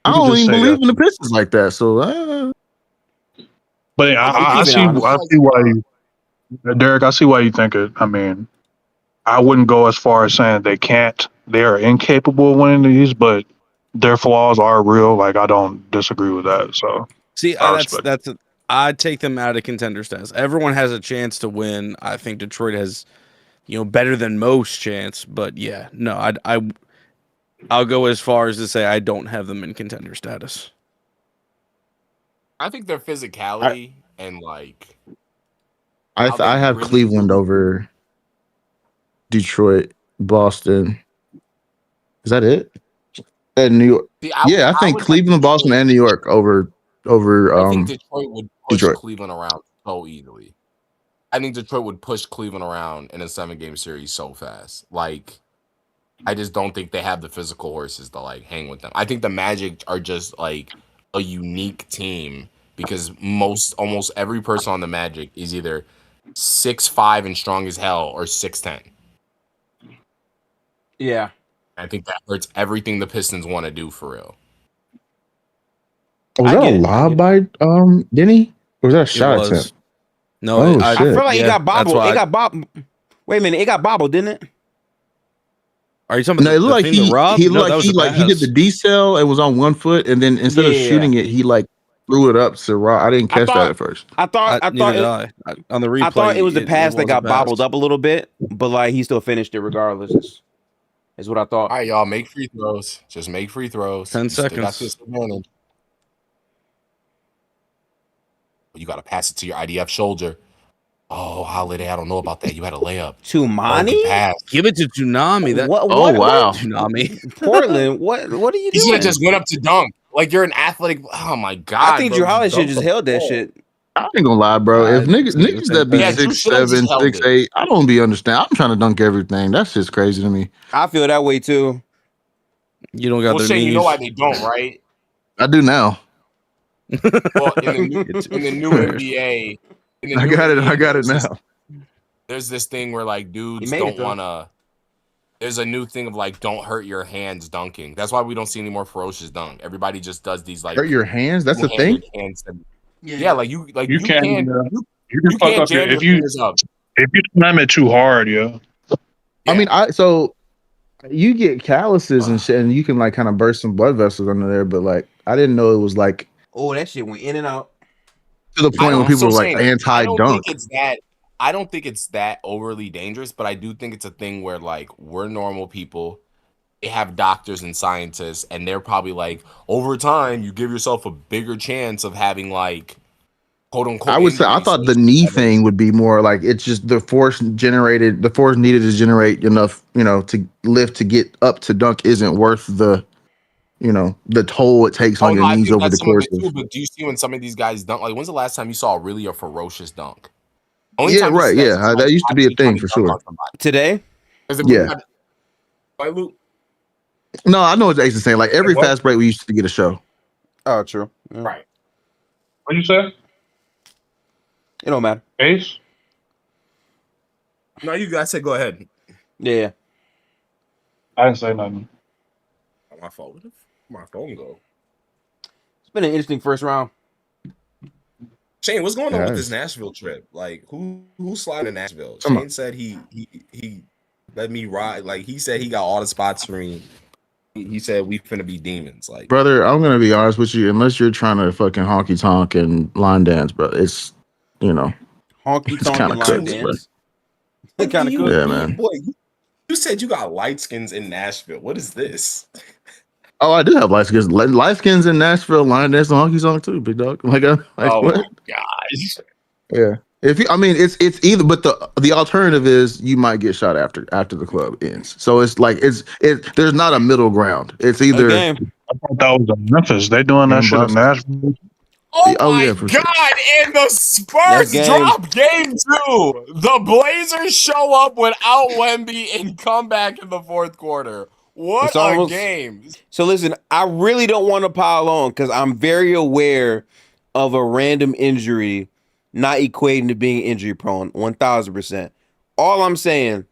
I You can don't just even say believe yes. in the Pistons like that. So, But I see why you, Derek. I see why you think it. I mean, I wouldn't go as far as saying they can't. They are incapable of winning these, but their flaws are real. Like I don't disagree with that. So See, I respect it. I'd take them out of contender status. Everyone has a chance to win. I think Detroit has, better than most chance. But yeah, no, I'll go as far as to say I don't have them in contender status. I think their physicality and like I have really Cleveland over Detroit, Boston. Is that it? And New York. See, I think would Cleveland, Boston, and New York over. I think Detroit would push Detroit. Cleveland around so easily. I think Detroit would push Cleveland around in a 7-game series so fast. Like, I just don't think they have the physical horses to like hang with them. I think the Magic are just like a unique team because almost every person on the Magic is either 6'5" and strong as hell or 6'10". Yeah. I think that hurts everything the Pistons want to do for real. Was that a lob by Denny? Or was that a shot attempt? No, I feel like it got bobbled. It got bobbled. Wait a minute, it got bobbled, didn't it? Are you talking about it looked like he did the decel and was on 1 foot, and then instead of shooting it, he like threw it up to Rob. I didn't catch that at first. I thought on the replay. I thought it was the pass that got bobbled up a little bit, but like he still finished it regardless. Is what I thought. All right, y'all, make free throws. Just make free throws. 10 seconds. You got to pass it to your IDF shoulder. Oh, Holiday, I don't know about that. You had a layup. Tumani? Give it to Tsunami. What? Tsunami. Portland, what are you doing? He should have just went up to dunk. Like, you're an athletic. Oh, my God. I think Drew Holiday should just held that shit. I ain't gonna lie, bro. If niggas that be 6'7", 6'8", I don't be understand. I'm trying to dunk everything. That's just crazy to me. I feel that way too. You don't got their Shane, knees. you know why they don't, right? I do now. Well, in the new NBA, I got it now. There's this thing where like dudes don't wanna. There's a new thing of like don't hurt your hands dunking. That's why we don't see any more ferocious dunk. Everybody just does these like hurt your hands. That's the thing. Yeah, like you can fuck up jam if your you fingers up. if you slam it too hard, yeah. I mean, so you get calluses and shit, and you can like kind of burst some blood vessels under there. But like, I didn't know it was like. Oh, that shit went in and out to the point where people were like anti-dunk. I don't think it's that overly dangerous, but I do think it's a thing where like we're normal people. They have doctors and scientists, and they're probably like, over time, you give yourself a bigger chance of having like, quote unquote. I would say I thought the knee thing would be more like it's just the force needed to generate enough, to lift to get up to dunk isn't worth the, the toll it takes on your knees over the course of. But do you see when some of these guys dunk? Like, when's the last time you saw really a ferocious dunk? Yeah, right. Yeah, that used to be a thing for sure. Today? Yeah. No, I know what Ace is saying. Like every fast break, we used to get a show. Oh, true. Yeah. Right. What you say? It don't matter. Ace? No, you guys said go ahead. Yeah. I didn't say nothing. My fault. Where did my phone go? It's been an interesting first round. Shane, what's going on with this Nashville trip? Like, who's sliding to Nashville? Shane said he let me ride. Like, he said he got all the spots for me. He said we finna be demons. Like, brother, I'm gonna be honest with you. Unless you're trying to fucking honky tonk and line dance, bro, it's honky tonk and line dance. It's kind of cool. Yeah, man. Boy, you said you got light skins in Nashville. What is this? Oh, I do have light skins. Light skins in Nashville, line dance and honky tonk too, big dog. Like oh what? My gosh. Yeah. It's either, but the alternative is you might get shot after the club ends. So it's like there's not a middle ground. It's either. I thought that was in Memphis. They doing that shit in Nashville. Oh my God! Sure. And the Spurs drop game 2. The Blazers show up without Wemby and come back in the fourth quarter. What a game! So listen, I really don't want to pile on because I'm very aware of a random injury not equating to being injury prone 1,000%. All I'm saying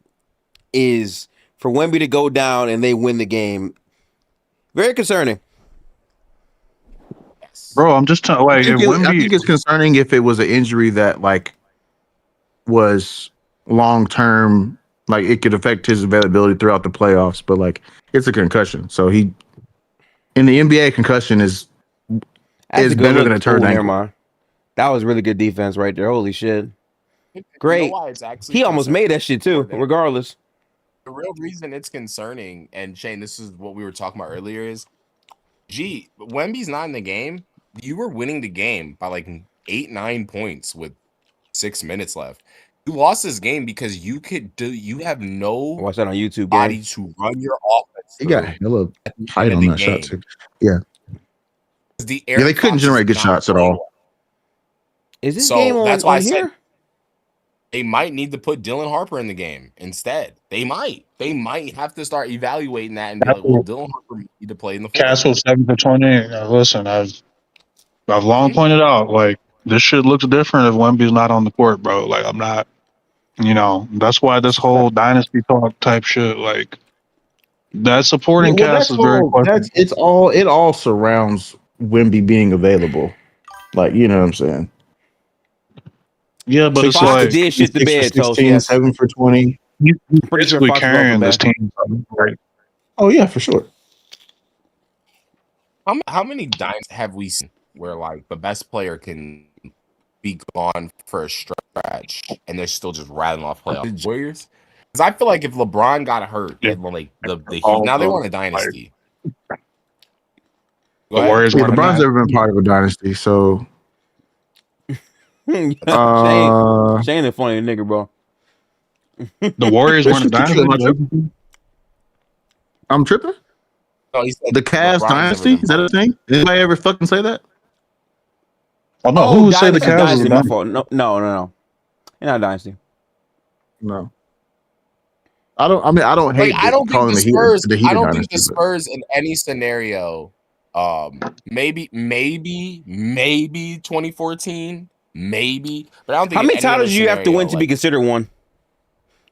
is for Wemby to go down and they win the game, very concerning. Bro, I'm just telling. Like, if I Wemby, think it's concerning if it was an injury that like was long term, like it could affect his availability throughout the playoffs. But like it's a concussion, so he in the NBA concussion is That's a good better look. than a turd Never ankle. mind. That was really good defense right there. Holy shit. You know Great. why it's actually He almost made that shit too, more than- regardless. The real reason it's concerning, and Shane, this is what we were talking about earlier, is Wemby's not in the game. You were winning the game by like 8-9 points with 6 minutes left. You lost this game because you have no Watch that on YouTube. body to run your offense. He got hella height on that shot too. Yeah, they couldn't generate good shots at all. Is this So game on, that's why I here? said they might need to put Dylan Harper in the game instead. They might have to start evaluating that and be like, well, Dylan Harper need to play in the fourth. Castle 7 for 20. Listen, I've long pointed out, like, this shit looks different if Wemby's not on the court, bro. Like, I'm not, that's why this whole dynasty talk type shit, like, that supporting cast is very questionable. It all surrounds Wemby being available. Like, you know what I'm saying? Yeah, but it's Fox like did shit the 6 for bed, Toast. 16, Yes. 7 for 20. he's Pretty sure basically Fox carrying welcome this back. team. Right? Oh yeah, for sure. How many dimes have we seen where like the best player can be gone for a stretch and they're still just rattling off playoff Warriors? Because I feel like if LeBron got hurt, Yeah. and like the Heat, now they want a dynasty. The Warriors Yeah, weren't LeBron's a never been part of a dynasty, so Shane a funny nigga, bro. The Warriors weren't a dynasty. I'm tripping. No, he said The Cavs LeBron's dynasty? never Is that been a thing? Did anybody ever fucking say that? Oh no, who would say the Dynasty, Cavs was a Dynasty, my dynasty? fault. No. You're not a dynasty. No. I don't hate I don't think calling the the Spurs. Heat I a don't think dynasty. the Spurs in any scenario. Maybe 2014, maybe. But I don't think. How many in any titles other do you have to scenario, win to be considered one?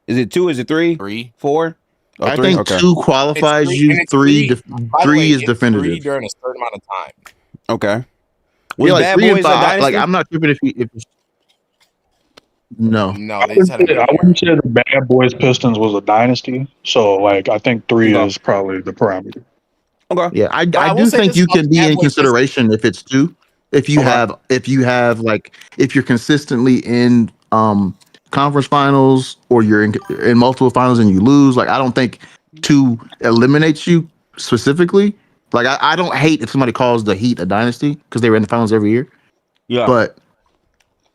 Is it 2? Is it 3? 3. 4? Oh, I 3? think Okay. 2 qualifies you. And it's 3 By the three way, is it's definitive. 3 during a certain amount of time. Okay. Was Yeah, like Bad 3 and Boys a 5. dynasty? Like I'm not tripping if no. No, they just had a I wouldn't say the Bad Boys Pistons was a dynasty. So like I think 3 Okay. is probably the parameter. Okay. Yeah, I I will do say think this you about can the be Bad in Boys consideration if it's 2. If you have like if you're consistently in conference finals or you're in multiple finals and you lose, like I don't think 2 eliminates you specifically. Like I don't hate if somebody calls the Heat a dynasty because they were in the finals every year. Yeah. But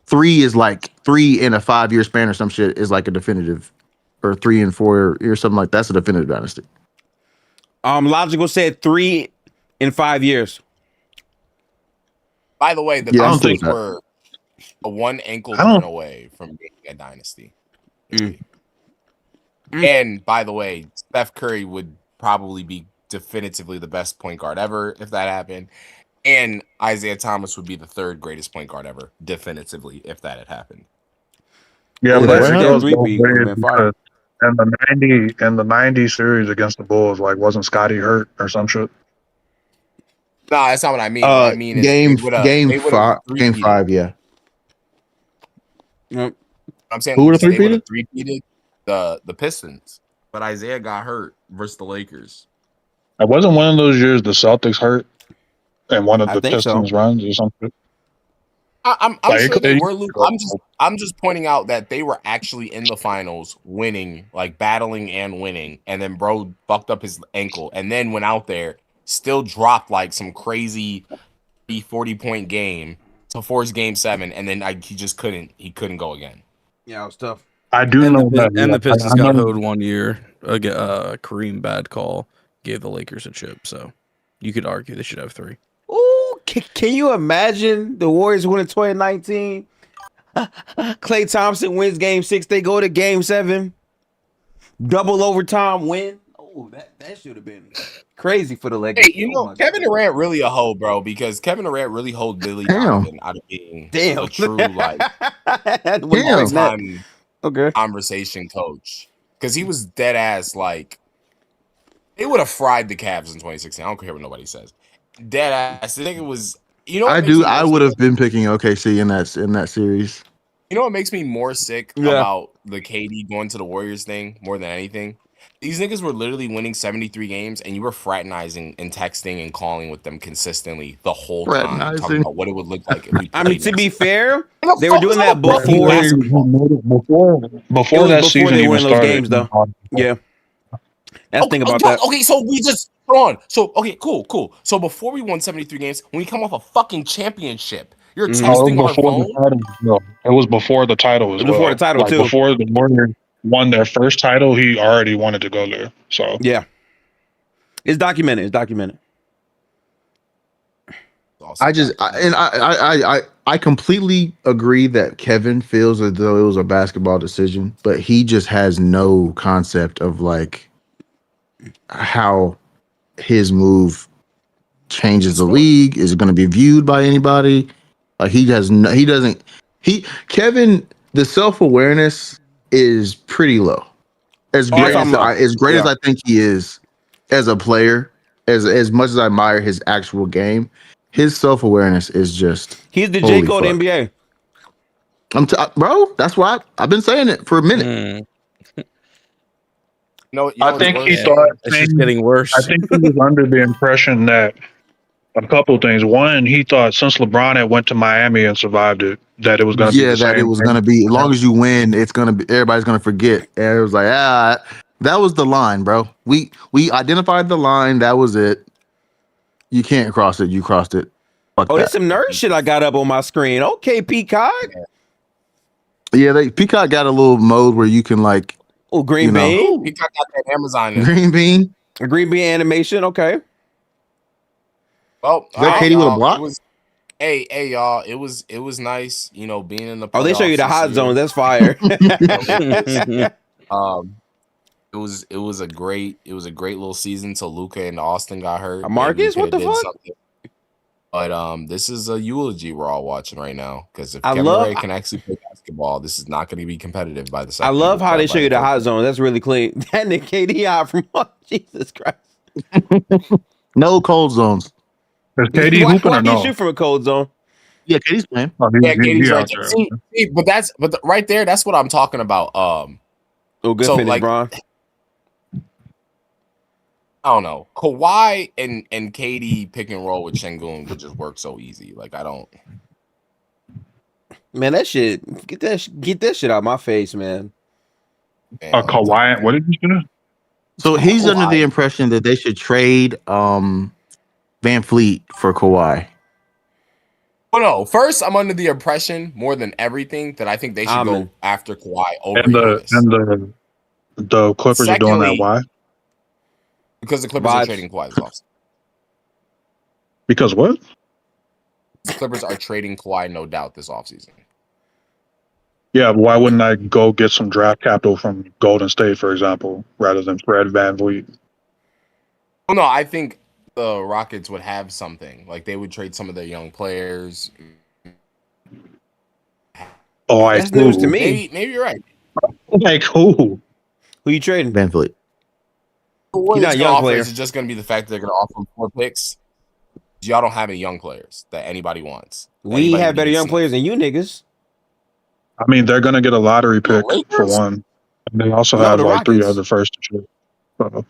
3 is like 3 in a 5-year span or some shit is like a definitive, or 3 and 4 or something like that's a definitive dynasty. Logical said 3 in 5 years. By the way, the Yeah, I'm Pistons cool with that. were a 1 ankle I don't- turn away from being a dynasty. Mm. And by the way, Steph Curry would probably be definitively the best point guard ever if that happened. And Isaiah Thomas would be the 3rd greatest point guard ever, definitively, if that had happened. Yeah, Well, but that's it a goes three both peat ways would've been fire. because in the 90 series against the Bulls, like wasn't Scotty hurt or some shit? No, that's not what I mean. What I mean is game they would've 5, game three-peated. 5, yeah. Yep. I'm saying Who would've they would have three-peated? the Pistons, but Isaiah got hurt versus the Lakers. It wasn't one of those years the Celtics hurt and one of I the think so. Pistons runs or something. I'm Like, sure they it- were losing. I'm just pointing out that they were actually in the finals, winning, like battling and winning, and then bro fucked up his ankle, and then went out there, still dropped like some crazy 40-point game to force Game 7, and then he just couldn't go again. Yeah, it was tough. I do know that. And the Pistons I got know- hoed one year. Kareem bad call gave the Lakers a chip, so you could argue they should have 3. Ooh, can you imagine the Warriors win in 2019? Klay Thompson wins Game 6. They go to Game 7. Double overtime win. Oh, that should have been crazy for the Lakers. Hey, Kevin Durant really a hoe, bro, because Kevin Durant really hold Billy Donovan out of being a true like all-time Okay. conversation coach. Because he was dead ass like they would have fried the Cavs in 2016. I don't care what nobody says. Dead ass. I think it was You know what I makes do. me I more would sick? have been picking OKC in that series. You know what makes me more sick Yeah. about the KD going to the Warriors thing more than anything? These niggas were literally winning 73 games, and you were fraternizing and texting and calling with them consistently the whole time, talking Fraternizing. about what it would look like if we played I mean, to next be year. fair, Nigga, they were doing focus that on the fucking before. basketball. Before It was that before season they even win those started. games, though. Yeah. That's the thing about Bro, that. okay, so we just hold on. So okay, cool. So before we won 73 games, when we come off a fucking championship, you're Mhm. No, it texting was our before the phone. title. No, it was before the title as It was before the well. title, Like too. before the Warriors won their first title, he already wanted to go there. So Yeah. It's documented. It's documented. I just I completely agree that Kevin feels as though it was a basketball decision, but he just has no concept of like how his move changes the league. Is it going to be viewed by anybody? Like he doesn't. Kevin, the self-awareness is pretty low. As Oh, that's great what I'm about. as great as Yeah. I think he is as a player, as much as I admire his actual game, his self-awareness is just He's the J. holy Cole fuck. NBA. Bro, that's why I've been saying it for a minute. Mm, I think he Yeah. thought it's just getting worse. I think he was under the impression that a couple things. One, he thought since LeBron had went to Miami and survived it, that it was going to be the That it same was thing. gonna be as long as you win, it's gonna be everybody's gonna forget. And it was like, that was the line, bro. We identified the line, that was it. You can't cross it, you crossed it. Fuck Oh, there's that. some nerd shit I got up on my screen. Okay, Peacock. Yeah, Peacock got a little mode where you can like Oh, Green You know. Bean. He got that Amazon. green bean. Green Bean animation. Okay. Well, Is that Katie with a block? It was, hey, y'all. It was nice, you know, being in the. Oh, they show you the playoffs hot this zone. year. That's fire. It was a great little season till Luka and Austin got hurt. Maybe Marcus, we what the coulda did fuck? something. But this is a eulogy we're all watching right now because if I Kevin love- Ray can actually play basketball, this is not going to be competitive by the I second. love how they show you the hot hot zone. That's really clean. That Nick KD out from Jesus Christ. No cold zones. Is KD Why hooping or can't you no? shoot from a cold zone? Yeah, Katie's playing. Oh, Yeah, Katie's right out there. there. See, but right there, that's what I'm talking about. Oh, good So, finish, like, Bron. I don't know. Kawhi and KD pick and roll with Sengun would just work so easy. Like I don't. Man, that shit. Get that shit out my face, man. Man, Kawhi, what did you do? So he's under the Kawhi. impression that they should trade Van Fleet for Kawhi. Well, no. First, I'm under the impression more than everything that I think they should go after Kawhi over Giannis. And the Clippers are doing that. Why? Because the Clippers are trading Kawhi this offseason. Because what? The Clippers are trading Kawhi, no doubt, this offseason. Yeah, but why wouldn't I go get some draft capital from Golden State, for example, rather than Fred VanVleet? Well, no, I think the Rockets would have something. Like they would trade some of their young players. Oh, that's news to me. Maybe you're right. Like who? Who you trading? Van Fleet. What He's not a young player. is just going to be the fact that they're going to offer him 4 picks. Y'all don't have any young players that anybody wants. We have better young players than you niggas. I mean, they're going to get a lottery pick Lakers? for one. And they also No, have the like 3 Rockets. other first to choose. So,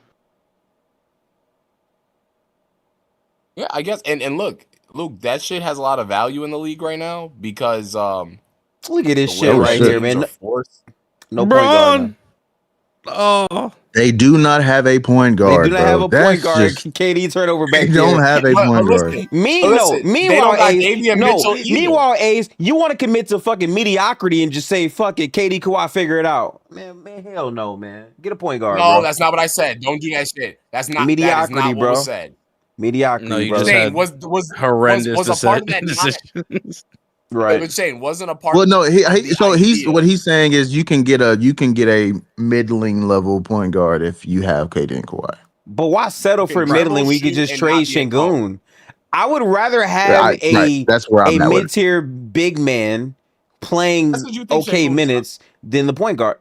Yeah, I guess. And look, Luke, that shit has a lot of value in the league right now because Look at this the shit way right teams here, man. are forced. No point guard. Bron. Oh, They do not have a point They guard. do not bro. have a point That's guard. just- KD turnover back They there. don't have a But point listen, guard. Listen, they Meanwhile, don't got Ace, Davion Mitchell either. meanwhile, Ace, you want to commit to fucking mediocrity and just say, fuck it, KD, Kawhi, figure it out. Man, hell no, man. Get a point guard, No, bro. that's not what I said. Don't do that shit. That's not Mediocrity, that is not bro. what was said. Mediocrity, No, you bro. just Shane, had was horrendous a part of that not, decisions. Right. but Shane wasn't a part Well, of no, the idea. what he's saying is you can get a middling level point guard if you have KD and Kawhi. But why settle for dribble, middling when you could shoot, just and trade not be a Sengun? I would rather have That's where I'm a at with it. mid-tier big man playing That's what you think okay Sengun's minutes than the point guard.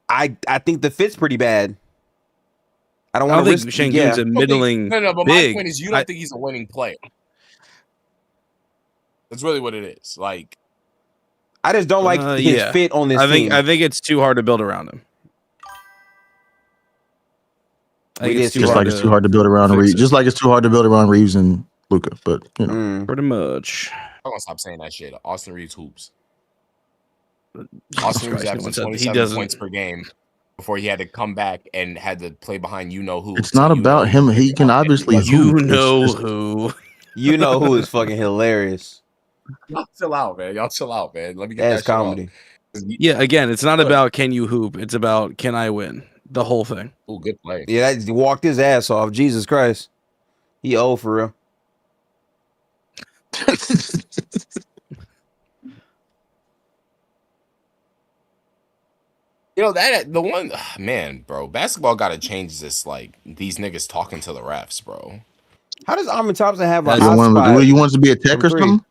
I think the fit's pretty bad. I don't I want don't to think risk. Sengun's a middling No, but big. my point is you don't think he's a winning player. That's really what it is. Like, I just don't like his fit on this team. I think it's too hard to build around him. It's too hard to build around Reeves. Just like it's too hard to build around Reeves and Luka. But you know, pretty much. I'm gonna stop saying that shit. Austin Reeves hoops. Austin Reeves averaged 27 points per game before he had to come back and had to play behind who. It's not about him. He can obviously hoop. You know who. You know who is fucking hilarious. Y'all chill out, man. Let me get That's that comedy. Yeah, again, it's not about can you hoop. It's about can I win. The whole thing. Oh, good play. Yeah, he walked his ass off. Jesus Christ. He old for real. You know that the one man, bro. Basketball got to change this. Like these niggas talking to the refs, bro. How does Amon Thompson have a you want to be a tech or something?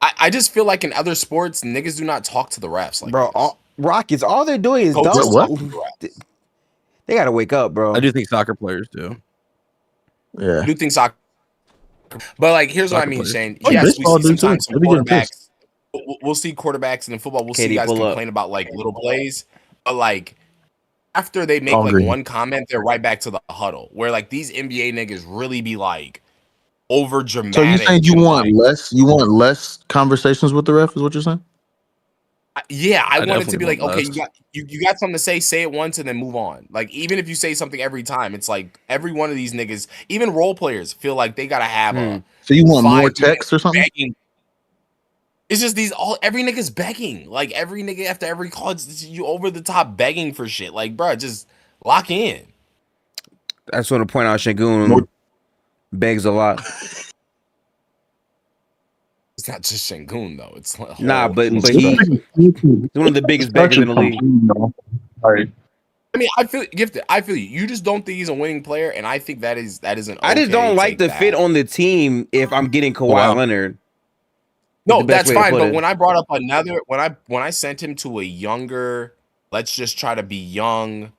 I just feel like in other sports, niggas do not talk to the refs. Like bro, Rockets, all they're doing is they got to wake up, bro. I do think soccer players do. Yeah, I do think soccer. But like, here's what I mean, Shane. Yes, we see sometimes some quarterbacks. We'll see quarterbacks, and in football, we'll see guys complain about like little plays, but like after they make like one comment, they're right back to the huddle. Where like these NBA niggas really be like over dramatic. So you saying you want less? You want less conversations with the ref? Is what you're saying? Yeah, I want it to be like, okay, you got something to say it once and then move on. Like even if you say something every time, it's like every one of these niggas, even role players, feel like they gotta have a. So you want more text or something? Begging. It's just every nigga's begging. Like every nigga after every call, it's you over the top begging for shit. Like, bro, just lock in. I just want to point out Sengun begs a lot. It's not just Sengun though. It's like but he's one of the biggest beggars in the league. I mean, I feel gifted. I feel you. You just don't think he's a winning player, and I think that is an. I just don't like the fit on the team if I'm getting Kawhi Leonard. No, that's fine. But when I brought up when I sent him to a younger, let's just try to be young,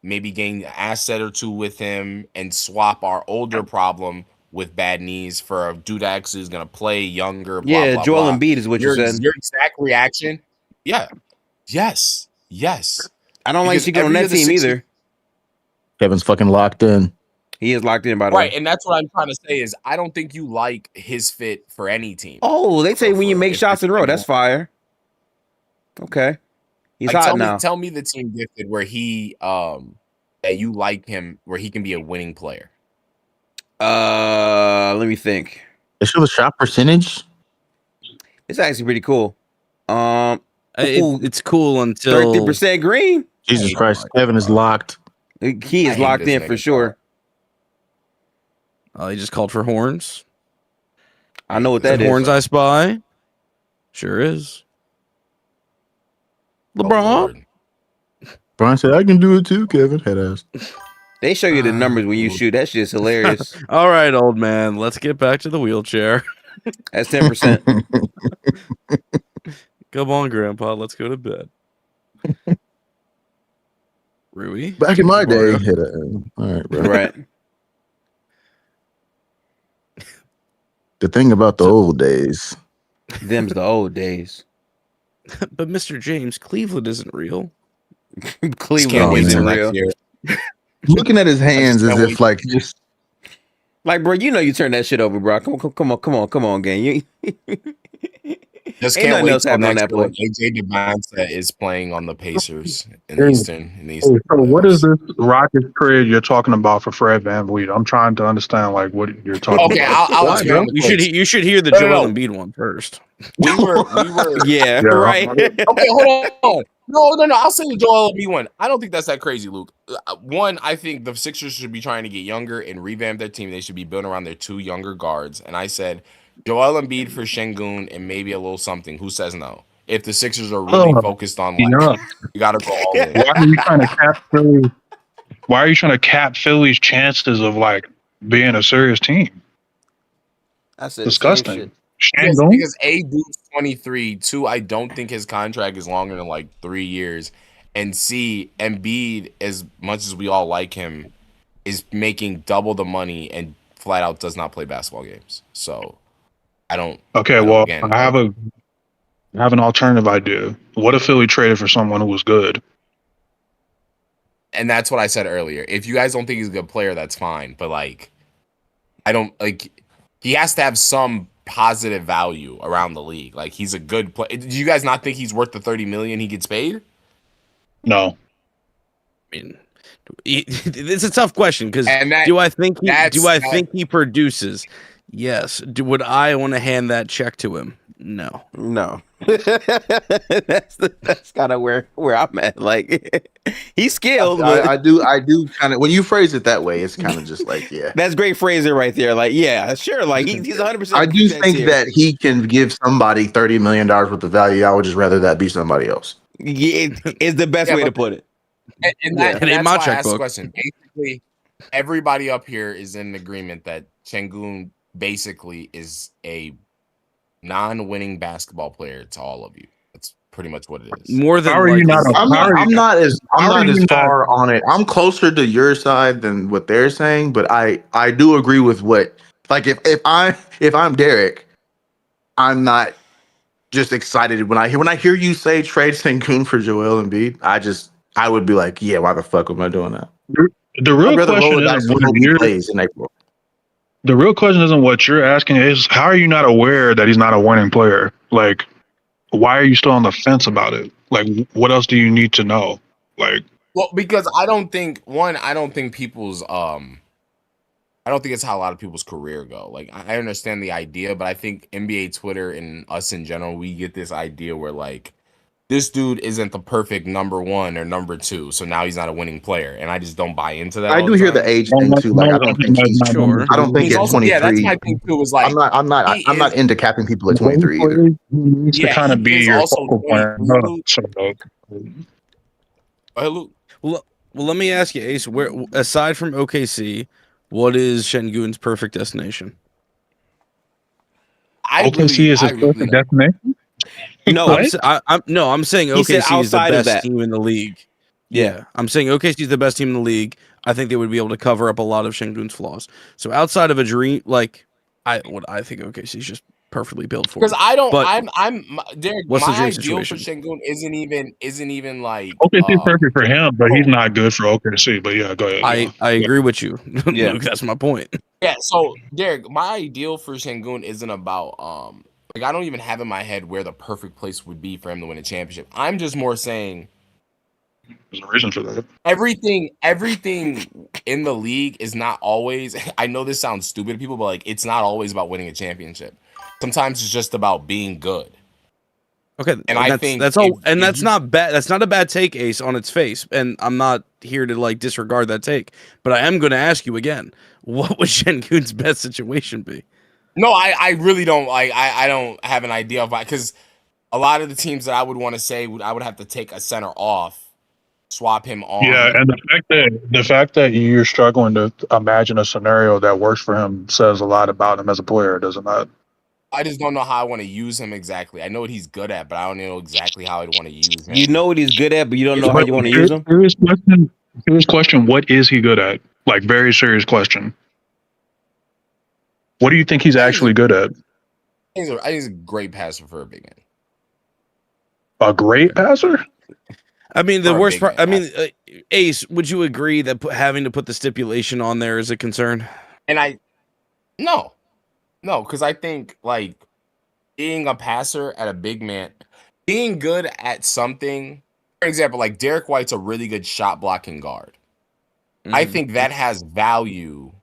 maybe gain an asset or two with him and swap our older problem with bad knees for a dude that actually is gonna play younger. Blah, blah, Joel Embiid is what you said. Your exact reaction. Yeah. Yes. I don't like Chicken on that team either. Kevin's fucking locked in. He is locked in, by the way. Right, and that's what I'm trying to say is I don't think you like his fit for any team. Oh, they say when you make shots in a row, that's fire. Okay. He's hot now. Tell me the team gifted where he that you like him, where he can be a winning player. Let me think. They show the shot percentage. It's actually pretty cool. It's cool until 30% green. Jesus Christ, Kevin is locked. He is locked in for sure. He just called for horns. I know what that is. Horns I spy. Sure is. LeBron. Brian said, I can do it too, Kevin. Head ass. They show you the numbers when you shoot. That shit's hilarious. All right, old man. Let's get back to the wheelchair. That's 10%. Come on, Grandpa. Let's go to bed. Rui? Back in my day. All right, bro. Right. The thing about the old days. Them's the old days. But Mr. James, Cleveland isn't real. Cleveland isn't real. Looking at his hands as if like just like, bro, you know you turn that shit over, bro. Come on, gang. You just can't wait till next year when AJ Devonta is playing on the Pacers in the Eastern. So what is this Rockets trade you're talking about for Fred VanVleet? I'm trying to understand like what you're talking about. I'll you should hear the Joel Embiid one first. We were yeah, right. Okay, hold on. No. I'll say the Joel Embiid one. I don't think that's that crazy, Luke. One, I think the Sixers should be trying to get younger and revamp their team. They should be building around their two younger guards. And I said Joel Embiid for Sengun and maybe a little something. Who says no? If the Sixers are really focused on like, you got to go all in. Why are you trying to cap Philly? Why are you trying to cap Philly's chances of like being a serious team? That's disgusting. Because A, dude's 23. 2, I don't think his contract is longer than like 3 years. And C, Embiid, as much as we all like him, is making double the money and flat out does not play basketball games. So I don't. Okay, well, I have an alternative idea. What if Philly traded for someone who was good? And that's what I said earlier. If you guys don't think he's a good player, that's fine. But like, I don't like. He has to have some positive value around the league. Like he's a good player. Do you guys not think he's worth the $30 million he gets paid? No. I mean, it's a tough question because And do I think he produces? Yes. Would I want to hand that check to him? No. That's kind of where I'm at. Like he's skilled. I do kind of, when you phrase it that way, it's kind of just like, yeah. That's great phrasing right there. Like, yeah, sure. Like he's 100%. I do think that he can give somebody $30 million worth of value. I would just rather that be somebody else. Yeah, it's the best way to put it. And that's why I asked the question. Basically, everybody up here is in agreement that Sengun basically is a non-winning basketball player to all of you. That's pretty much what it is. More than I'm not as far on it. I'm closer to your side than what they're saying, but I do agree with what, like, if I'm Derek, I'm not just excited when I hear you say trade Sengun for Joel Embiid. I would be like, yeah, why the fuck am I doing that? The real question isn't what he plays in April. The real question isn't what you're asking, is how are you not aware that he's not a winning player? Like, why are you still on the fence about it? Like, what else do you need to know? Like, well, because I don't think people's I don't think it's how a lot of people's career go. Like, I understand the idea, but I think NBA Twitter and us in general, we get this idea where like this dude isn't the perfect number one or number two, so now he's not a winning player, and I just don't buy into that. I do hear the age thing too. Like, I don't think he's sure. I don't think at 23. Yeah, that's my thing too. Was like, I'm not into capping people at 23 either. He needs to kind of be your focal point. Well, let me ask you, Ace. Where, aside from OKC, what is Sengun's perfect destination? OKC is his perfect destination. No, I'm saying OKC is the best team in the league. Yeah, I'm saying OKC is the best team in the league. I think they would be able to cover up a lot of Sengun's flaws. So outside of a dream, like I think OKC is just perfectly built for. Because I don't. But I'm Derek. What's my the dream ideal situation? for Sengun isn't even like OKC is perfect for him, but he's not good for OKC. But yeah, go ahead. I agree with you. Yeah, that's my point. Yeah. So Derek, my ideal for Sengun isn't about like I don't even have in my head where the perfect place would be for him to win a championship. I'm just more saying there's a reason for that. Everything in the league is not always. I know this sounds stupid to people, but like it's not always about winning a championship. Sometimes it's just about being good. Okay, and I think that's all, and that's not bad. That's not a bad take, Ace, on its face. And I'm not here to like disregard that take, but I am going to ask you again: what would Sengun's best situation be? No, I really don't like. I don't have an idea of, because a lot of the teams that I would want to say I would have to take a center off, swap him on. Yeah, and the fact that you're struggling to imagine a scenario that works for him says a lot about him as a player, doesn't it? I just don't know how I want to use him exactly. I know what he's good at, but I don't know exactly how I'd want to use him. You know what he's good at, but you don't know how you want to use him? Serious question, what is he good at? Like, very serious question. What do you think he's actually good at? I think he's a great passer for a big man. A great passer? I mean, the worst part. I mean, Ace, would you agree that having to put the stipulation on there is a concern? And no, because I think like being a passer at a big man, being good at something. For example, like Derek White's a really good shot blocking guard. Mm-hmm. I think that has value.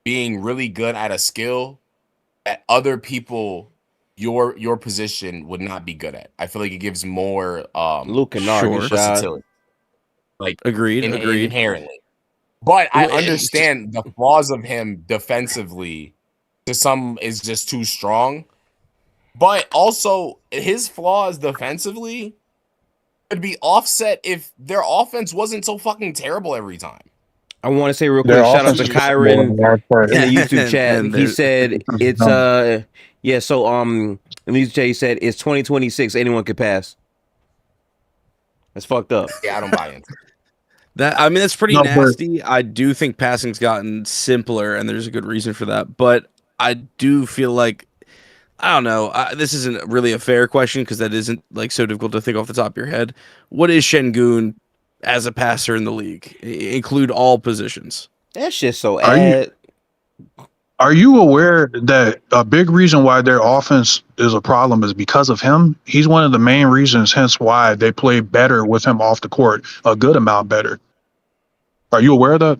Being really good at a skill that other people your position would not be good at. I feel like it gives more Luke Kennard versatility. Like agreed inherently. But I understand the flaws of him defensively to some is just too strong. But also his flaws defensively could be offset if their offense wasn't so fucking terrible every time. I want to say real quick, shout out to Kyron in the YouTube chat. He said it's yeah, so in the YouTube chat he said it's 2026, anyone could pass. That's fucked up. Yeah, I don't buy into that. I mean, that's pretty nasty. I do think passing's gotten simpler, and there's a good reason for that. But I do feel like I don't know. This isn't really a fair question because that isn't like so difficult to think off the top of your head. What is Sengun as a passer in the league? Include all positions. That shit's so Are you ad. are you aware that a big reason why their offense is a problem is because of him? He's one of the main reasons, hence why they play better with him off the court, a good amount better. Are you aware of that?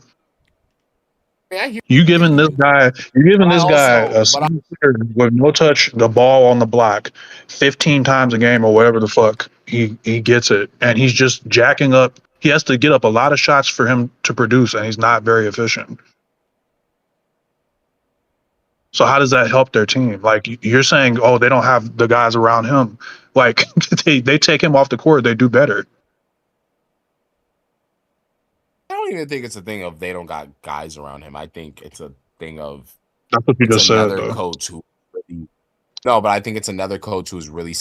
I hear You giving this guy, a but I single player with no touch, the ball on the block, 15 times a game or whatever the fuck he gets it, and he's just jacking up. He has to get up a lot of shots for him to produce, and he's not very efficient. So how does that help their team? Like you're saying, oh, they don't have the guys around him. Like they take him off the court, they do better. don't even think it's a thing of they don't got guys around him. I think it's a thing of That's what you it's just said, another though. coach who really, no, but I think it's another coach who's really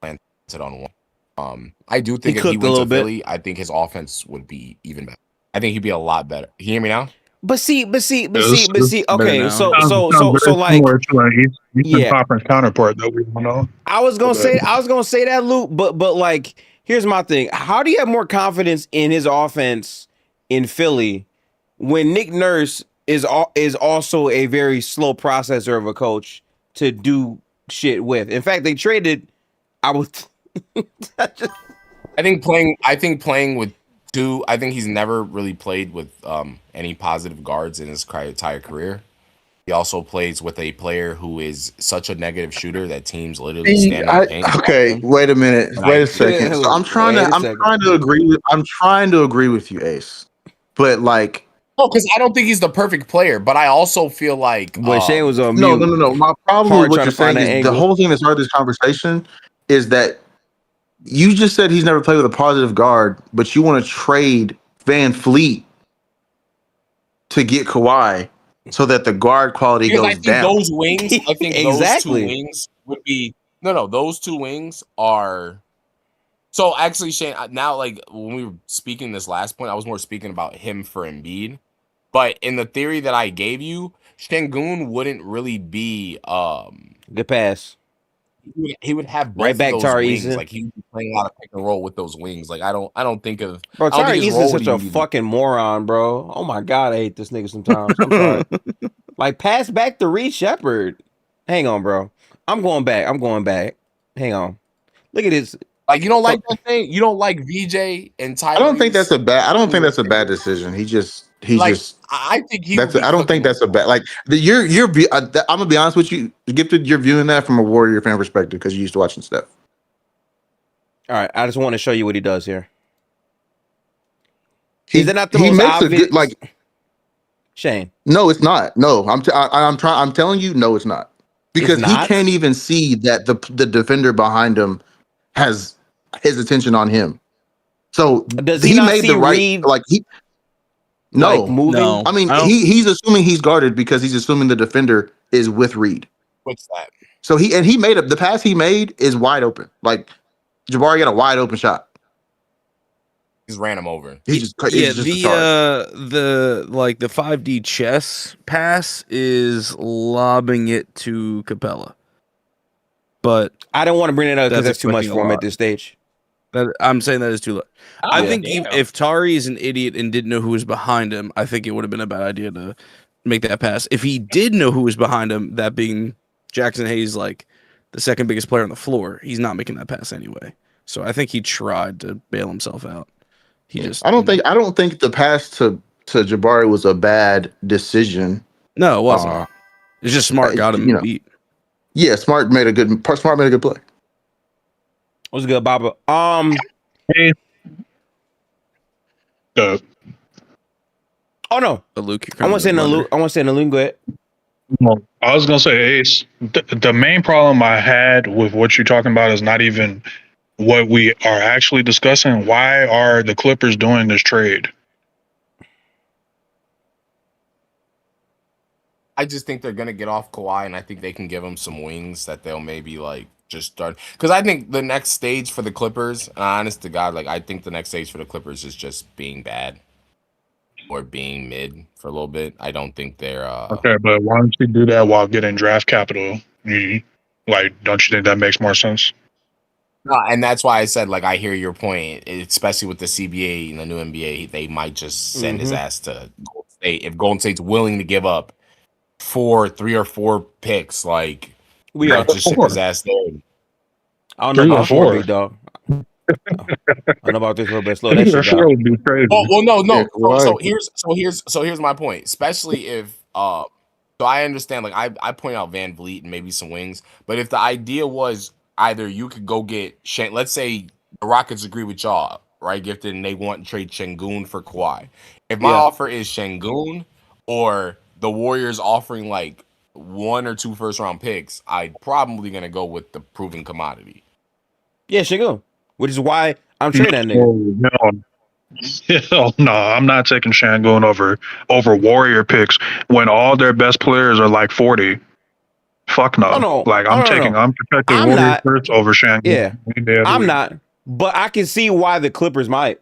planted on one. I do think if he cooked a went little to bit. Philly, I think his offense would be even better. I think he'd be a lot better. You hear me now? But see. It's Okay, now. so very like, similar to an Eastern yeah. Conference counterpart that we don't know. I was gonna say that, Luke. But like, here's my thing: how do you have more confidence in his offense in Philly when Nick Nurse is also a very slow processor of a coach to do shit with? In fact, they traded. I was. I think playing with two. I think he's never really played with any positive guards in his entire career. He also plays with a player who is such a negative shooter that teams literally stand in paint. Okay, wait a minute. And Wait a second. So I'm trying to agree with you, Ace. But like, No, because I don't think he's the perfect player, but I also feel like when Shane was on no. mute. My problem Hard with what trying you're to find saying that is the angle. whole thing that started this conversation is that you just said he's never played with a positive guard, but you want to trade Van Fleet to get Kawhi so that the guard quality because I goes think down. those wings, I think Exactly. those two wings would be those two wings are. So actually, Shane, now like when we were speaking this last point, I was more speaking about him for Embiid. But in the theory that I gave you, Sengun wouldn't really be Good pass. he would have both Right back, of those Tari wings. Eason. Like he would be playing a lot of pick and roll with those wings. Like I don't think of Bro, I don't Tari think his Eason role is would such a even be fucking moron, bro. Oh my god, I hate this nigga sometimes. I'm sorry. Like, pass back to Reed Shepard. Hang on, bro. I'm going back. Hang on. Look at this. like you don't like that thing. You don't like VJ and Tyrese. I don't think that's a bad decision. I think he would be don't think cooking that's a them. bad like I'm gonna be honest with you, Gifted. You're viewing that from a Warrior fan perspective because you used to watching stuff. All right, I just want to show you what he does here. He, Is it not the he most makes obvious? a good like. Shane. No, it's not. No, I'm telling you, no, it's not because It's he not? can't even see that the defender behind him has his attention on him. So Does he not made see the right Reed, like he. No, like, moving? No. I mean I don't- he's assuming he's guarded because he's assuming the defender is with Reed. What's that? So he made the pass he made is wide open. Like Jabari got a wide open shot. He's ran him over. He's just Yeah, it's just a charge. the 5D chess pass is lobbing it to Capella. But I don't want to bring it up because That's that's too much expecting a for him lot. at this stage. I'm saying that is too low. I Oh, think damn. if Tari is an idiot and didn't know who was behind him, I think it would have been a bad idea to make that pass. If he did know who was behind him, that being Jackson Hayes, like the second biggest player on the floor, he's not making that pass anyway. So I think he tried to bail himself out. I don't think the pass to Jabari was a bad decision. No, it wasn't. It's just Smart got him beat. Yeah, Smart made a good play. What's good, Baba? Hey, Oh no. But Luke, I want to say Nalune. Go ahead. well, I was gonna say, Ace. The main problem I had with what you're talking about is not even what we are actually discussing. Why are the Clippers doing this trade? I just think they're gonna get off Kawhi, and I think they can give him some wings that they'll maybe like just start. Because I think the next stage for the Clippers, honest to God, like I think the next stage for the Clippers is just being bad. or being mid for a little bit. I don't think they're. Okay, but why don't you do that while getting draft capital? Don't you think that makes more sense? No, and that's why I said, like, I hear your point, especially with the CBA and the new NBA. They might just send his ass to Golden State if Golden State's willing to give up 3 or 4 picks. Like, We are. just ship his ass there. I don't know about 4, big dog. I don't know about this one, but slow that shit down. Would be crazy. Oh well, no. Yeah, So here's my point. Especially if so I understand. Like I point out Van Vliet and maybe some wings, but if the idea was either you could go get let's say the Rockets agree with y'all, right, Gifted, and they want to trade Sengun for Kawhi. If my offer is Sengun or the Warriors offering like 1 or 2 first-round picks, I'm probably gonna go with the proven commodity. Yeah, Sengun. Which is why I'm trading that nigga. Hell no, I'm not taking Sengun over Warrior picks when all their best players are like 40. Fuck no. I'm protecting Warrior first over Sengun. Yeah, I'm not. But I can see why the Clippers might.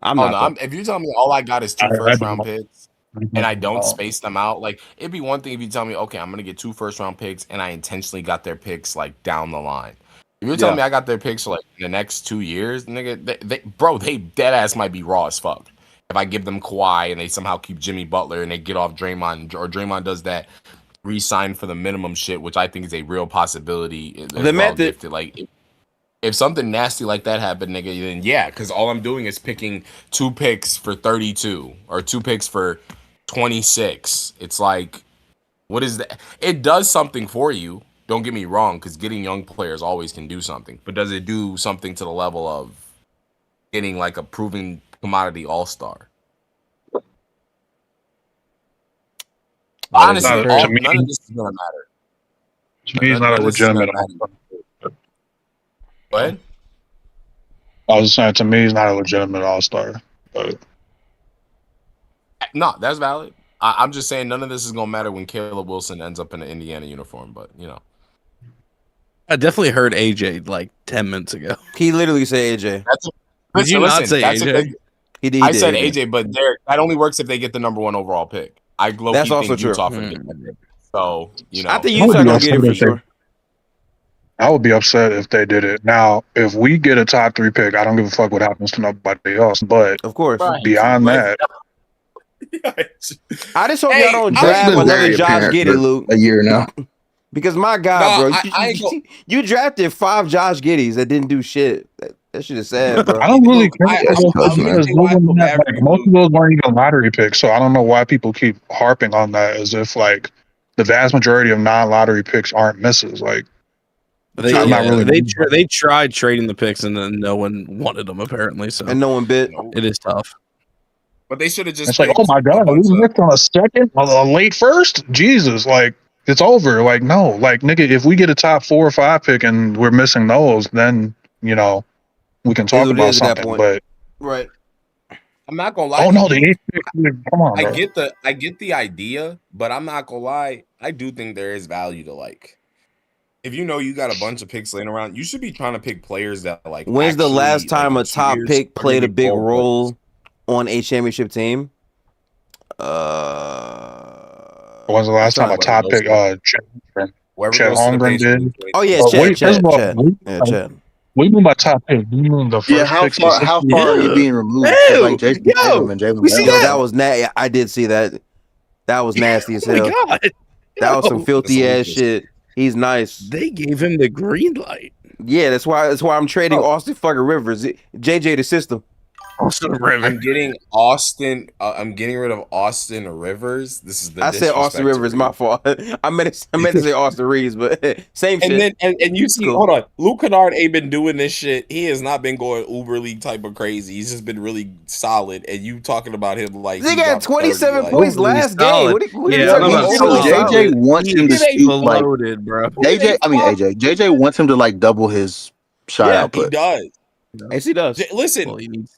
I'm not. If you tell me all I got is 2 first-round picks and I don't space them out, like it'd be one thing if you tell me, okay, I'm gonna get 2 first-round picks and I intentionally got their picks like down the line. If you're telling me I got their picks for like the next 2 years, nigga, they dead ass might be raw as fuck. If I give them Kawhi and they somehow keep Jimmy Butler and they get off Draymond, or Draymond does that re-sign for the minimum shit, which I think is a real possibility. The method, like if something nasty like that happened, nigga, then yeah, because all I'm doing is picking 2 picks for 32 or 2 picks for 26. It's like, what is that? It does something for you. Don't get me wrong, because getting young players always can do something. But does it do something to the level of getting like a proven commodity all-star? Honestly, none of this is going to matter. To me, it's not a legitimate all-star. What? I was saying, to me, he's not a legitimate all-star. But no, that's valid. I'm just saying none of this is going to matter when Caleb Wilson ends up in an Indiana uniform. But, you know. I definitely heard AJ like 10 minutes ago. He literally said AJ. Did you not say AJ? He did. I said AJ, but that only works if they get the number 1 overall pick. That's also true. Utah so, you know. I think Utah gonna get it for sure. I would be upset if they did it. Now, if we get a top 3 pick, I don't give a fuck what happens to nobody else. But of course, beyond that, I just hope y'all don't draft another Josh Giddey, Luke. A year now. Because my God, bro, you drafted 5 Josh Giddeys that didn't do shit. That shit is sad, bro. I don't really care. Most of those weren't even lottery picks, so I don't know why people keep harping on that as if like the vast majority of non-lottery picks aren't misses. Like they tried trading the picks and then no one wanted them apparently. So and no one bit. It is tough. But they should have just. It's like, oh my God, we missed on a second, a late first. Jesus, like. It's over. Like, no. Like, nigga, if we get a top 4 or 5 pick and we're missing those, then, you know, we can talk about something. But right. I'm not gonna lie. Oh no, the 8th pick. Come on. I get the idea, but I'm not gonna lie. I do think there is value to like if you know you got a bunch of picks laying around, you should be trying to pick players that like. When's the last time a top pick played a big role on a championship team? When's the last time a top pick? Chet Holmgren did. Oh yeah, Chet. What do you mean by top pick? Do you mean the first pick? How far are you being removed? Like Jason Tatum and Jalen. That was nasty. I did see that. That was nasty as hell. That was some filthy ass shit. He's nice. They gave him the green light. Yeah, that's why I'm trading Austin fucking Rivers. JJ the system. Austin Rivers. I'm getting Austin. I'm getting rid of Austin Rivers. This is the. I said Austin Rivers. My fault. I meant to say Austin Reeves, but same shit. And then you see, hold on, Luke Kennard ain't been doing this shit. He has not been going Uber League type of crazy. He's just been really solid. And you talking about him like he got 27 points last game. What are you talking about? JJ wants him to shoot like loaded, bro. JJ wants him to like double his shot output. He does. Yes, he does. Listen,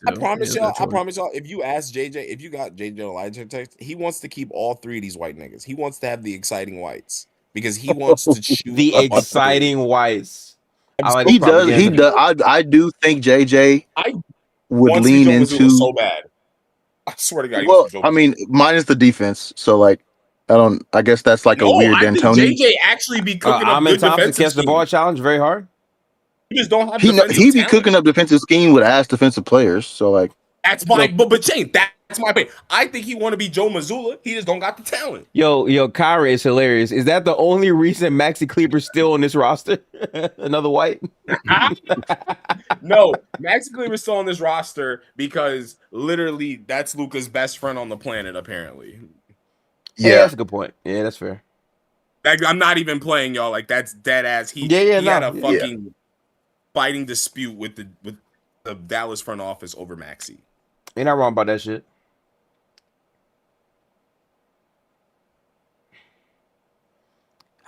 I promise y'all. If you ask JJ, if you got JJ Elijah text, he wants to keep all 3 of these white niggas. He wants to have the exciting whites because he wants to shoot the exciting whites. He does. I do think JJ would lean into so bad. I swear to God, he Well, was Joe I mean, mine is the defense. So like, I guess that's like a No, weird I think D'Antoni. JJ actually be cooking up Amin good Thompson defensive catch the ball schemes. challenge very hard. You just don't have He defensive be talent. cooking up defensive scheme with ass defensive players. So like, That's my but Shane, that's my opinion. I think he want to be Joe Mazzulla. He just don't got the talent. Yo, Kyrie is hilarious. Is that the only reason Maxi Kleber's still on this roster? Another white? No, Maxi Kleber's still on this roster because literally that's Luka's best friend on the planet, apparently. Yeah, that's a good point. Yeah, that's fair. I'm not even playing, y'all. Like that's dead ass. He had a fucking fighting dispute with the Dallas front office over Maxi. Ain't not wrong about that shit.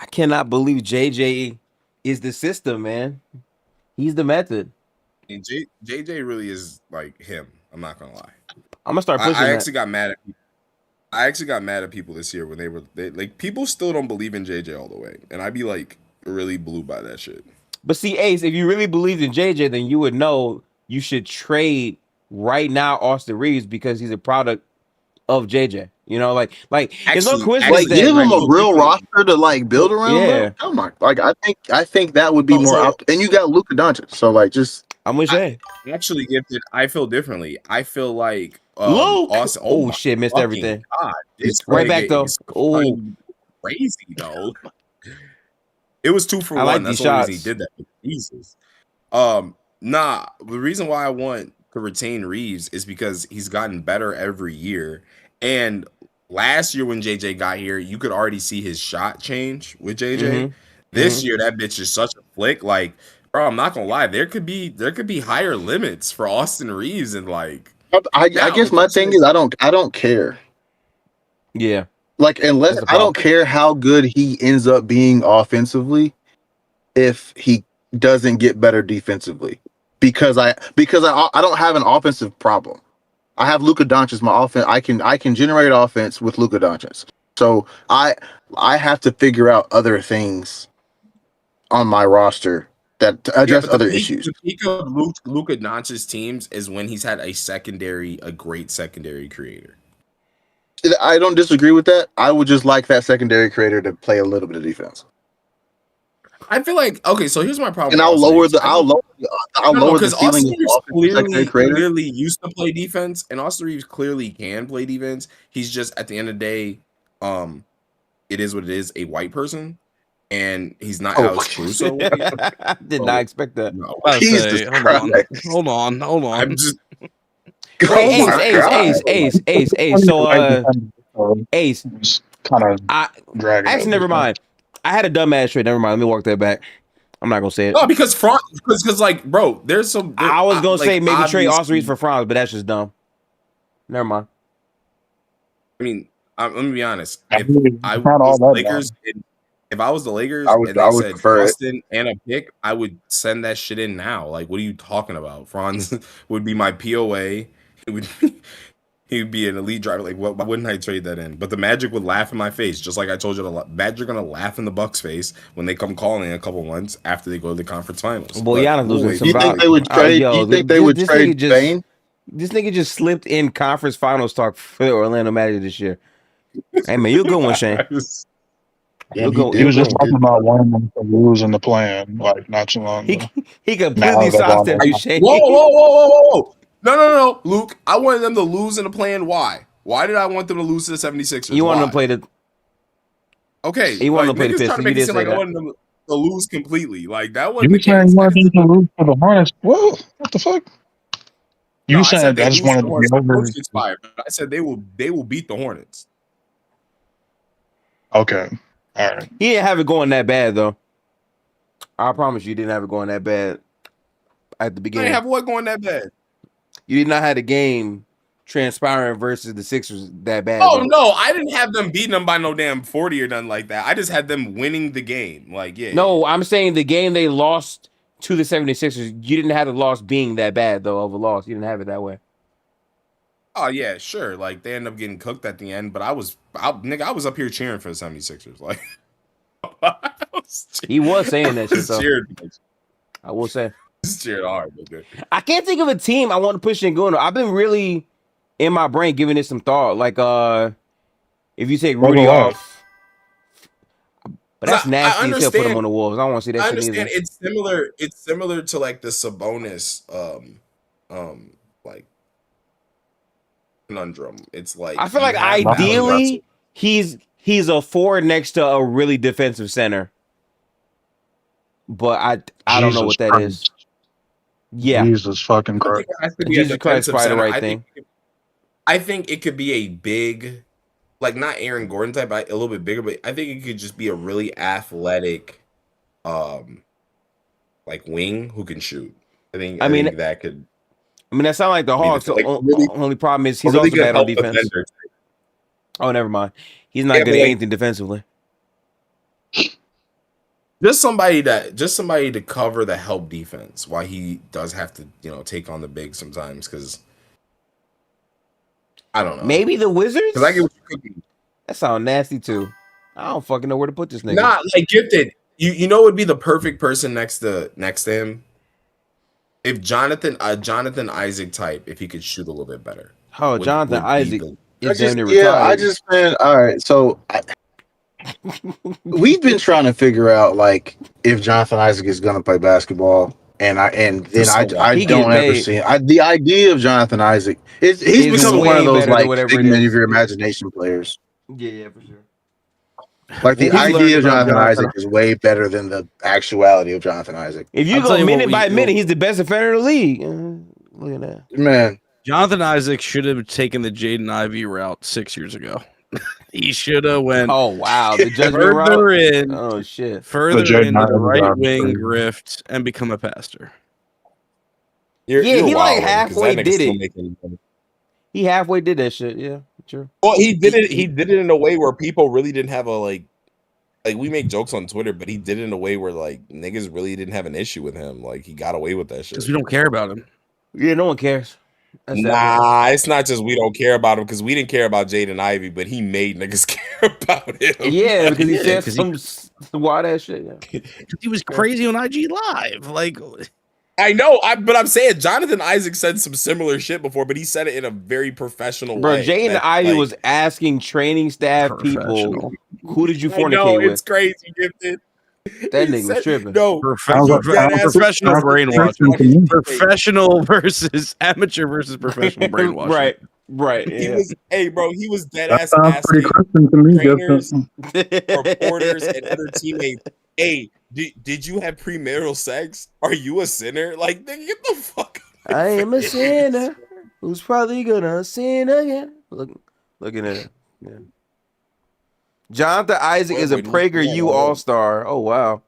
I cannot believe JJ is the system, man. He's the method. And JJ really is like him. I'm not gonna lie. I'm gonna start pushing. I actually got mad at people. I actually got mad at people this year when they like people still don't believe in JJ all the way, and I'd be like really blew by that shit. But see, Ace, if you really believed in JJ, then you would know you should trade right now Austin Reeves because he's a product of JJ. You know, like there's no coincidence. Like, give him a real roster to like build around. Yeah, come on. Like I think that would be more. And you got Luka Doncic, so like just. I'm with you. Actually, gifted. I feel differently. I feel like Luke. Austin. Oh shit, missed everything. God, this right back though. Oh, crazy though. It was 2 for 1. Like That's these the only shots. reason he did that. Jesus. Nah. The reason why I want to retain Reeves is because he's gotten better every year. And last year when JJ got here, you could already see his shot change with JJ. Mm-hmm. This year, that bitch is such a flick. Like, bro, I'm not gonna lie. There could be higher limits for Austin Reeves, and like, I guess my thing is I don't care. Yeah. Like, unless I don't care how good he ends up being offensively, if he doesn't get better defensively, because I don't have an offensive problem. I have Luka Doncic. My offense, I can generate offense with Luka Doncic. So I have to figure out other things on my roster that address other issues. The peak of Luka Doncic's teams is when he's had a great secondary creator. I don't disagree with that. I would just like that secondary creator to play a little bit of defense. I feel like so here's my problem. And I'll lower the ceiling of clearly used to play defense, and Austin Reeves clearly can play defense. He's just at the end of the day, it is what it is. A white person, and he's not Alex Caruso. Did not expect that. No. Hold on. I'm just. Ace. So, Ace. Kind of dragging. Actually, never mind. I had a dumbass trade. Never mind. Let me walk that back. I'm not gonna say it. No, because like, bro, there's some. I was gonna say maybe trade Austin Reeves for Franz, but that's just dumb. Never mind. I mean, let me be honest. If I was the Lakers, and they said Austin and a pick, I would send that shit in now. Like, what are you talking about? Franz would be my POA. He would be an elite driver. Like, why wouldn't I trade that in? But the Magic would laugh in my face, just like I told you. The Magic are gonna laugh in the Bucks' face when they come calling in a couple months after they go to the conference finals. Well, Giannis losing some. You think they would trade? You think they would trade Bane? This nigga just slipped in conference finals talk for the Orlando Magic this year. Hey man, you a good one, Shane. He was just talking about wanting them to lose in the plan, like not too long ago. He completely sidestepped you, Shane. Whoa. No, Luke. I wanted them to lose in the plan. Why? Why did I want them to lose to the 76ers? You wanted them to play the... Okay. You wanted them to play the Pistons. You did say that. I wanted them to lose completely. Like, that wasn't the case. You wanted them to lose for the Hornets? Whoa, what the fuck? You said I just wanted to be over. I said they will beat the Hornets. Okay. All right. He didn't have it going that bad, though. I promise you, he didn't have it going that bad at the beginning. They have what going that bad? You did not have the game transpiring versus the Sixers that bad. Oh, no. I didn't have them beating them by no damn 40 or nothing like that. I just had them winning the game. Like, yeah. No, I'm saying the game they lost to the 76ers, you didn't have the loss being that bad, though, of a loss. You didn't have it that way. Oh, yeah, sure. Like, they ended up getting cooked at the end, but I was up here cheering for the 76ers. Like, he was saying that shit, though. I will say. Cheered hard, dude. I can't think of a team I want to push Sengun. I've been really in my brain giving it some thought. Like if you take Rudy off, but that's nasty. You still put him on the Wolves. I don't want to see that. I shit understand. either. It's similar. It's similar to like the Sabonis like conundrum. It's like I feel like ideally he's a forward next to a really defensive center, but I don't know what that is. Yeah, Jesus fucking Christ. Jesus Christ is probably the right thing. I think it could be a big, like not Aaron Gordon type, but a little bit bigger. But I think it could just be a really athletic, like wing who can shoot. I think that could. I mean, that sounds like the Hawks. The only problem is he's also bad on defense. Defender. Oh, never mind. He's not good at anything defensively. Just somebody to cover the help defense while he does have to, take on the big sometimes because I don't know. Maybe the Wizards? Because I get what you could be. That sounds nasty too. I don't fucking know where to put this nigga. Not like Gifted. You know would be the perfect person next to him? If Jonathan Isaac type, if he could shoot a little bit better. Oh, Jonathan Isaac. All right. So we've been trying to figure out like if Jonathan Isaac is going to play basketball, and I don't ever see the idea of Jonathan Isaac. He's becoming one of those like figment of your imagination players. Yeah, for sure. Like the idea of Jonathan Isaac is way better than the actuality of Jonathan Isaac. If you go minute by minute, he's the best defender in the league. Look at that, man. Jonathan Isaac should have taken the Jaden Ivey route 6 years ago. He should have went. Oh wow, the judgment further route. In. Oh shit, further into the right wing grift and become a pastor. He like halfway did it. He halfway did that shit. Yeah, true. Well, he did it. He did it in a way where people really didn't have a like we make jokes on Twitter, but he did it in a way where like niggas really didn't have an issue with him. Like he got away with that shit because we don't care about him. Yeah, no one cares. It's not just we don't care about him because we didn't care about Jaden Ivey, but he made niggas care about him. Yeah, because he said some wild ass shit. Yeah. He was crazy on IG Live. Like, I know, but I'm saying Jonathan Isaac said some similar shit before, but he said it in a very professional way. Bro, Jaden Ivey was asking training staff people, who did you fornicate with? It's crazy, Gifted. That nigga was tripping. No, professional brainwashing. Professional versus amateur versus professional brainwashing. Right. Yeah. He was dead ass asking trainers, reporters, and other teammates. Hey, did you have premarital sex? Are you a sinner? Like, nigga, get the fuck out. I am a sinner who's probably gonna sin again. Looking at it. Yeah. Jonathan Isaac is a PragerU all-star. Oh, wow.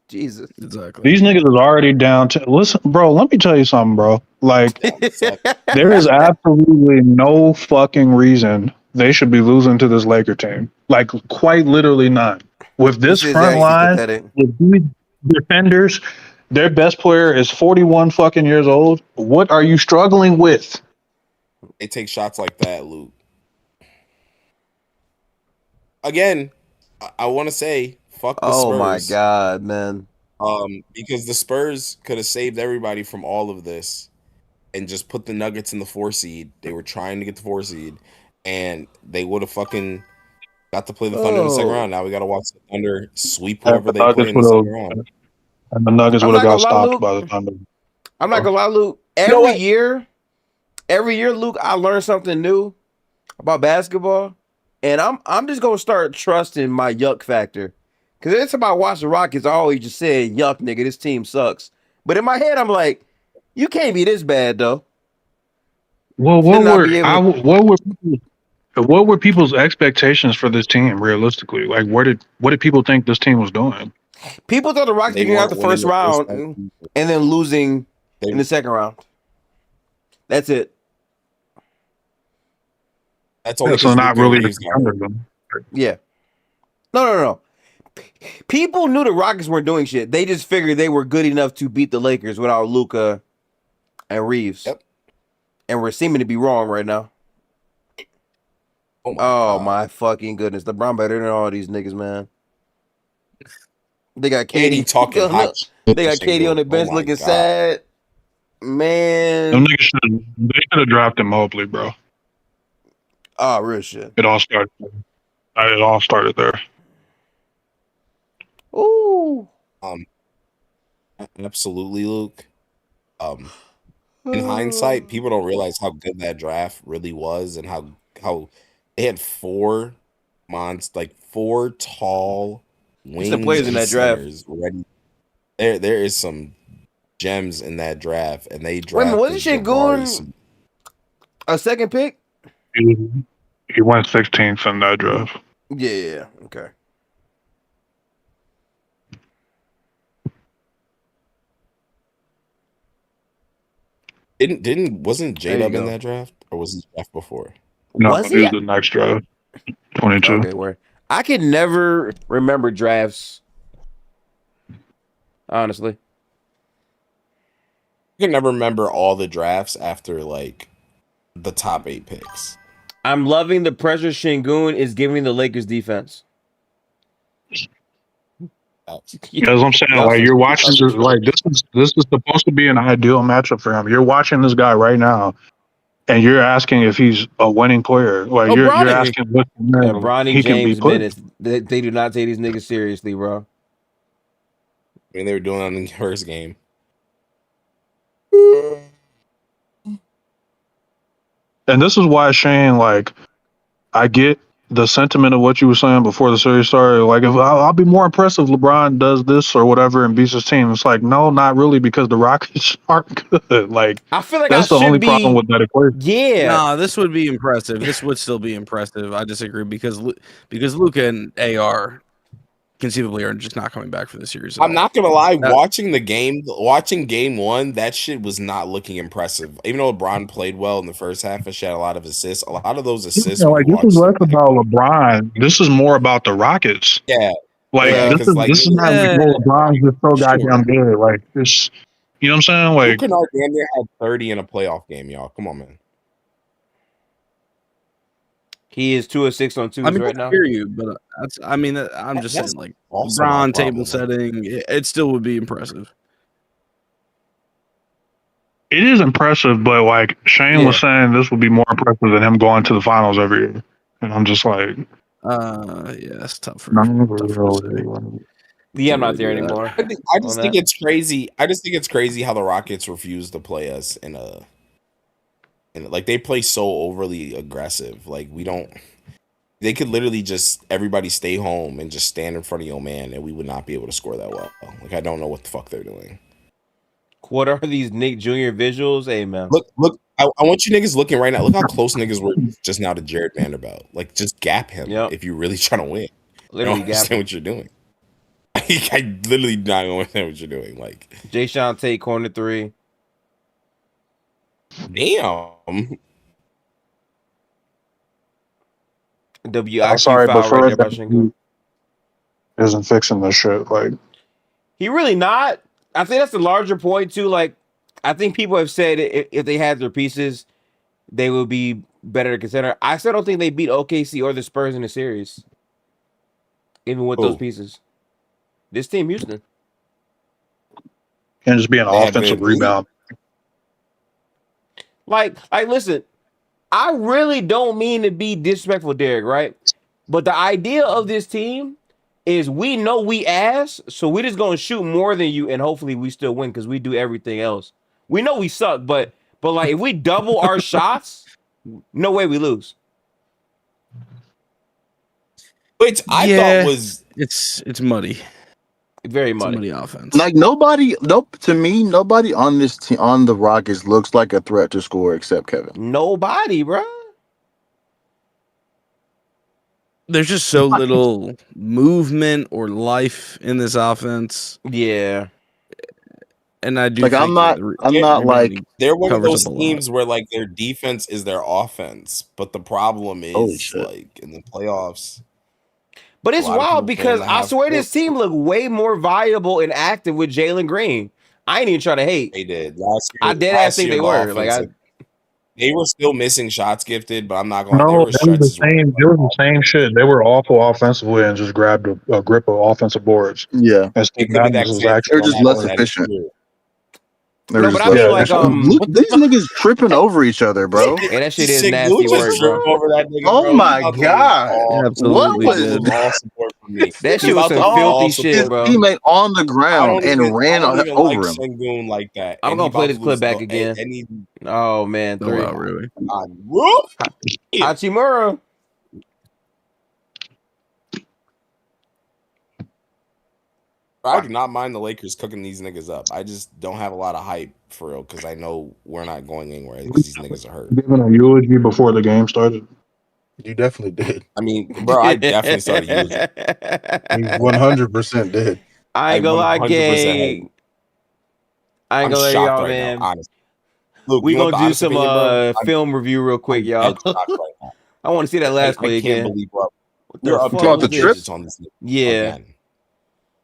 Jesus. Exactly. These niggas is already down to... Listen, bro, let me tell you something, bro. Like, there is absolutely no fucking reason they should be losing to this Laker team. Like, quite literally none. With this front line, with these defenders, their best player is 41 fucking years old. What are you struggling with? They take shots like that, Luke. Again, I want to say fuck the Spurs. Oh my god, man. Because the Spurs could have saved everybody from all of this and just put the Nuggets in the 4 seed. They were trying to get the 4 seed, and they would have fucking got to play the Thunder in the second round. Now we got to watch the Thunder sweep whoever they play in the second round. And the Nuggets would have got stopped by the Thunder. I'm not gonna lie, Luke. Every year, Luke, I learn something new about basketball. And I'm just gonna start trusting my yuck factor, because every time I watch the Rockets, I always just say, "Yuck, nigga, this team sucks." But in my head, I'm like, "You can't be this bad, though." Well, what were people's expectations for this team realistically? Like, what did people think this team was doing? People thought the Rockets getting out the first round and then losing in the second round. That's it. That's only so not really. Yeah. No. People knew the Rockets weren't doing shit. They just figured they were good enough to beat the Lakers without Luka and Reeves. Yep. And we're seeming to be wrong right now. Oh my fucking goodness. LeBron better than all these niggas, man. They got KD talking hot. They got KD on the bench looking sad. Man. Them niggas should have dropped him Mobley, bro. Oh, real shit. It all started there. Ooh. Absolutely, Luke. In hindsight, people don't realize how good that draft really was, and how they had four tall What's the wings players in and that draft? centers ready. There is some gems in that draft, and they Wait a minute, drafted wasn't Jabari Sengun a second pick? He went 16th in that draft. Yeah. Okay. Wasn't There you J-Dub in go. that draft, or was he draft before? No, Was he he? was the next draft. 22. Okay, where I can never remember drafts. Honestly. I can never remember all the drafts after like the top 8 picks. I'm loving the pressure Sengun is giving the Lakers defense. That's what I'm saying. Like you're watching, like this is supposed to be an ideal matchup for him. You're watching this guy right now, and you're asking if he's a winning player. Like you're asking what Bronny he can be James put. minutes. They do not take these niggas seriously, bro. I mean, they were doing that in the first game. And this is why, Shane, like, I get the sentiment of what you were saying before the series started. Like, if I'll be more impressed if LeBron does this or whatever and beats his team. It's like, no, not really, because the Rockets aren't good. Like, I feel like that's the only problem with that equation. Yeah. No, this would be impressive. This would still be impressive. I disagree because Luka and AR conceivably are just not coming back for the series. I'm not gonna lie, watching game 1, that shit was not looking impressive. Even though LeBron played well in the first half and she had a lot of assists, a lot of those assists. Yeah, like this is less about LeBron. This is more about the Rockets. Yeah, like this is not like LeBron's just so goddamn good. Like this, you know what I'm saying? Like Luke Kennard damn near had 30 in a playoff game, y'all. Come on, man. He is 2 of 6 on 2s right now. I hear you, but I'm just saying, like LeBron table setting, it still would be impressive. It is impressive, but like Shane was saying, this would be more impressive than him going to the finals every year. And I'm just like, yeah, it's tough Yeah, I'm not there anymore. I just think it's crazy. I just think it's crazy how the Rockets refuse to play us like they play so overly aggressive. Like they could literally just everybody stay home and just stand in front of your man, and we would not be able to score that well. Like I don't know what the fuck they're doing. What are these Nick Jr. visuals? Hey man, look. I want you niggas looking right now. Look how close niggas were just now to Jared Vanderbilt. Like just gap him if you're really trying to win. Literally, I don't understand what you're doing. I literally don't understand what you're doing. Like Jayshawn Tate corner 3. Damn. I'm sorry, but Fred isn't fixing this shit. Like he really not. I think that's the larger point too. Like I think people have said if they had their pieces, they would be better to consider. I still don't think they beat OKC or the Spurs in the series, even with those pieces. This team, Houston, can just be an offensive rebound. Like, listen, I really don't mean to be disrespectful, Derek, right? But the idea of this team is we know we ass, so we're just gonna shoot more than you, and hopefully we still win because we do everything else. We know we suck, but like if we double our shots, no way we lose. Which I thought was it's muddy. Very muddy. Muddy offense. Like nobody on this team on the Rockets looks like a threat to score except Kevin. Nobody, bro. There's just so little movement or life in this offense. Yeah. And I do like think I'm not like they're one of those teams where like their defense is their offense, but the problem is like in the playoffs. But it's wild because I swear this team looked way more viable and active with Jalen Green. I ain't even trying to hate. They did. I did. I think they were. They were still missing shots gifted, but I'm not going. No, it was the same shit. They were awful offensively and just grabbed a grip of offensive boards. Yeah, they're just less efficient. They're No, just but I mean, like, look, these niggas tripping over each other, bro. Hey, that shit is Sengun nasty just work, tripped bro. over that nigga, Oh bro. my He's about to lose God. all- Absolutely What he's about to was lose all support from me. That He's shit was about to some lose all filthy support shit, his from bro. me. teammate on the I ground and ran don't even over like him? Sengun like that. I'm And gonna he play about this to clip lose back the- again. And he, Oh man, Oh, 3. wow, really? whoop. Hachimura. I do not mind the Lakers cooking these niggas up. I just don't have a lot of hype for real because I know we're not going anywhere because these niggas are hurt. Giving a eulogy before the game started. You definitely did. I mean, bro, I definitely started using. You 100% did. I ain't gonna lie, 100% gang. I ain't I'm gonna lie, shocked y'all, right man. now, honestly. Luke, We you want gonna the do honest some opinion, bro? film review real quick, I'm y'all. dead shocked right now. I want to see that last play I can't again. believe we're up. What We're up fuck About was the this? trip? digits on this nigga Yeah, again.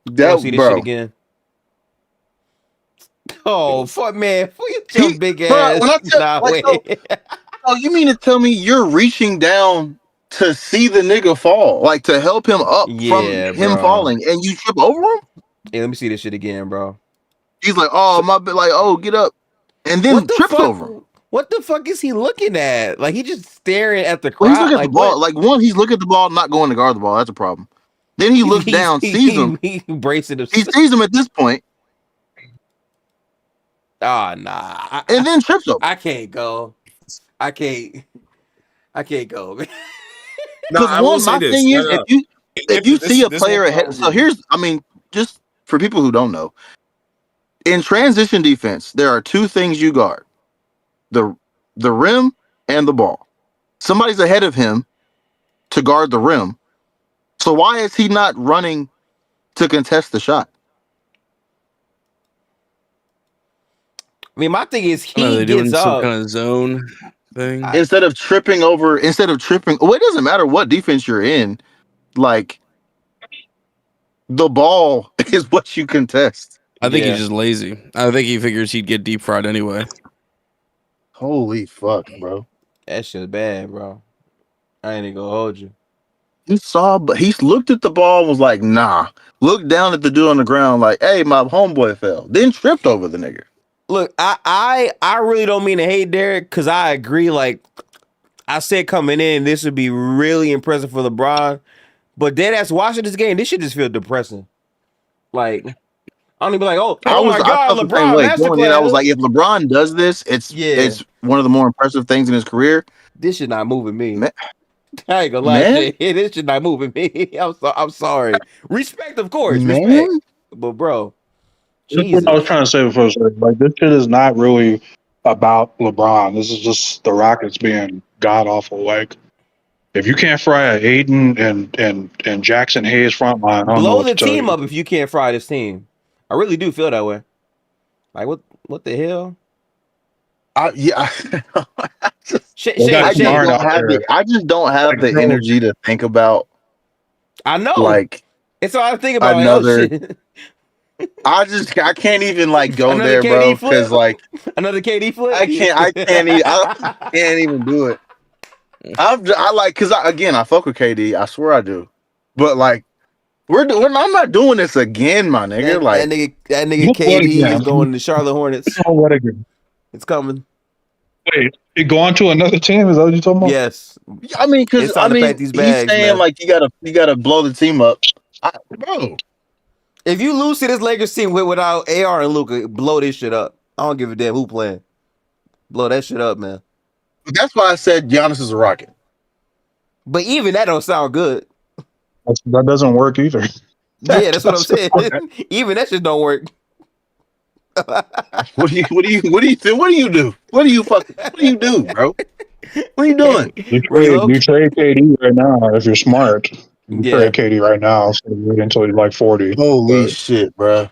I want to see this shit Bro. again. Oh fuck, man! Fuck He- your big bro, ass. when I tell- Nah, like, wait. Oh, you mean to tell me you're reaching down to see the nigga fall, like to help him up Yeah, from him bro. falling, and you trip over him? Hey, let me see this shit again, bro. He's like, "Oh, my bad," like, "Oh, get up," and then What the trips fuck? over him. What the fuck is he looking at? Like he just staring at the Well, he's crowd. looking at Like the ball. what? Like one, he's looking at the ball, not going to guard the ball. That's a problem. Then he looks down, sees him. He bracing He himself. sees him at this point, Ah, nah. and then trips over. I can't go. I can't go, man. No, Because I will one, say my this. thing is, if you see a this player one ahead, I'll so agree. here's, I mean, just for people who don't know, in transition defense, there are two things you guard: the rim and the ball. Somebody's ahead of him to guard the rim. So why is he not running to contest the shot? I mean, my thing is Are he they doing gets some up. kind of zone thing? Instead of tripping, well, it doesn't matter what defense you're in. Like, the ball is what you contest. I think Yeah. he's just lazy. I think he figures he'd get deep fried anyway. Holy fuck, bro. That shit's bad, bro. I ain't even gonna hold you. He saw, but he looked at the ball and was like, nah. Looked down at the dude on the ground like, hey, my homeboy fell. Then tripped over the nigga. Look, I really don't mean to hate Derek because I agree. Like I said coming in, this would be really impressive for LeBron. But dead ass watching this game, this shit just feel depressing. Like I don't even be like, oh my I god, felt the same LeBron way. Going in, I was masterclass. like, if LeBron does this, it's one of the more impressive things in his career. This shit not moving me. Man. I ain't gonna lie, Man. shit. This shit not moving me. I'm sorry. Respect, of course, Man. respect. But bro, That's Jesus. what I was trying to say before. Like this shit is not really about LeBron. This is just the Rockets being god awful. Like if you can't fry a Aiden and Jackson Hayes front line, I don't know Blow what the to tell team you. up if you can't fry this team. I really do feel that way. Like what the hell? Yeah. They got Smart out there. I just don't have Like, the bro. energy to think about I know. like It's all I think about. another- Like, oh, shit. I can't even like go Another there, KD bro. flip? Because like Another KD flip. I can't even do it. I like because I fuck with KD. I swear I do. But like I'm not doing this again, my nigga. that nigga Look what KD again? is going to Charlotte Hornets. Oh, what again? It's coming. Wait, it going to another team? Is that what you talking about? Yes. I mean, because It's time to pack these he's bags, saying man. like you gotta blow the team up, bro. If you lose to this Lakers team without AR and Luka, blow this shit up. I don't give a damn who playing. Blow that shit up, man. That's why I said Giannis is a Rocket. But even that don't sound good. That doesn't work either. Yeah, that's what I'm saying. Even that shit don't work. What do you do? What do you do, bro? What are you doing? You trade KD right now if you're smart. You trade KD right now, so wait until he's like 40. Holy shit, bro!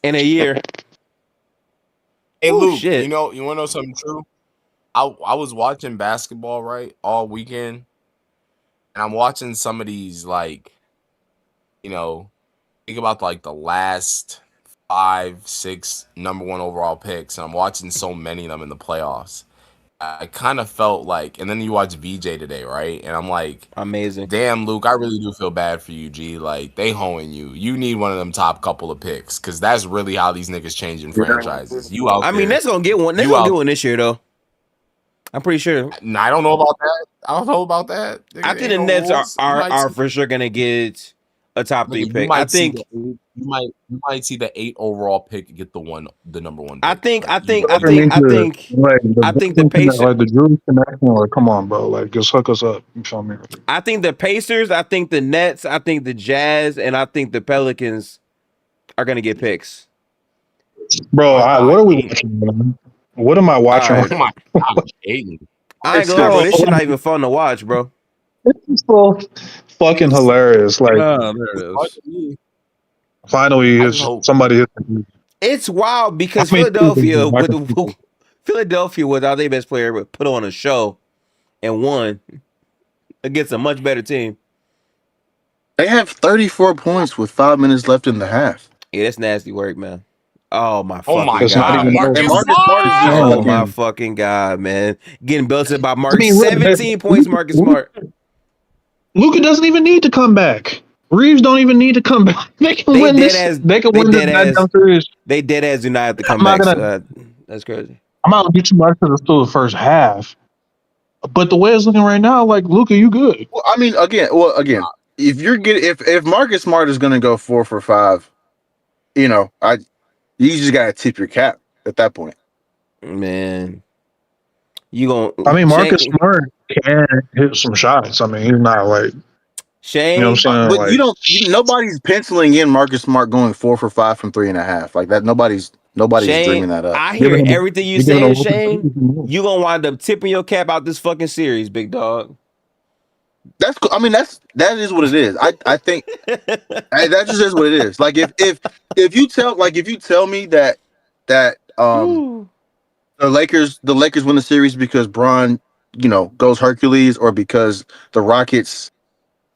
In a year. Hey, Oh, Luke, shit. you want to know something true? I was watching basketball, right, all weekend, and I'm watching some of these, like, think about, like, the last 5, 6 number 1 overall picks, and I'm watching so many of them in the playoffs. I kind of felt like, and then you watch VJ today, right? And I'm like, Amazing. damn, Luke, I really do feel bad for you, G. Like, they hoeing you. You need one of them top couple of picks, because that's really how these niggas changing franchises. You out I mean, there. that's gonna get one. That's gonna get one this year, though. I'm pretty sure. Nah, I don't know about that. I don't know about that. I think the Nets are for sure gonna get a top 3 pick. I think you might see the 8 overall pick get the number 1 pick. I think like the Pacers, like the Drew connection. Like, come on, bro. Like, just hook us up. You feel me? I think the Pacers, I think the Nets, I think the Jazz, and I think the Pelicans are gonna get picks. Bro, what are we watching, man? What am I watching? Right. Oh my gosh, Aiden. I ain't gonna lie, bro. This shit not even fun to watch, bro. It's so fucking hilarious. Like, Oh, there it is. finally, somebody hit. It's wild because Philadelphia without their best player put on a show and won against a much better team. They have 34 points with 5 minutes left in the half. Yeah, that's nasty work, man. Oh my Oh my fucking god! god, Marcus Smart is Oh my fucking god, man! Getting belted by Mark. 17 points, Marcus Smart. Luka doesn't even need to come back. Reeves don't even need to come back. They can win this. They can win this series. They dead ass do not have to come back. That's crazy. I'm not gonna get too much because it's still the first half. But the way it's looking right now, like, Luka, you good. Well, I mean, again, if you're if Marcus Smart is gonna go 4 for 5, you just gotta tip your cap at that point. Man, you gonna? I mean, Marcus Smart can hit some shots. I mean, he's not like Shane. You know what I'm saying? But nobody's penciling in Marcus Smart going 4 for 5 from 3.5 like that. Nobody's Shane, dreaming that up. I hear everything you saying, Shane. You gonna wind up tipping your cap out this fucking series, big dog. That's cool. I mean, that is what it is. I think that just is what it is. Like if you tell me that the Lakers win the series because Bron goes Hercules or because the Rockets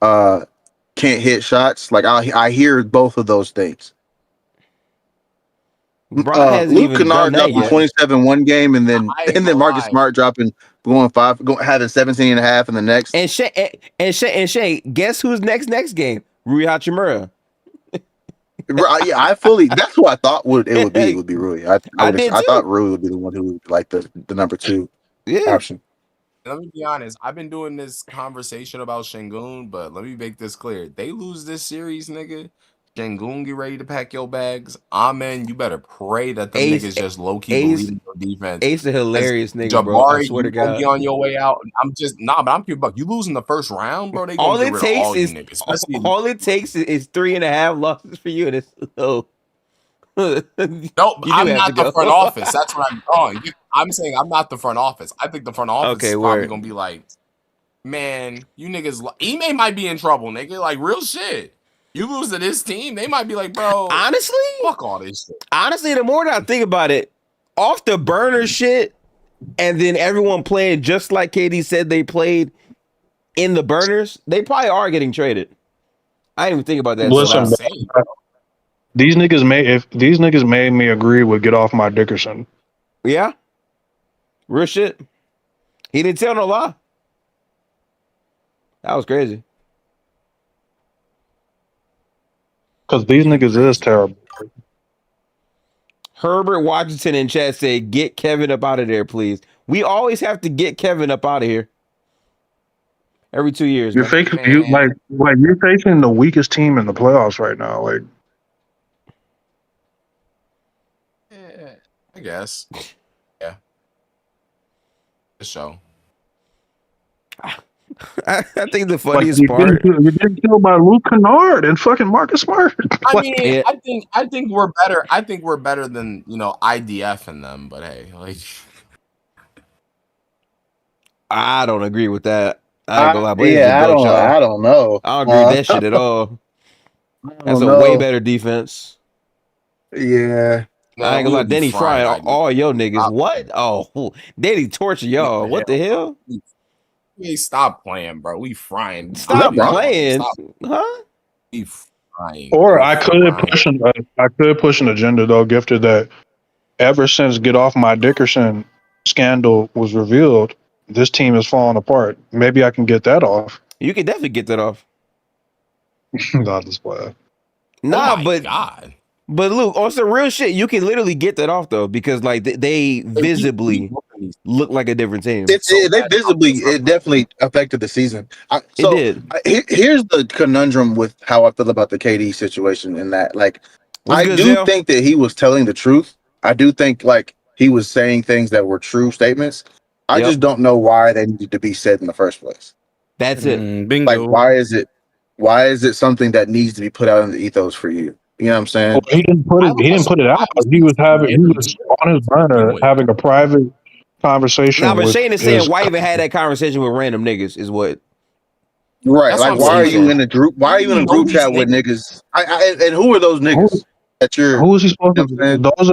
can't hit shots, like I hear both of those things. Luke Kennard dropping 27 one game, and then Marcus Smart dropping going 5, having 17 and a half in the next. And Shay, guess who's next game? Rui Hachimura. Yeah, that's who I thought it would be Rui. I thought Rui would be the one who would like the number 2 option. Let me be honest. I've been doing this conversation about Sengun, but let me make this clear. They lose this series, nigga. Sengun get ready to pack your bags. Amen. You better pray that the niggas just low key believe in your defense. Ace a hilarious nigga, Jabari, bro. I swear to God. Be on your way out. I'm just but I'm pure buck. You lose in the first round, bro. They all gonna it get rid takes of all is you niggas. all it takes is 3.5 losses for you, and it's low. Nope, I'm not the front office. That's what I'm going. I'm saying I'm not the front office. I think the front office is probably gonna be like, man, you niggas. Ime might be in trouble, nigga. Like real shit. You lose to this team, they might be like, bro. Honestly, fuck all this shit. Honestly, the more that I think about it, off the burner shit, and then everyone playing just like KD said they played in the burners, they probably are getting traded. I didn't even think about that. Listen, these niggas made me agree with get off my Dickerson. Yeah, real shit. He didn't tell no lie. That was crazy. Because these niggas is terrible. Herbert Washington in chat said, "Get Kevin up out of there, please." We always have to get Kevin up out of here. Every 2 years. You're facing you're facing the weakest team in the playoffs right now. Like, yeah, I guess. Yeah. The show. I think the funniest part. You get killed by Luke Kennard and fucking Marcus Smart. I mean, I think we're better. I think we're better than IDF and them. But hey, like, I don't agree with that. I don't know. I don't know. I don't agree with that shit at all. That's a way better defense. Yeah. I ain't gonna lie. Danny fried all your niggas. What? Oh, Danny torture y'all. What the hell? Hey, stop playing, bro. We frying. Stop playing, huh? We frying. Or I could push an agenda though, Gifted, that ever since Get Off My Dickerson, scandal was revealed, this team is falling apart. Maybe I can get that off. You can definitely get that off. Not this play. Nah, Oh my God. But Luke, on some real shit, you can literally get that off though, because like they visibly look like a different team. They visibly, it definitely affected the season. It did. Here's the conundrum with how I feel about the KD situation. In that, like, What's I good, do Zell? think that he was telling the truth. I do think like he was saying things that were true statements. I Yep. just don't know why they needed to be said in the first place. That's it. Bingo. Like, why is it something that needs to be put out in the ethos for you? You know what I'm saying? Well, he didn't put it out. He was on his burner having a private conversation. Nah, but with Shane is saying why even had that conversation with random niggas is what. Right. That's Like, what I'm why are saying. you in a group? Why are you in a group chat with niggas? And who are those niggas that you're? Who is he supposed You know what I'm to? Those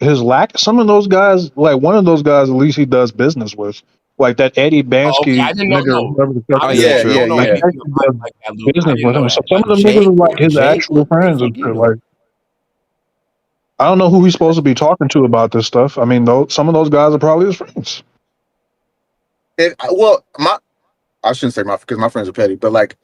are his lack. Some of those guys, like one of those guys, at least he does business with. Like that Eddie Bansky I didn't know. nigga. whoever the fuck Oh, he yeah, is. true. I don't know Yeah. anything He about does like that, Luke. I business didn't with know him. So that. some of them Jake- niggas are like his Jake, actual what the friends fuck and you shit. doing? Like I don't know who he's supposed to be talking to about this stuff. I mean, some of those guys are probably his friends. I shouldn't say because my friends are petty, but like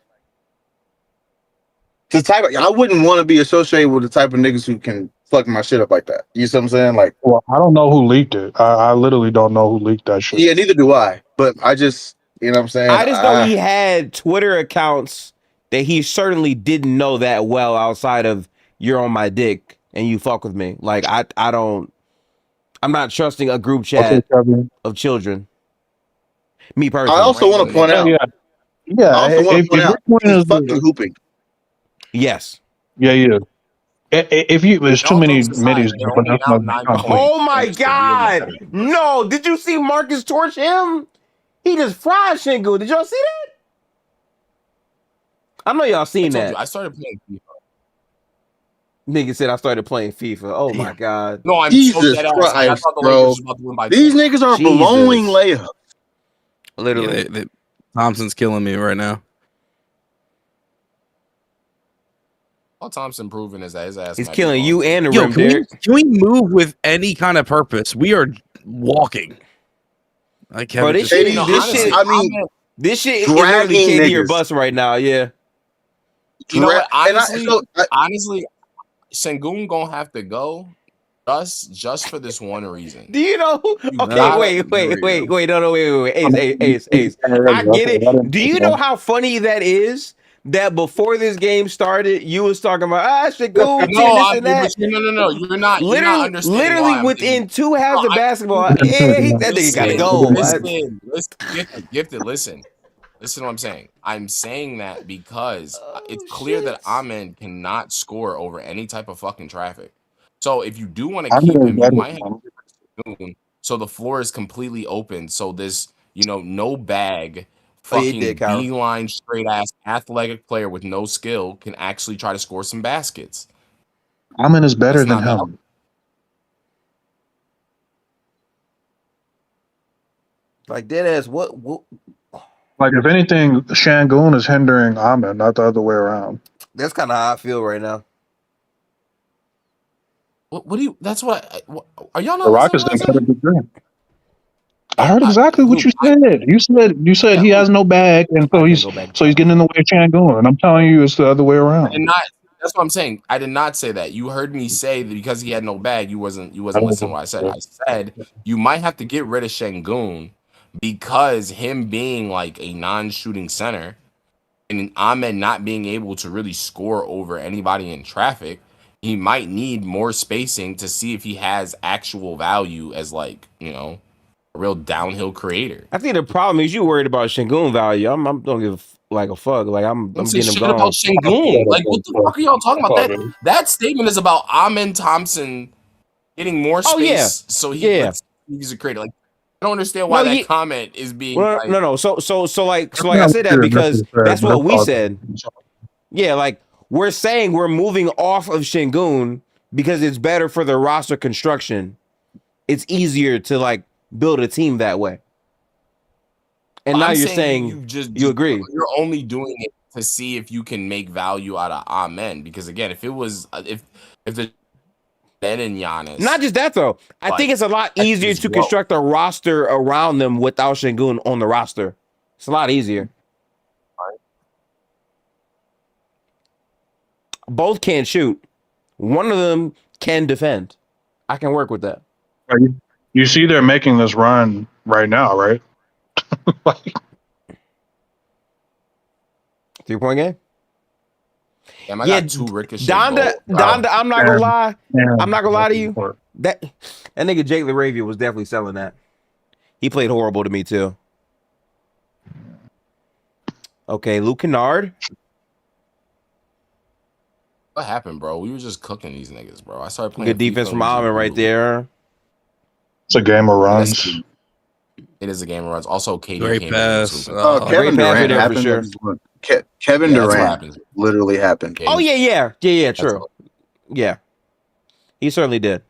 the type of, I wouldn't want to be associated with the type of niggas who can fuck my shit up like that. You see what I'm saying? Like, Well, I don't know who leaked it. I literally don't know who leaked that shit. yeah, neither do I. But I just, you know what I'm saying? I just know he had Twitter accounts that he certainly didn't know that well outside of you're on my dick and you fuck with me. Like I'm not trusting a group chat Okay, Kevin. of children. Me personally. I also want to point out. Yeah. I also want to point out he's fucking hooping. Yes. Yeah. If you, there's too many All jokes aside, middies. they're But only that's now not 9 not points. Oh my Thanks to real God. competitors. No. Did you see Marcus torch him? He just fried Sengun. Did y'all see that? I know y'all I seen told that. you, I started playing FIFA. Nigga said I started playing FIFA. Oh my God. No, I'm so Jesus dead ass. Like, I Christ, thought the bro. Lakers was about to win by These 10. niggas are Jesus. blowing layups. Literally. Yeah, Thompson's killing me right now. All Thompson proving is that his ass. He's might be killing gone you too. and the Yo, rim, can we, Derek. can we move with any kind of purpose? We are walking. Like Bro, this just- shit, You know, this honestly, shit, I mean, this shit is literally dragging KD or niggas. bust right now. Yeah. You know what? And Honestly, Sengun gonna have to go just for this one reason. Do you know? You Okay, gotta wait. No, wait. Ace. I get it. Do you know how funny that is? That before this game started, you was talking about Sengun, this and that. No. You're not understanding. Literally why I'm within thinking. 2 halves of basketball, that nigga gotta go. Listen, gifted. Listen what I'm saying. I'm saying that because it's clear that Amen cannot score over any type of fucking traffic. So if you do want to keep him, you might have to give him so the floor is completely open. So this, no bag, fucking beeline straight ass athletic player with no skill can actually try to score some baskets. Amen is better It's than not him. Like dead ass. What? Like if anything, Sengun is hindering Amen, not the other way around. That's kind of how I feel right now. What do you? That's what. Are y'all not? The Rockets didn't cut a good game. I heard exactly what you said. You said he has no bag, and so he's getting in the way of Sengun. And I'm telling you, it's the other way around. That's what I'm saying. I did not say that. You heard me say that because he had no bag, you wasn't listening to what I said. I said you might have to get rid of Sengun because him being like a non-shooting center and Ahmed not being able to really score over anybody in traffic, he might need more spacing to see if he has actual value as like, a real downhill creator. I think the problem is you worried about Sengun value. I'm don't give a fuck. Like I'm getting him gone. About Sengun. Like what the fuck are y'all talking about? That statement is about Amen Thompson getting more space so he's a creator. Like I don't understand why that comment is being no. So like I said that because that's what we said. Yeah, like we're saying we're moving off of Sengun because it's better for the roster construction. It's easier to like build a team that way. And now you're saying you agree. You're only doing it to see if you can make value out of Amen. Because again, if it was if the Ben and Giannis. Not just that though. I think it's a lot easier to construct a roster around them without Sengun on the roster. It's a lot easier. Both can't shoot. One of them can defend. I can work with that. You see, they're making this run right now, right? 3-point game. Damn, I got 2 ricochet. Donda, I'm not gonna lie. I'm not gonna lie to you. That nigga Jake LaRavia was definitely selling that. He played horrible to me too. Okay, Luke Kennard. What happened, bro? We were just cooking these niggas, bro. I started playing. Good defense from Alvin right there. It's a game of runs. It is a game of runs. Also, KD Great came pass. Kevin Durant there for happened. sure. Kevin Yeah, that's what Durant happens. literally happened. Oh yeah. True. Yeah, he certainly did.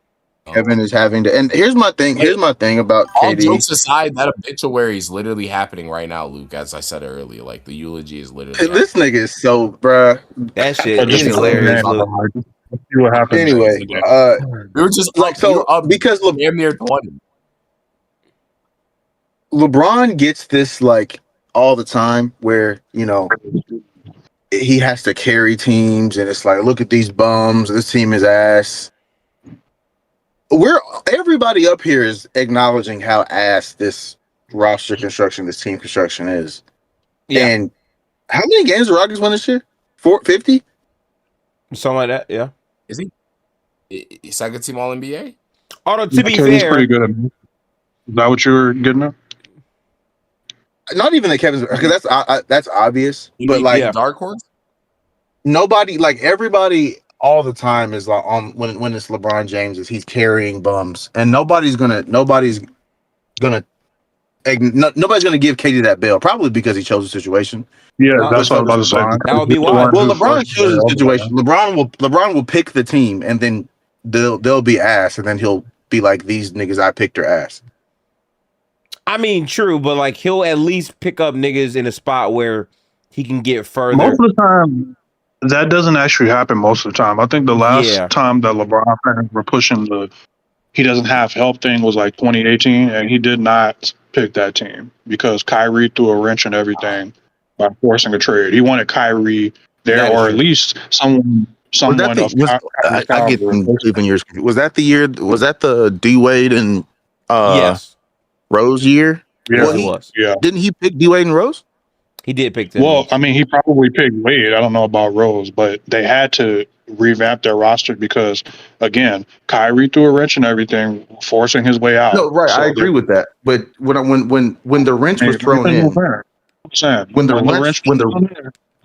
Kevin is having to, and here's my thing about All KD. jokes aside, that obituary is literally happening right now, Luke. As I said earlier, like the eulogy is literally. This nigga is so, bruh. That shit is hilarious. Luke. Let's see what happens. Anyway, we were just like so because damn near 20. LeBron gets this like all the time, where he has to carry teams, and it's like, look at these bums. This team is ass. Everybody up here is acknowledging how ass this roster construction, this team construction is. Yeah. And how many games the Rockets won this year? 450? Something like that, yeah. Is he second team All NBA? Although to be Kevin's fair, pretty good at it. Is that what you were getting at? Not even that Kevin's, because that's obvious. But like dark horse, nobody, like everybody, all the time is like when it's LeBron James, he's carrying bums, and nobody's gonna give KD that bail, probably because he chose the situation. Yeah, that's what I was about to say. That would be why. Well, LeBron chooses the situation. LeBron will pick the team, and then they'll be ass, and then he'll be like, these niggas I picked are ass. I mean, true, but like he'll at least pick up niggas in a spot where he can get further. Most of the time, that doesn't actually happen most of the time. I think the last time that LeBron fans were pushing he doesn't have help thing was like 2018, and he did not pick that team because Kyrie threw a wrench in everything by forcing a trade. He wanted Kyrie there, or at least someone I get even years. Was that the year? Was that the D Wade and yes. Rose year? Yeah, well, it was. Yeah. Didn't he pick D Wade and Rose? He did pick them. Well, I mean, he probably picked Wade. I don't know about Rose, but they had to revamp their roster because, again, Kyrie threw a wrench and everything, forcing his way out. No, right. So I agree with that. But when the wrench was thrown in,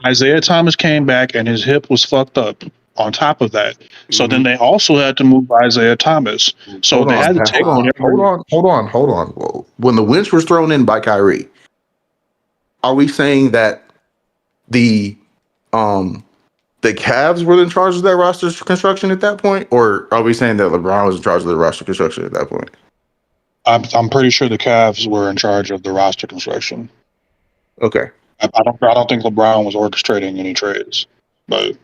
Isaiah Thomas came back and his hip was fucked up. On top of that, so then they also had to move Isaiah Thomas. So hold on. Whoa. When the wrench was thrown in by Kyrie, are we saying that the Cavs were in charge of that roster construction at that point, or are we saying that LeBron was in charge of the roster construction at that point? I'm pretty sure the Cavs were in charge of the roster construction. Okay. I don't think LeBron was orchestrating any trades, but.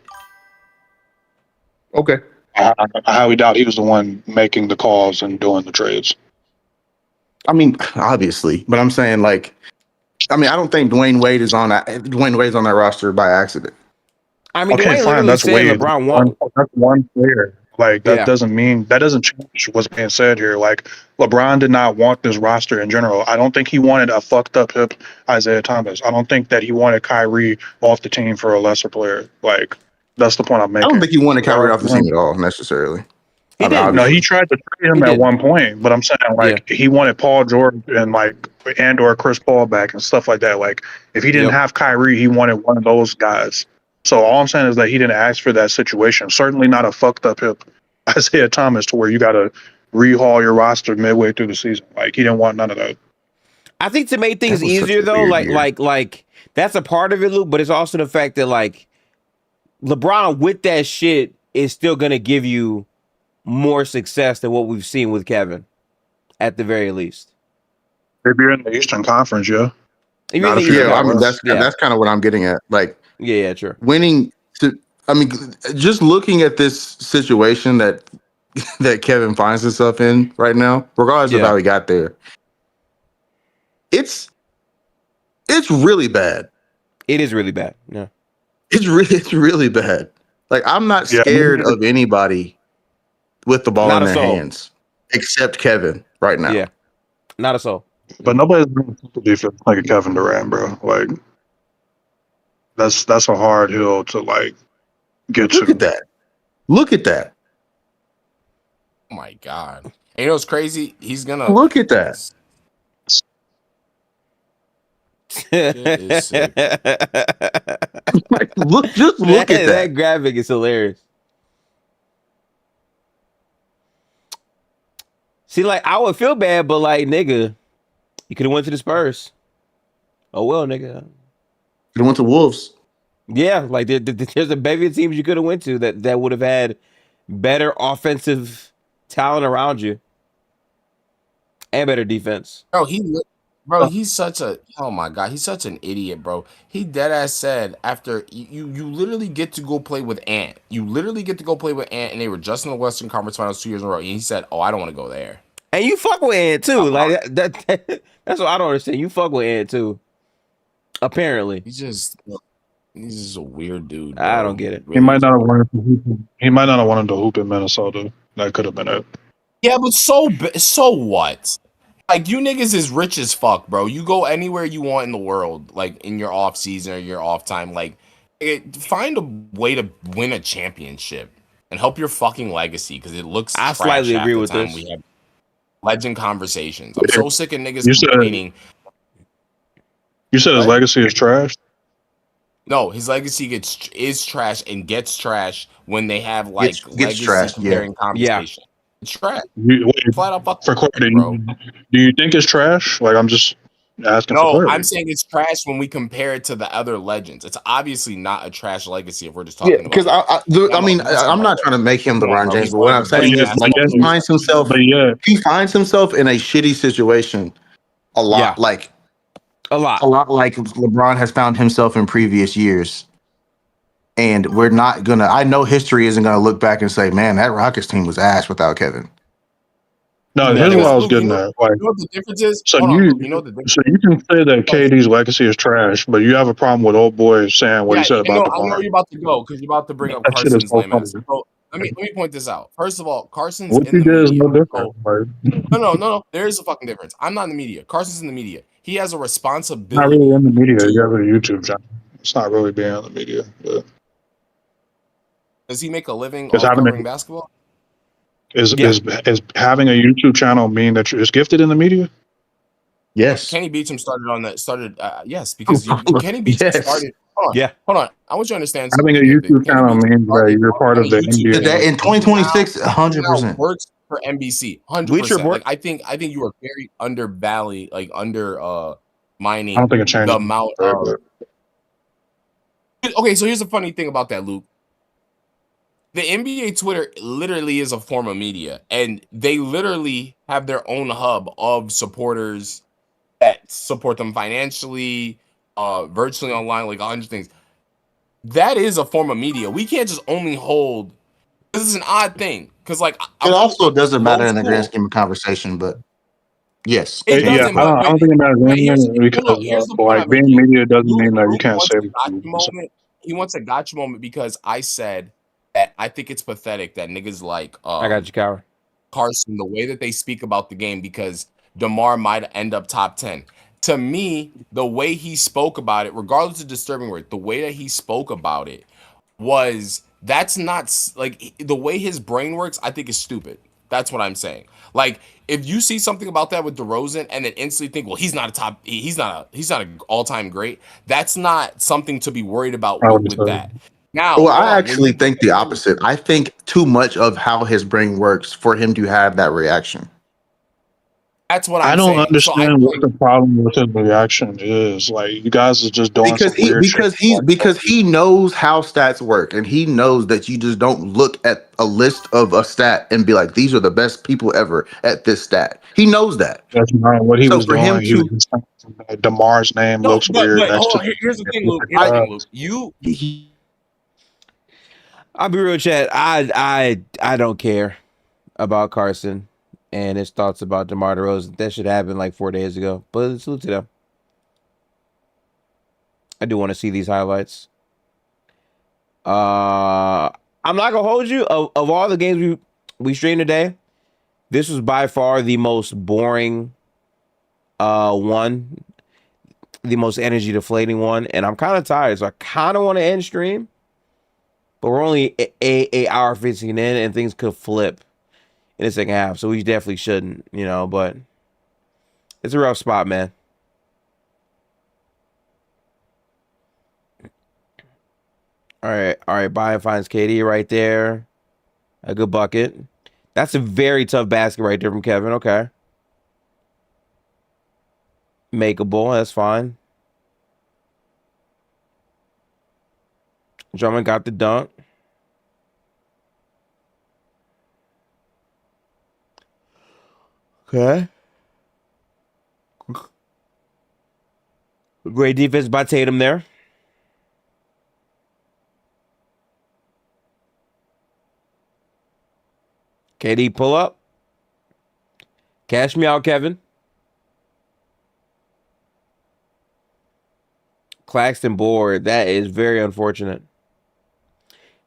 Okay. I highly doubt he was the one making the calls and doing the trades. I mean, obviously, but I'm saying I don't think Dwayne Wade's on that roster by accident. I mean, okay, fine. That's Wade. LeBron won. That's one player. Like that doesn't change what's being said here. Like LeBron did not want this roster in general. I don't think he wanted a fucked up hip Isaiah Thomas. I don't think that he wanted Kyrie off the team for a lesser player. Like. That's the point I'm making. I don't think he wanted Kyrie off the team at all, necessarily. He didn't. No, he tried to trade him at one point, but I'm saying he wanted Paul George and or Chris Paul back and stuff like that. Like if he didn't have Kyrie, he wanted one of those guys. So all I'm saying is that he didn't ask for that situation. Certainly not a fucked up hip Isaiah Thomas to where you got to rehaul your roster midway through the season. Like he didn't want none of that. I think to make things easier though, like that's a part of it, Luke. But it's also the fact that LeBron with that shit is still going to give you more success than what we've seen with Kevin, at the very least. If you're in the Eastern Conference, that's kind of what I'm getting at. Like, true. Winning just looking at this situation that that Kevin finds himself in right now, regardless of how he got there, it's really bad. It is really bad. Yeah. It's really bad. Like, I'm not scared of anybody with the ball in their hands except Kevin right now. Yeah. Not a soul. But nobody's going to defense like a Kevin Durant, bro. Like, that's a hard hill to like get Look to. at that. Look at that. Oh my god. And you know what's crazy? He's gonna look at that. Like, look at that. That graphic is hilarious. See, like, I would feel bad, but like, nigga, you could have went to the Spurs. Oh well, nigga. You went to Wolves. Yeah, like there's a bevy of teams you could have went to that would have had better offensive talent around you and better defense. Bro, he's such a he's such an idiot, bro. He dead ass said after you literally get to go play with Ant. You literally get to go play with Ant, and they were just in the Western Conference Finals 2 years in a row. And he said, "Oh, I don't want to go there." And you fuck with Ant too, like that. That's what I don't understand. You fuck with Ant too. Apparently, he's just a weird dude. Bro. I don't get it. He might not have wanted to hoop. He might not have wanted to hoop in Minnesota. That could have been it. Yeah, but so what? Like, you niggas is rich as fuck, bro. You go anywhere you want in the world, like in your off season or your off time. Like, find a way to win a championship and help your fucking legacy, because it looks. I slightly agree with time this. We have legend conversations. I'm so sick of niggas complaining. You said his legacy is trash? No, his legacy is trash and gets trash when they have like legacy trash, comparing conversation. Yeah. It's trash. Flat out fuck for clarity, bro. Do you think it's trash? Like, I'm just asking. No, I'm saying it's trash when we compare it to the other legends. It's obviously not a trash legacy if we're just talking about. Because I'm not trying to make him LeBron James, but what I'm saying is, like, he finds himself in a shitty situation a lot. Like. A lot like LeBron has found himself in previous years. And we're not going to... I know history isn't going to look back and say, man, that Rockets team was ass without Kevin. No, here's what I was getting at. Like, you know what the difference is? So you can say that KD's legacy is trash, but you have a problem with old boy saying what he said about the I know you're about to go because you're about to bring up Carson's name. So let me point this out. First of all, Carson's what in the media. Is no different. No. There is a fucking difference. I'm not in the media. Carson's in the media. He has a responsibility. Not really in the media. You have a YouTube channel. It's not really being in the media. But. Does he make a living covering basketball? Is having a YouTube channel mean that you're gifted in the media? Yes. Kenny Beecham started. Yes, because Kenny Beecham started. Hold on. I want you to understand. Having a YouTube channel means that you're part of the NBA. That in 2026, 100% works for NBC. 100%. Like, I think you are very undervalued, like mining. I don't think it changed the amount of. Okay, so here's the funny thing about that, Luke. The NBA Twitter literally is a form of media, and they literally have their own hub of supporters that support them financially, virtually online, like 100 things. That is a form of media. We can't just only hold. This is an odd thing, because like it also doesn't matter in the grand scheme of conversation, but yes, I don't think it matters because like being media doesn't mean that you can't say it. He wants a gotcha moment because I said that I think it's pathetic that niggas like I got you, Coward. Carson, the way that they speak about the game, because DeMar might end up top 10. To me, the way he spoke about it, regardless of disturbing word, the way that he spoke about it was, that's not like the way his brain works. I think is stupid. That's what I'm saying. Like, if you see something about that with DeRozan and then instantly think, well, he's not an all-time great. That's not something to be worried about with that. Now, well, I actually think the opposite. I think too much of how his brain works for him to have that reaction. That's what I'm saying. I don't understand what the problem with his reaction is. Like, you guys are just doing because he knows how stats work, and he knows that you just don't look at a list of a stat and be like, these are the best people ever at this stat. He knows that. That's not what he was doing. DeMar's name looks weird. Here's the thing, Luke. I'll be real, Chad. I don't care. about Carson and his thoughts about DeMar DeRozan. That should happen like 4 days ago. But salute to them. I do want to see these highlights. I'm not gonna hold you. Of all the games we streamed today, this was by far the most boring one, the most energy deflating one, and I'm kind of tired, so I kind of want to end stream. But we're only a hour 15 in, and things could flip in the second half, so we definitely shouldn't, but it's a rough spot, man. All right. Bayern finds KD right there. A good bucket. That's a very tough basket right there from Kevin. Okay. Makeable. That's fine. Drummond got the dunk. Okay. Great defense by Tatum there. KD pull up. Cash me out, Kevin. Claxton board. That is very unfortunate.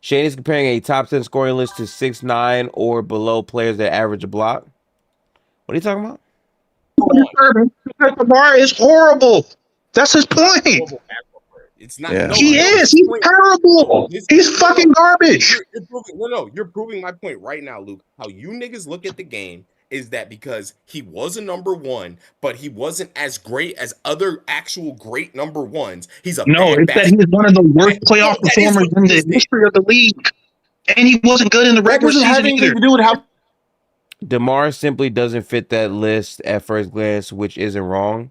Shane is comparing a top 10 scoring list to 6'9" or below players that average a block. What are you talking about? DeMar is horrible. That's his point. It's not. Yeah. No, He is. He's terrible. He's fucking garbage. You're proving my point right now, Luke. How you niggas look at the game is that because he was a number one, but he wasn't as great as other actual great number ones. He's a No, it's that he's one of the worst playoff performers in the history of the league, and he wasn't good in the regular season either. To do with how DeMar simply doesn't fit that list at first glance, which isn't wrong.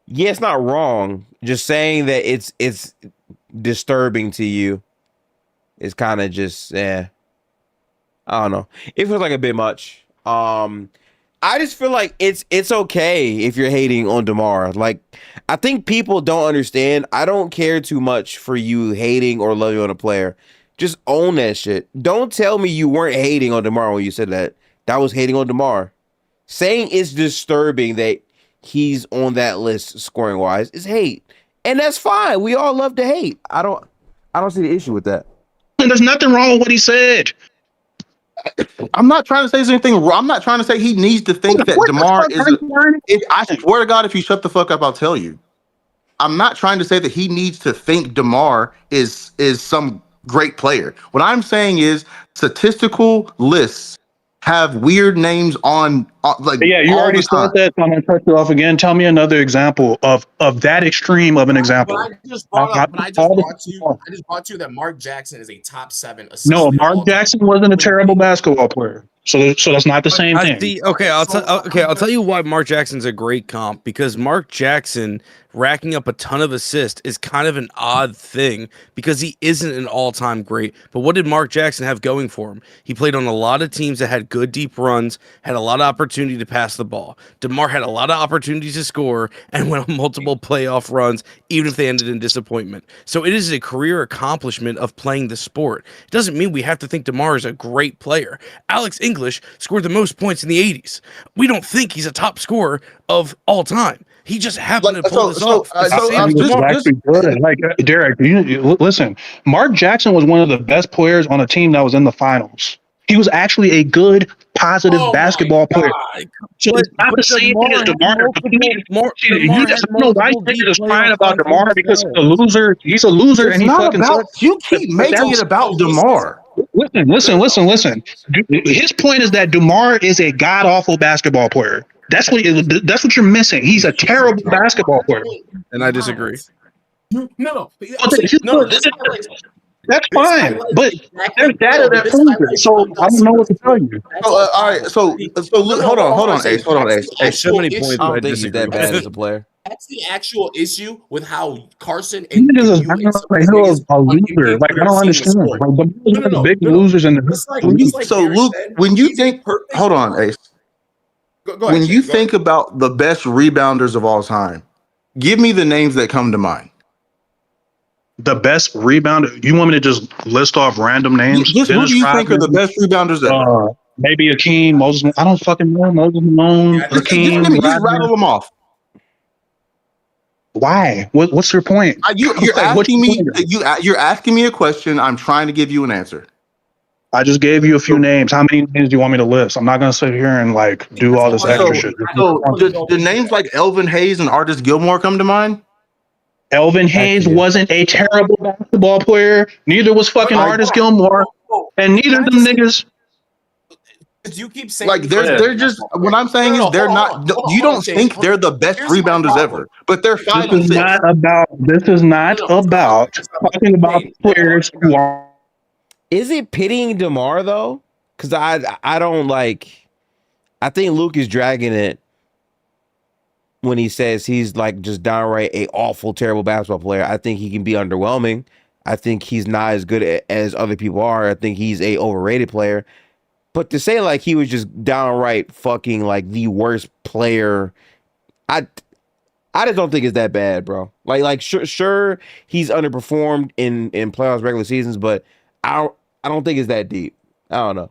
Yeah, it's not wrong. Just saying that it's disturbing to you is kind of just I don't know. It feels like a bit much. I just feel like it's okay if you're hating on DeMar. Like, I think people don't understand. I don't care too much for you hating or loving on a player. Just own that shit. Don't tell me you weren't hating on DeMar when you said that. That was hating on DeMar. Saying it's disturbing that he's on that list scoring wise is hate. And that's fine. We all love to hate. I don't see the issue with that. And there's nothing wrong with what he said. I'm not trying to say there's anything wrong. I'm not trying to say he needs to think that DeMar is. I swear to God, if you shut the fuck up, I'll tell you. I'm not trying to say that he needs to think DeMar is some great player. What I'm saying is statistical lists have weird names on like. Yeah, you already said that. So I'm gonna cut you off again. Tell me another example of that extreme of an example. But I just brought you that Mark Jackson is a top 7 assist. No, Mark Jackson wasn't a terrible basketball player. So that's not the same thing. I'll tell you why Mark Jackson's a great comp, because Mark Jackson racking up a ton of assists is kind of an odd thing because he isn't an all-time great. But what did Mark Jackson have going for him? He played on a lot of teams that had good deep runs, had a lot of opportunity to pass the ball. DeMar had a lot of opportunities to score and went on multiple playoff runs, even if they ended in disappointment. So it is a career accomplishment of playing the sport. It doesn't mean we have to think DeMar is a great player. Alex English scored the most points in the 80s. We don't think he's a top scorer of all time. He just happened to pull this off. Like Derek, listen. Mark Jackson was one of the best players on a team that was in the finals. He was actually a good, positive basketball player. So it's not the same thing as DeMar. You just don't know why you're just crying about DeMar because he's a loser. He's a loser, and he fucking sucks. You keep making it about DeMar. Listen. His point is that DeMar is a god awful basketball player. That's what you're missing. He's a terrible basketball player. And I disagree. No. That's fine, but there's data that proves it. So I don't know what to tell you. All right. So look, hold on, Ace. There's so many points. I don't think he's that bad as a player. That's the actual issue with how Carson and a loser. Like, I don't understand. Like, the big losers in the So Luke, when you think, hold on, Ace. Go ahead, when you think about the best rebounders of all time, give me the names that come to mind. The best rebounder? You want me to just list off random names? Who do you think are the best rebounders ever? Maybe Akeem, Moses. I don't fucking know. Moses Malone, Akeem. Just rattle them off. Why? What's your point? You're asking me. You're asking me a question. I'm trying to give you an answer. I just gave you a few names. How many names do you want me to list? I'm not gonna sit here and like do all this extra shit. So the names like Elvin Hayes and Artis Gilmore come to mind. Elvin Hayes wasn't a terrible basketball player. Neither was fucking Artis Gilmore, and neither of them niggas. You keep saying like they're just what I'm saying is they're not. You don't think they're the best rebounders ever, but they're 5 and 6. This is not about talking about players who are. Is it pitying DeMar though? Because I don't like. I think Luke is dragging it when he says he's like just downright a awful, terrible basketball player. I think he can be underwhelming. I think he's not as good as other people are. I think he's a overrated player. But to say like he was just downright fucking like the worst player, I just don't think it's that bad, bro. Like sure he's underperformed in playoffs, regular seasons, but I don't think it's that deep. I don't know.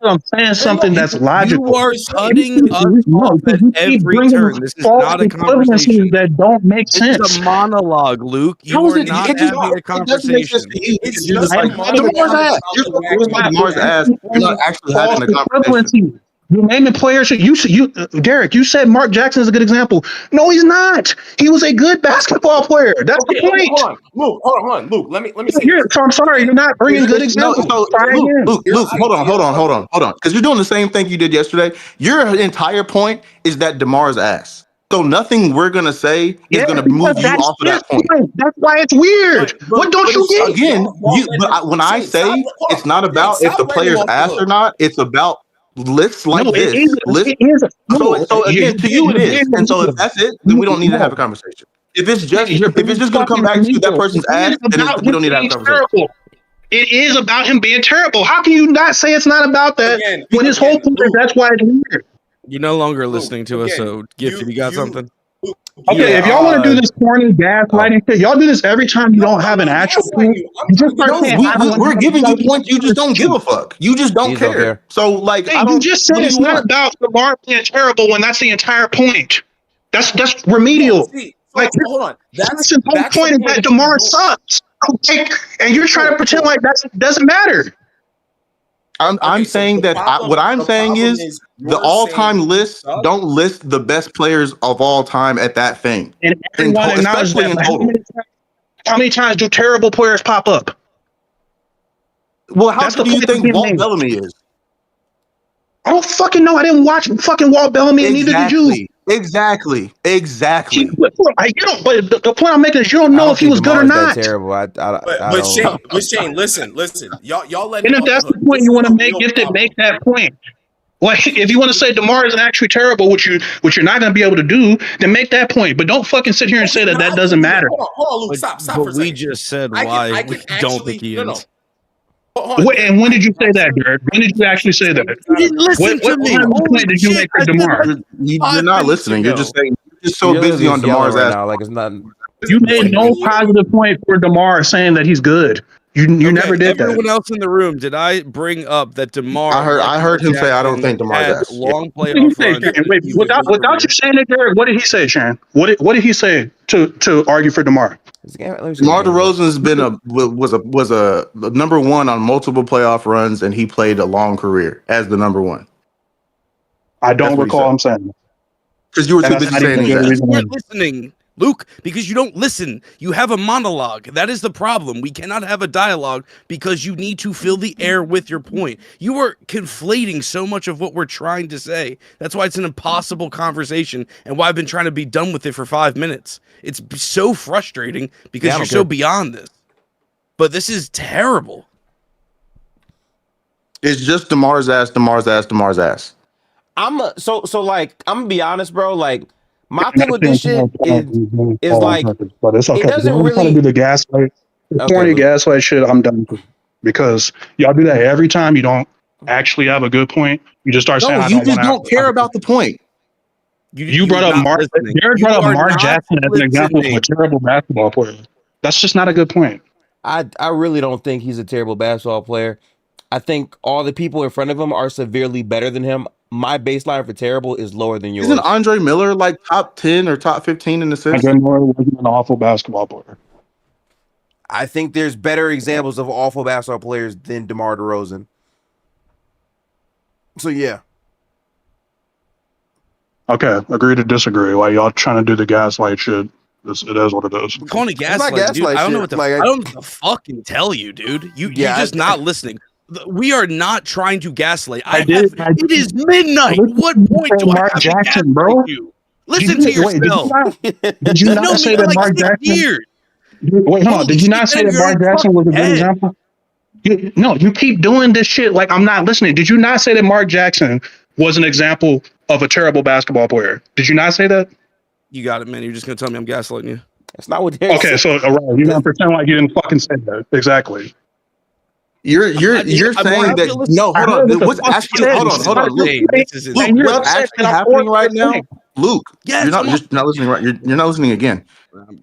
I'm saying something that's logical. You are cutting us off at every turn. This is not a conversation. That don't make sense. It's a monologue, Luke. You are not having a conversation. It's just like DeMar's ass. You're DeMar's ass. You're not actually having a conversation. You're naming players. You, Derek. You said Mark Jackson is a good example. No, he's not. He was a good basketball player. That's the point. Hold on, Luke. Let me say. So I'm sorry, you're not bringing good examples. Luke, hold on. Because you're doing the same thing you did yesterday. Your entire point is that DeMar's ass. So nothing we're gonna say is gonna move you off of that point. That's why it's weird. What don't you get? Again, when I say it's not about if the player's ass or not, it's about lists like this. So again, to you it is. And so if that's it, then we don't need to have a conversation. If it's just gonna come back to that person's ass, then we don't need to have a conversation. It is about him being terrible. How can you not say it's not about that when his whole point is that's why it's weird? You're no longer listening to us, so Gifted, you got something? Okay, if y'all want to do this corny gaslighting shit, y'all do this every time you don't have an actual point. We're giving you points, you just don't give a fuck. You just don't care. So like, you just said it's not about DeMar being terrible when that's the entire point. That's remedial. Like, hold on, that's the whole point is that DeMar sucks. Okay, and you're trying to pretend like that doesn't matter. I'm saying that what I'm saying is the all-time list don't list the best players of all time at that thing. And everyone acknowledges that. How many times do terrible players pop up? Well, how do you think Walt Bellamy is? I don't fucking know. I didn't watch fucking Walt Bellamy, and neither did you. Exactly. But the point I'm making is you don't know if he was good or not. Terrible. But Shane, listen. Y'all let. And if that's the point you want to make, make that point. Like, if you want to say DeMar isn't actually terrible, which you're not going to be able to do, then make that point. But don't fucking sit here and say that doesn't matter. Hold on, Luke. Stop. But we just said why we don't think he is. And when did you say that, Derek? When did you actually say that? You didn't listen to me. What point did you make for DeMar? You're not listening. You're just saying you're so busy on DeMar's ass. Now, like it's not. You made no positive point for DeMar saying that he's good. You never did that. Everyone else in the room, did I bring up that DeMar? I heard him say I don't think DeMar's ass. Long playoff runs. Without you saying it, Derek, what did he say, Sharon? What did he say to argue for DeMar? DeMar DeRozan has been was a number one on multiple playoff runs, and he played a long career as the number one. I don't recall him saying because you were too busy saying that. You weren't listening, Luke, because you don't listen. You have a monologue. That is the problem. We cannot have a dialogue because you need to fill the air with your point. You are conflating so much of what we're trying to say. That's why it's an impossible conversation and why I've been trying to be done with it for 5 minutes. It's so frustrating because you're so beyond this. But this is terrible. It's just DeMar's ass. I'm gonna be honest, bro. Like, my thing with this shit is like, but it's okay. It doesn't really try to do the gaslight, corny gaslight shit. I'm done with it. Because y'all do that every time. You don't actually have a good point. You just start saying, you just don't care about the point. You brought up Mark. Jared brought up Mark Jackson as an example of a terrible basketball player. That's just not a good point. I really don't think he's a terrible basketball player. I think all the people in front of him are severely better than him. My baseline for terrible is lower than yours. Isn't Andre Miller like top 10 or top 15 in assists? Andre Miller wasn't an awful basketball player. I think there's better examples of awful basketball players than DeMar DeRozan. So yeah. Okay, agree to disagree. Like y'all trying to do the gaslight shit. It is what it is. We're calling it not gaslight, dude. gaslight I don't know shit. what the Like, I don't know what the fucking tell you, dude. You're just not listening. We are not trying to gaslight. It is midnight. What point do I have to gaslight you? Listen to yourself. Did you not say that Mark Jackson? Wait, hold on. Did you not say that Mark Jackson was a good example? You keep doing this shit like I'm not listening. Did you not say that Mark Jackson was an example of a terrible basketball player? Did you not say that? You got it, man. You're just gonna tell me I'm gaslighting you. That's not what. Okay, so you're gonna pretend like you didn't fucking say that. Exactly. You're saying that no, hold on. What's actually hold on, Luke. Luke, what's actually happening right now? Luke, you're not listening right. You're not listening again.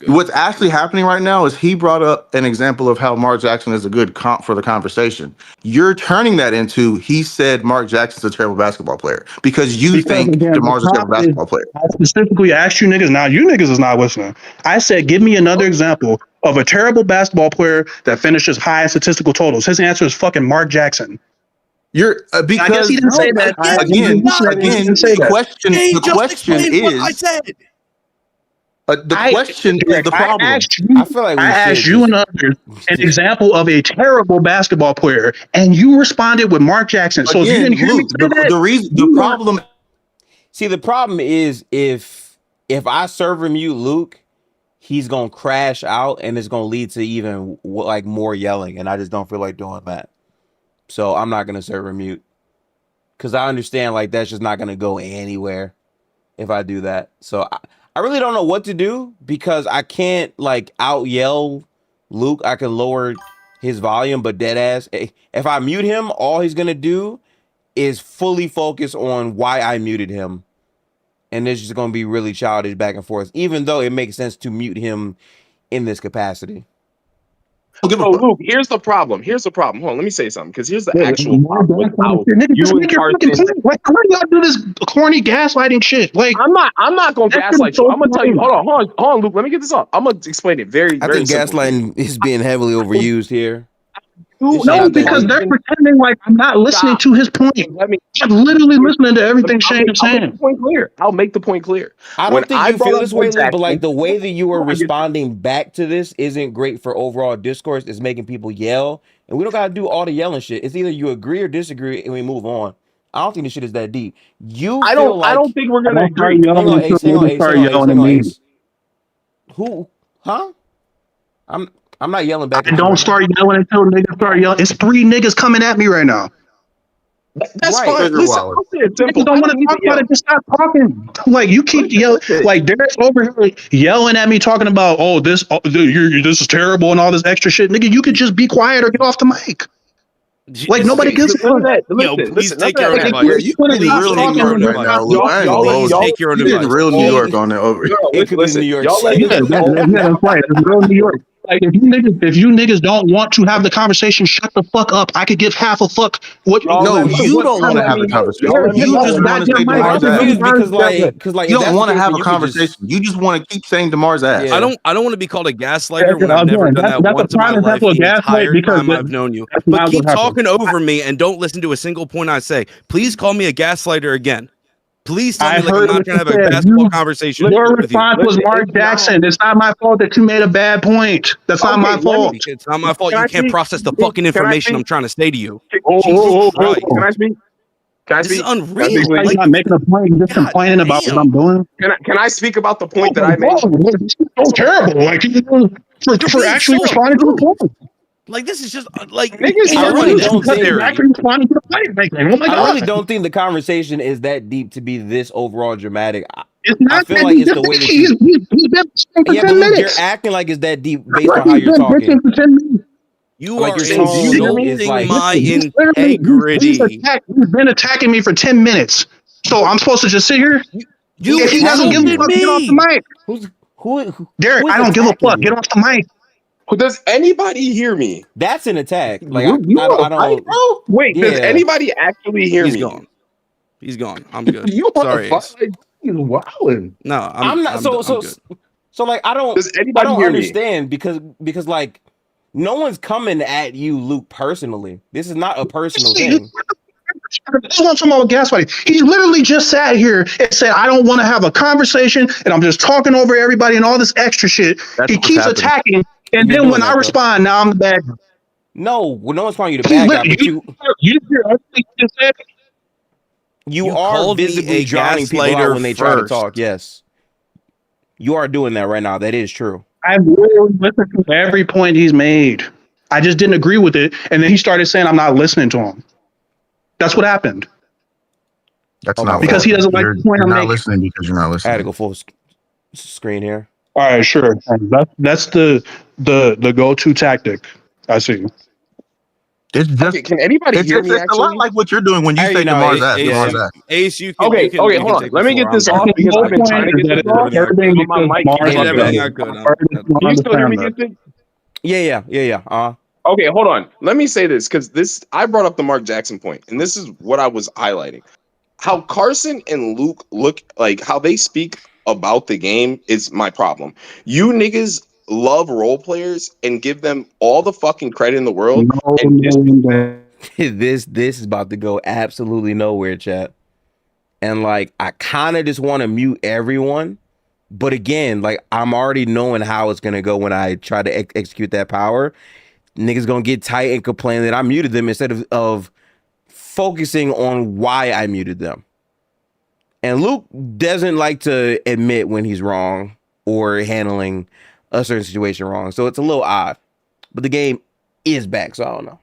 What's actually happening right now is he brought up an example of how Mark Jackson is a good comp for the conversation. You're turning that into he said Mark Jackson's a terrible basketball player because think DeMar's a terrible basketball player. I specifically asked you niggas. Now you niggas is not listening. I said, give me another example of a terrible basketball player that finishes high in statistical totals. His answer is fucking Mark Jackson. You're because I guess he didn't say that. Again, the question is. I said. The question is the problem. I feel like I asked you and others an example of a terrible basketball player, and you responded with Mark Jackson. So if you didn't hear me say that, the problem. See, the problem is if I server mute Luke, he's gonna crash out, and it's gonna lead to even like more yelling, and I just don't feel like doing that. So I'm not gonna server mute because I understand like that's just not gonna go anywhere if I do that. So I really don't know what to do because I can't like out yell Luke. I can lower his volume, but dead ass. If I mute him, all he's gonna do is fully focus on why I muted him, and it's just gonna be really childish back and forth. Even though it makes sense to mute him in this capacity. So Luke, here's the problem. Hold on, let me say something because here's the actual problem with how you and Carson. Why do y'all do this corny gaslighting shit? Like I'm not gonna gaslight you. I'm gonna tell you. Hold on, Luke. Let me get this off. I'm gonna explain it very. I think gaslighting is being heavily overused here. No, because they're pretending like I'm not listening to his point. I'm literally listening to everything Shane is saying. I'll make the point clear. I don't think you feel this way, Luke, but like the way that you are responding back to this isn't great for overall discourse. It's making people yell, and we don't gotta do all the yelling shit. It's either you agree or disagree, and we move on. I don't think this shit is that deep. I don't think we're gonna agree. Hang on, Ace. Who? Huh? I'm not yelling back. And don't start yelling until niggas start yelling. It's 3 niggas coming at me right now. That's fine. Listen, you don't want to talk about it. Just stop talking. Like you keep yelling. Like Derek's over here yelling at me, talking about this is terrible and all this extra shit. Nigga, you could just be quiet or get off the mic. Like nobody gives a fuck. Listen, take your own advice. You can be real New York right now. Y'all take your own advice. Real New York on there over. It could be New York. It's real New York. Like if you niggas don't want to have the conversation, shut the fuck up. I could give half a fuck. You don't want to have a conversation. You just want to say DeMar's ass. Because you don't want to have a conversation. You just want to keep saying DeMar's ass. I don't want to be called a gaslighter when I've never done that once in my life. The entire time I've known you, but keep talking over me and don't listen to a single point I say. Please call me a gaslighter again. Please tell me like I'm not going to have a basketball conversation. Your response was Mark Jackson. It's not my fault that you made a bad point. That's not my fault. It's not my fault. You can't process the fucking information I'm trying to say to you. Can I speak? This is unreal. You're not making a point. You're just complaining about what I'm doing. Can I speak about the point that I made? So terrible. Like for actually responding to the point. Like this is just like niggas. I really don't think I really don't think the conversation is that deep to be this overall dramatic. It's not. I feel like it's the way that he's been for 10 minutes. You're acting like it's that deep based on how you're talking. You are insulting my integrity. He's been attacking me for 10 minutes. So I'm supposed to just sit here? If he doesn't give a fuck, get off the mic. Derek, I don't give a fuck. Get off the mic. Does anybody hear me? That's an attack. Like You I on a don't. fight, bro? Wait, does Yeah. anybody actually hear He's me? gone. He's gone. I'm good. You on a Sorry, fight? Ace. Like, he's wilding. No, I'm not. I'm good. So like I don't. Does I anybody don't hear me? understand because like no one's coming at you, Luke, personally. This is not a personal thing. This one talking about gaslighting. He literally just sat here and said, "I don't want to have a conversation, and I'm just talking over everybody and all this extra shit." That's He what's keeps happening. attacking, and You're then doing when that, I though. respond, now I'm the bad guy. No, no one's calling you the He bad guy, lit- but you You hear everything he just said? you are called me visibly a drowning people out gaslighter when they try to first. talk. Yes, you are doing that right now. That is true. I've literally listened to every point he's made. I just didn't agree with it, and then he started saying I'm not listening to him. That's what happened. That's Oh, not because he doesn't like you're, the point you're I'm not making. listening because you're not I had to listening. go full screen here. All right, sure. That's the go-to tactic. I see. It's just Okay, can anybody hear me? it's a lot Actually, like what you're doing when you Hey, say you know, DeMar's ass. Ace, DeMar's yeah. ass. Ace, you can. okay, you can, okay, you hold can on. take Let the me floor. get this I'm off good. because The I've been whole trying to point get is this that off. everything But my because mic Mars Did is everything I dead. could. I understand that. Yeah. Okay, hold on. Let me say this because I brought up the Mark Jackson point, and this is what I was highlighting. How Carson and Luke look like how they speak about the game is my problem. You niggas love role players and give them all the fucking credit in the world. And This is about to go absolutely nowhere, chat. And like I kind of just want to mute everyone, but again, like I'm already knowing how it's gonna go when I try to execute that power. Niggas gonna get tight and complain that I muted them instead of focusing on why I muted them. And Luke doesn't like to admit when he's wrong or handling a certain situation wrong. So it's a little odd. But the game is back, so I don't know.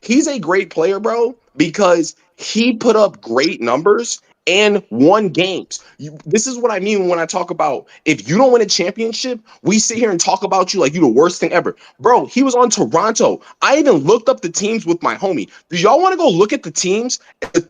he's a great player, bro, because he put up great numbers and won games. This is what I mean when I talk about if you don't win a championship, we sit here and talk about you like you the worst thing ever. Bro, he was on Toronto. I even looked up the teams with my homie. Do y'all want to go look at the teams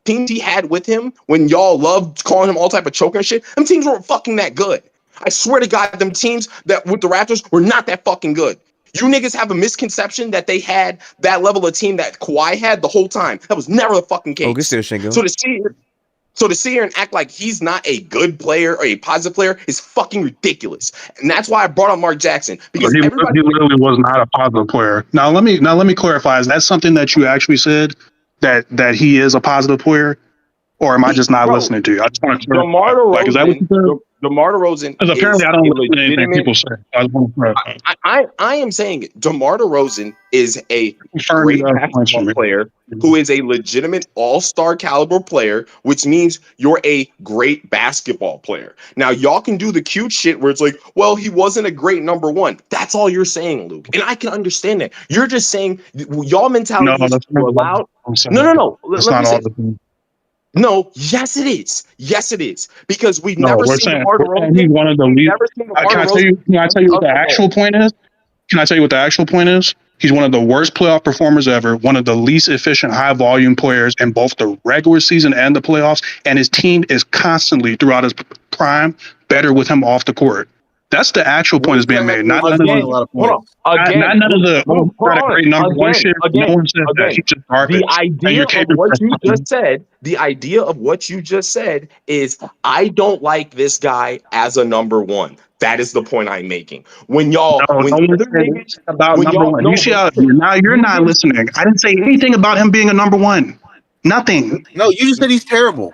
he had with him when y'all loved calling him all type of choker and shit? Them teams weren't fucking that good. I swear to God, them teams that with the Raptors were not that fucking good. You niggas have a misconception that they had that level of team that Kawhi had the whole time. That was never the fucking case. Oh, good still, Sengun. So to sit here and act like he's not a good player or a positive player is fucking ridiculous. And that's why I brought up Mark Jackson. Because He everybody literally was not a positive player. Now let me clarify. Is that something that you actually said that he is a positive player, or am I just not listening to you? I just want to clarify. DeMar DeRozan, Like, is that what you said? DeMar DeRozan Because is apparently I don't a listen to anything legitimate. people say. I just want to clarify. I am saying DeMar DeRozan is a Confirm great that basketball question. player who is a legitimate all-star caliber player, which means you're a great basketball player. Now, y'all can do the cute shit where it's like, well, he wasn't a great number one. That's all you're saying, Luke. And I can understand that. You're just saying y'all mentality No, is that's you're not allowed. I'm saying. No. That's Let not me say all the things. no, yes, it is. Yes, it is. Because we've No, never we're seen saying DeMar DeRozan. he's one of the We've least. never seen DeMar Can I tell you? DeRozan Can I tell you what the on the actual roll. point is? Can I tell you what the actual point is? He's one of the worst playoff performers ever, one of the least efficient high volume players in both the regular season and the playoffs, and his team is constantly throughout his prime better with him off the court. That's the actual point that's being made. Not none of Again, the, hold on. Again, not none of the Luke, hold not a on. great number one shit. No one says that. He's just garbage. The idea of what you just said, is I don't like this guy as a number one. That is the point I'm making. When y'all, No when one other said niggas, about when number y'all, one. no, You see but how listen, now you're not listening. I didn't say anything about him being a number one. Nothing. No, you just said he's terrible.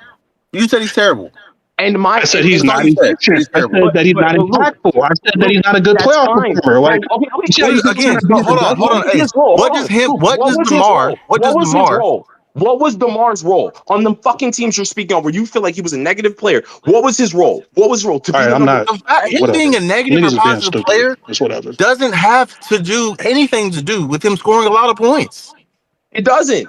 You said he's terrible. and my, I said and, he's and not you said. efficient. He's I terrible. said that he's not Luke, impactful. I said that he's not a good that's playoff fine. performer. Like, Okay. you see how you Again, keep trying to hold on. What was his role? What Hold does on, him? Luke, What does was his DeMar? role? What does was his DeMar? role? What was DeMar's role on the fucking teams you're speaking of where you feel like he was a negative player? What was his role? What was his role? To be All right, the I'm number not. one? Him Whatever. being a negative Niggas or is being positive stupid. player It's whatever. doesn't have to do anything to do with him scoring a lot of points It doesn't.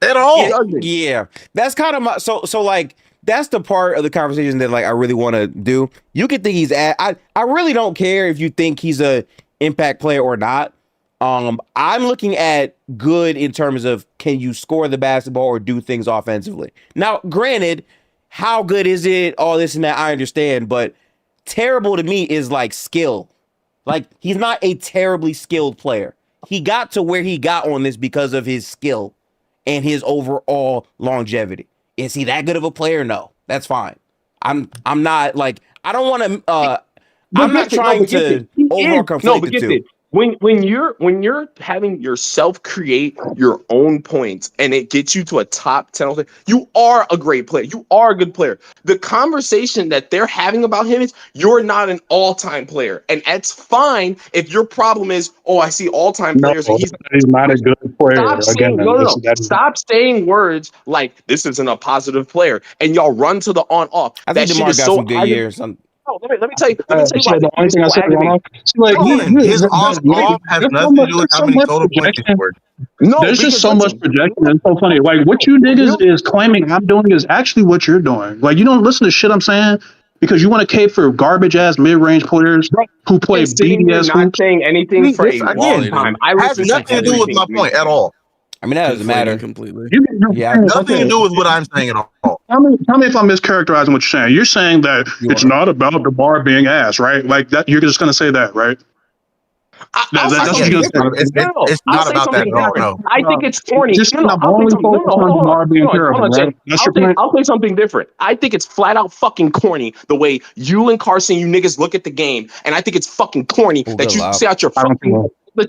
at It all. doesn't. Yeah, that's kind of my so like that's the part of the conversation that like I really want to do. You can think he's I really don't care if you think he's a impact player or not. I'm looking at good in terms of can you score the basketball or do things offensively. Now, granted, how good is it? All this and that I understand, but terrible to me is like skill. Like, he's not a terribly skilled player. He got to where he got on this because of his skill and his overall longevity. Is he that good of a player? No, that's fine. I'm not like, I don't want to. I'm not trying to overconflate the two. When you're having yourself create your own points and it gets you to a top 10, you are a great player. You are a good player. The conversation that they're having about him is you're not an all-time player. And that's fine if your problem is, oh, I see all-time players. No, he's not a good player. Stop saying words like this isn't a positive player and y'all run to the on-off. I think DeMar got some good years. No, let me tell you. The only thing I said his off has nothing to do with how many total points he scored. No, there's just so much projection. It's so funny. Like, what you niggas is claiming I'm doing is actually what you're doing. Like, you don't listen to shit I'm saying because you want to cape for garbage ass mid range players who play BDS. Not saying anything for a long time. I has nothing to do with my point at all. I mean, that doesn't matter completely. Yeah, nothing to do with what I'm saying at all. Tell me if I'm mischaracterizing what you're saying. You're saying that it's not about DeMar being ass, right? Like that, you're just gonna say that, right? It's not about that at all. No. I think it's corny. I'll say something different. I think it's flat out fucking corny the way you and Carson, you niggas look at the game, and I think it's fucking corny that you say out your fucking. That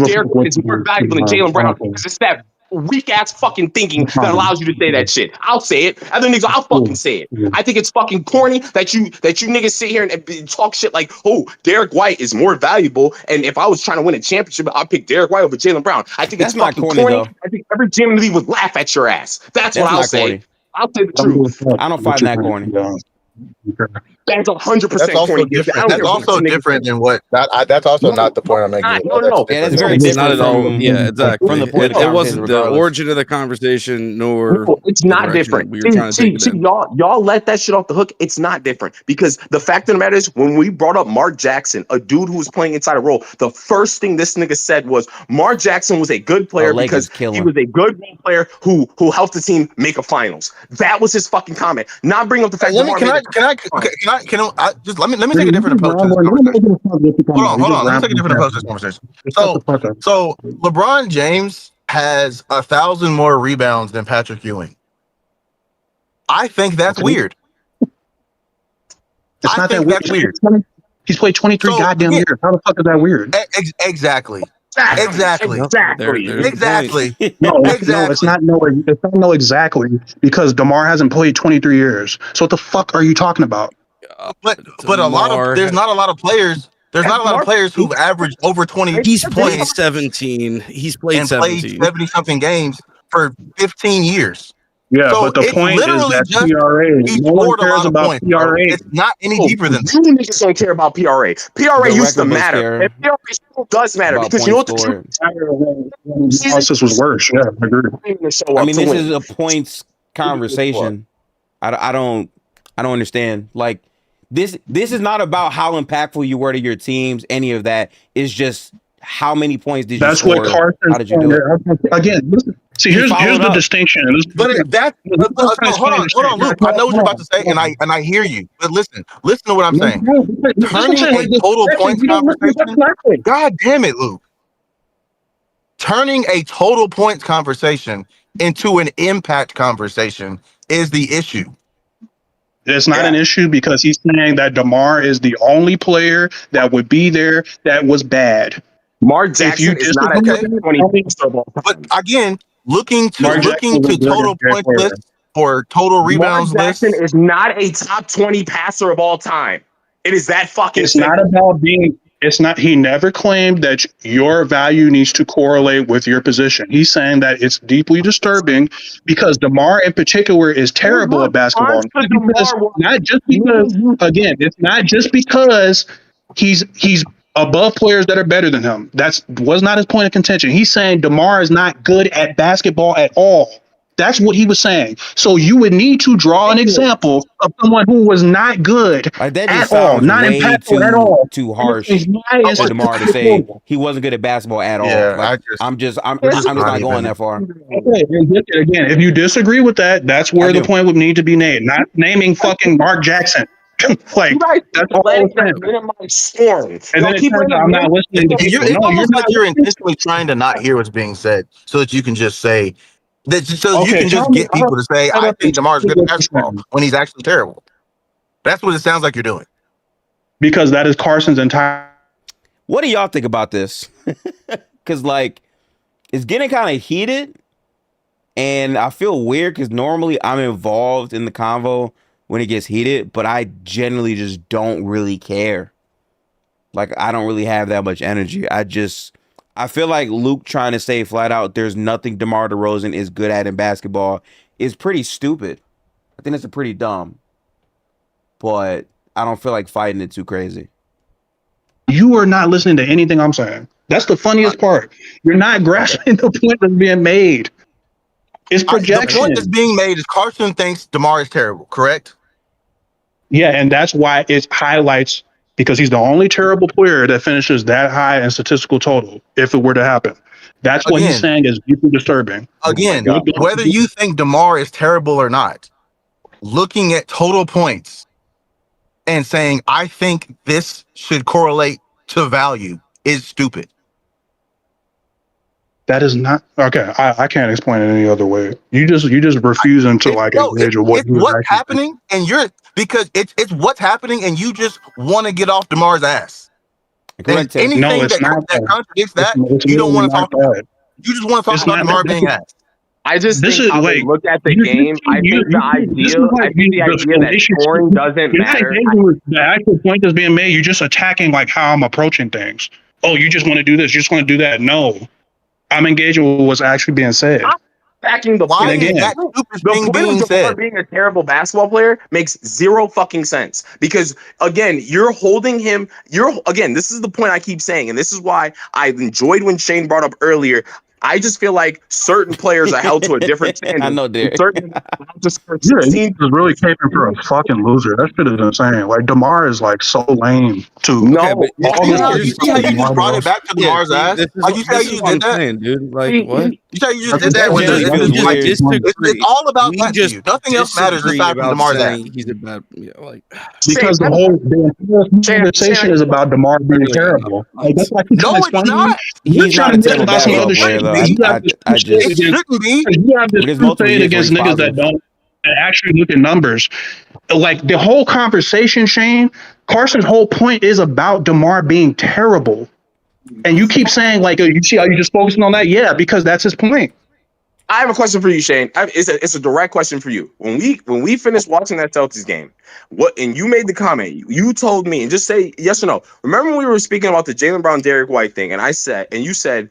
Derek is more valuable than Jaylen Brown because it's that weak ass fucking thinking that allows you to say that shit. I'll say it. Other niggas, I'll fucking say it. I think it's fucking corny that you niggas sit here and talk shit like, oh, Derek White is more valuable, and if I was trying to win a championship, I'd pick Derek White over Jaylen Brown. I think it's fucking corny. I think every GM in the league would laugh at your ass. That's what I'll say. Corny. I'll say the truth. I don't find that corny. That's 100%. That's also different. That's also different than what. That's also not the point I'm making. No. Yeah, it's very different. Not at all. Yeah, exactly. From the point it wasn't the origin of the conversation, nor it's not different. See, y'all let that shit off the hook. It's not different because the fact of the matter is, when we brought up Mark Jackson, a dude who was playing inside a role, the first thing this nigga said was Mark Jackson was a good player because he was a good role player who helped the team make a finals. That was his fucking comment. Not bring up the fact. Can I just let me take a different approach to this conversation. Hold on. Let me take a different approach to this conversation. So LeBron James has 1,000 more rebounds than Patrick Ewing. I think that's weird. It's not that weird. He's played 23 goddamn years. How the fuck is that weird? Exactly. Exactly. No, it's not no exactly because DeMar hasn't played 23 years. So what the fuck are you talking about? But there's not a lot of players. There's not a lot of players who've averaged over 20. He's played 17. He's played 17. Played 70-something games for 15 years. Yeah, so but the point is that PRA. No one cares about PRA. It's not any deeper than that. You niggas don't care about PRA. PRA used to matter. And PRA still does matter because you know what the truth analysis was worse. Yeah, I agree. I mean, this is a points conversation. I don't understand. Like this is not about how impactful you were to your teams. Any of that is just how many points did you score? That's what Carson. How did you do it? Again, listen. See, here's the distinction. But hold on, Luke. I know what you're about to say, and I hear you. But listen to what I'm saying. Turning a total points conversation. God damn it, Luke. Turning a total points conversation into an impact conversation is the issue. It's not an issue because he's saying that DeMar is the only player that would be there that was bad. Mark Jackson is not but again, looking to total points list or total rebounds list. Mark Jackson is not a top 20 passer of all time. It is that fucking. It's not about being. It's not. He never claimed that your value needs to correlate with your position. He's saying that it's deeply disturbing because DeMar in particular is terrible at basketball. Not just because. Again, it's not just because he's above players that are better than him. Was not his point of contention. He's saying DeMar is not good at basketball at all. That's what he was saying. So you would need to draw an example of someone who was not good at all, not impactful at all. Too harsh for DeMar to say he wasn't good at basketball at all. Like, I'm just not going that far. Okay, again, if you disagree with that, that's where the point would need to be named. Not naming fucking Mark Jackson. Like You guys that's all let I'm saying. that minimize scoring. And then it turns out I'm not listening to people. It's No, you're almost like not you're listening. intentionally trying to not hear what's being said, so that you can just say that. So you Okay, can tell just me. get people to say, Shut "I up think and tell DeMar's me good at what you're basketball," saying. when he's actually terrible. That's what it sounds like you're doing. Because that is Carson's entire. What do y'all think about this? Because like it's getting kind of heated, and I feel weird because normally I'm involved in the convo when it gets heated, but I generally just don't really care. Like I don't really have that much energy. I feel like Luke trying to say flat out there's nothing DeMar DeRozan is good at in basketball is pretty stupid. I think it's pretty dumb. But I don't feel like fighting it too crazy. You are not listening to anything I'm saying. That's the funniest part. You're not grasping the point that's being made. It's The point that's projection. being made is Carson thinks DeMar is terrible. Correct? Yeah, and that's why it highlights because he's the only terrible player that finishes that high in statistical total. If it were to happen, that's what he's Again, saying is deeply disturbing. again, whether you think DeMar is terrible or not, looking at total points and saying I think this should correlate to value is stupid. That is not okay. I can't explain it any other way. You just refusing to like engage with what it's what's happening, and you're because it's what's happening, and you just want to get off DeMar's ass. And anything No, it's not that contradicts that, it's you don't want to not talk about. that. You just want to talk It's about not DeMar that- being ass. I just This think is how they like- look at the you- game. I you- think the this is idea. like I think the idea that scoring doesn't You're not matter. engaging with the actual point that's being made. You're just attacking like how I'm approaching things. Oh, you just want to do this. You just want to do that. No, I'm engaging with what's actually being said. Backing the Why point. is again, that stupid The thing point being of DeMar said? being a terrible basketball player makes zero fucking sense because again, you're holding him. This is the point I keep saying, and this is why I enjoyed when Shane brought up earlier. I just feel like certain players are held to a different standard. I know, Derek. Certain just for Yeah, 16 he's really caping for a fucking loser. That shit is insane. Like DeMar is like so lame too. No, Okay, but You all see this how shit you is see how you DeMar just brought DeRozan. it back to Yeah, DeMar's see, ass? this is, Like you see how this you is just what I'm did that? saying, dude. Like, what? You see how you just did that? That When generally feels we weird. disagree. it's all about We that to just you. Nothing else matters disagree aside from about DeMar's ass. saying he's a bad, like. Because the entire conversation is about DeMar being terrible. Like that's why I keep trying to No, it's explain to you. not. You're He's trying not a to terrible about some basketball other player, shit. though. You have this I just- It shouldn't be. you have this There's multiple crusade years where against he's niggas positive. that actually look at numbers. Like the whole conversation, Shane, Carson's whole point is about DeMar being terrible. And you keep saying, like, you see how you just focusing on that? Yeah, because that's his point. I have a question for you, Shane. It's a direct question for you. When we finished watching that Celtics game, and you made the comment, you told me, and just say yes or no. Remember when we were speaking about the Jaylen Brown, Derek White thing, and you said,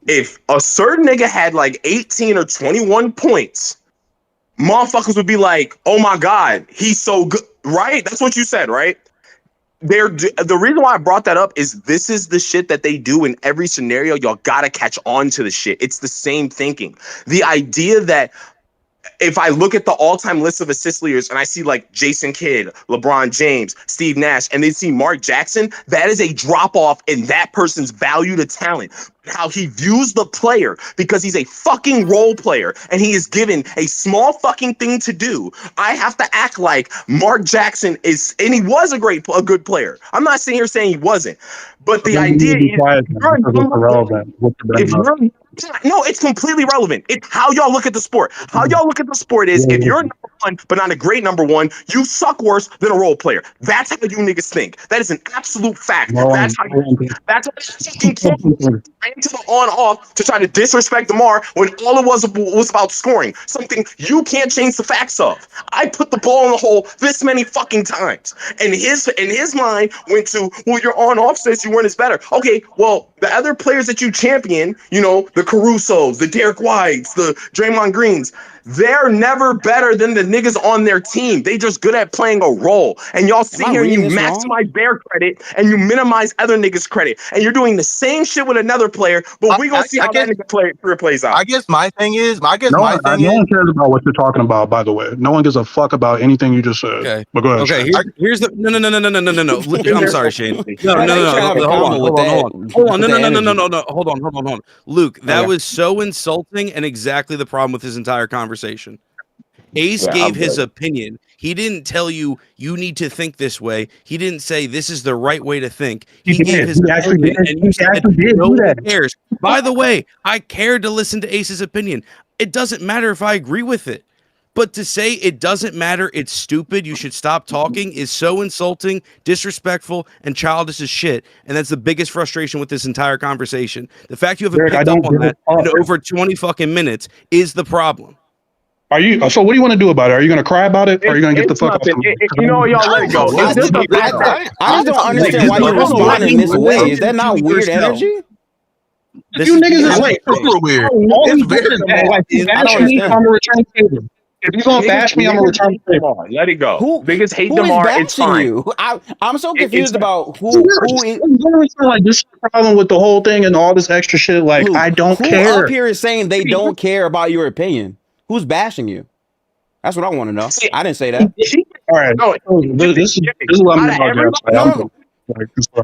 if a certain nigga had like 18 or 21 points, motherfuckers would be like, oh my God, he's so good, right? That's what you said, right? The reason why I brought that up is this is the shit that they do in every scenario. Y'all gotta catch on to the shit. It's the same thinking. The idea that if I look at the all-time list of assist leaders and I see like Jason Kidd, LeBron James, Steve Nash, and then see Mark Jackson, that is a drop-off in that person's value to talent. How he views the player because he's a fucking role player and he is given a small fucking thing to do. I have to act like Mark Jackson is, and he was a good player. I'm not sitting here saying he wasn't, but the idea is no, it's completely relevant. It's how y'all look at the sport. How y'all look at the sport is if you're number one, but not a great number one, you suck worse than a role player. That's how you niggas think. That is an absolute fact. That's how you. That's what fucking ran to the on-off to try to disrespect DeMar when all it was about scoring. Something you can't change the facts of. I put the ball in the hole this many fucking times, and his mind went to, well, your on-off says you weren't as better. Okay, well, the other players that you champion, you know, the Carusos, the Derek Whites, the Draymond Greens, they're never better than the niggas on their team. They just good at playing a role. And y'all sit here and you maximize their credit and you minimize other niggas' credit. And you're doing the same shit with another player, but we gonna see how that nigga career plays out. I guess my thing is, no one cares about what you're talking about, by the way. No one gives a fuck about anything you just said. Okay. But go ahead. Okay, here's the no. I'm sorry, Shane. No. Hold on. No. Hold on. Luke, that was so insulting and exactly the problem with his entire conversation. Ace gave his opinion. He didn't tell you need to think this way. He didn't say this is the right way to think. He gave his opinion, and you said no one cares. By the way, I cared to listen to Ace's opinion. It doesn't matter if I agree with it. But to say it doesn't matter, it's stupid, you should stop talking, is so insulting, disrespectful, and childish as shit. And that's the biggest frustration with this entire conversation. The fact you haven't picked up on that in over 20 fucking minutes is the problem. Are you? So what do you want to do about it? Are you going to cry about it? Or are you going to get the fuck off? You know, y'all let it go. I just don't understand why you respond in this way. Is that not weird energy? You niggas is like super weird. It's very bad. Like, bash me, I'm a return favor. If you're gonna bash me, I'm a return favor. Let it go. Who biggest hate who DeMar? is It's fine. you? I'm so confused about who is. Like, this is the problem with the whole thing and all this extra shit. Like, Luke, I don't who care. up here is saying they don't care about your opinion? Who's bashing you? That's what I want to know. I didn't say that. All right. This is what I'm about.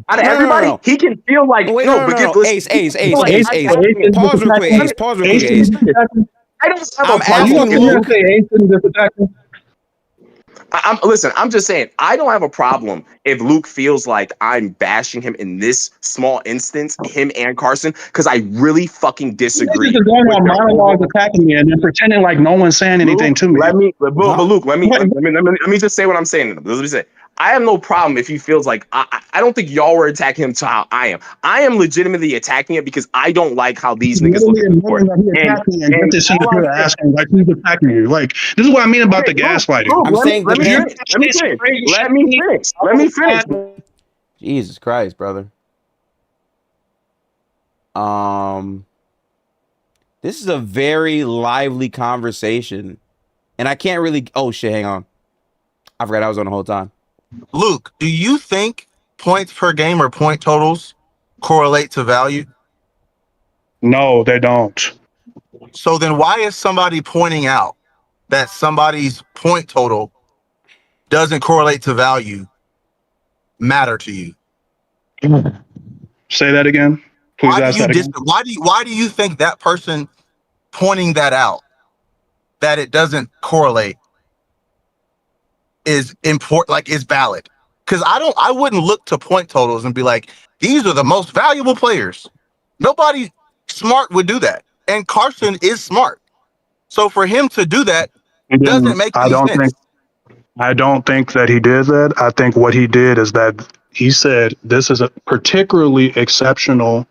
Out of everybody, he can feel like Wait, no. Ace. Pause real quick, Ace. I don't have a problem. Listen, I'm just saying, I don't have a problem if Luke feels like I'm bashing him in this small instance, him and Carson, because I really fucking disagree. You're going on monologues attacking me and then pretending like no one's saying anything to me. Luke, let me just say what I'm saying. Let me say. I have no problem if he feels like I don't think y'all were attacking him to how I am. I am legitimately attacking it because I don't like how these niggas look at the court. And this you're asking like who's attacking you? Like this is what I mean about the gaslighting. I'm saying let me finish. Jesus Christ, brother. This is a very lively conversation, and I can't really. Oh shit! Hang on, I forgot I was on the whole time. Luke, do you think points per game or point totals correlate to value? No, they don't. So then why is somebody pointing out that somebody's point total doesn't correlate to value matter to you? Say that again. Please ask that again. Why do you think that person pointing that out, that it doesn't correlate, is important, like is valid? Because I wouldn't look to point totals and be like, these are the most valuable players. Nobody smart would do that. And Carson is smart. So for him to do that doesn't make any sense. I don't think that he did that. I think what he did is that he said this is a particularly exceptional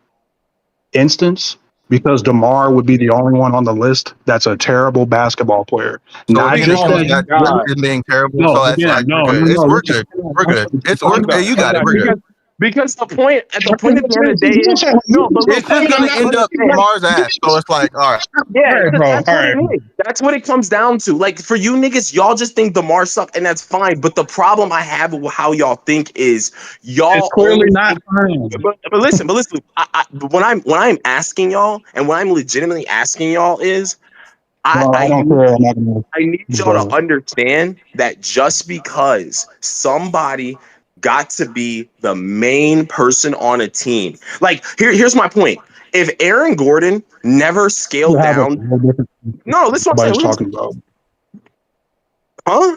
instance because DeMar would be the only one on the list that's a terrible basketball player. So not just that being terrible. No, so that's like, we're good. We're good. You got it. We're good. Because the point at the end of the day is it's just gonna end up in Mars ass. So it's like, all right. Yeah, that's what it comes down to. Like for you niggas, y'all just think DeMar suck, and that's fine. But the problem I have with how y'all think is y'all it's clearly not fine. But listen, when I'm asking y'all, and when I'm legitimately asking y'all is I need y'all to understand that just because somebody got to be the main person on a team. Like, here's my point. If Aaron Gordon never scaled down... No, this is what I'm talking about. Huh?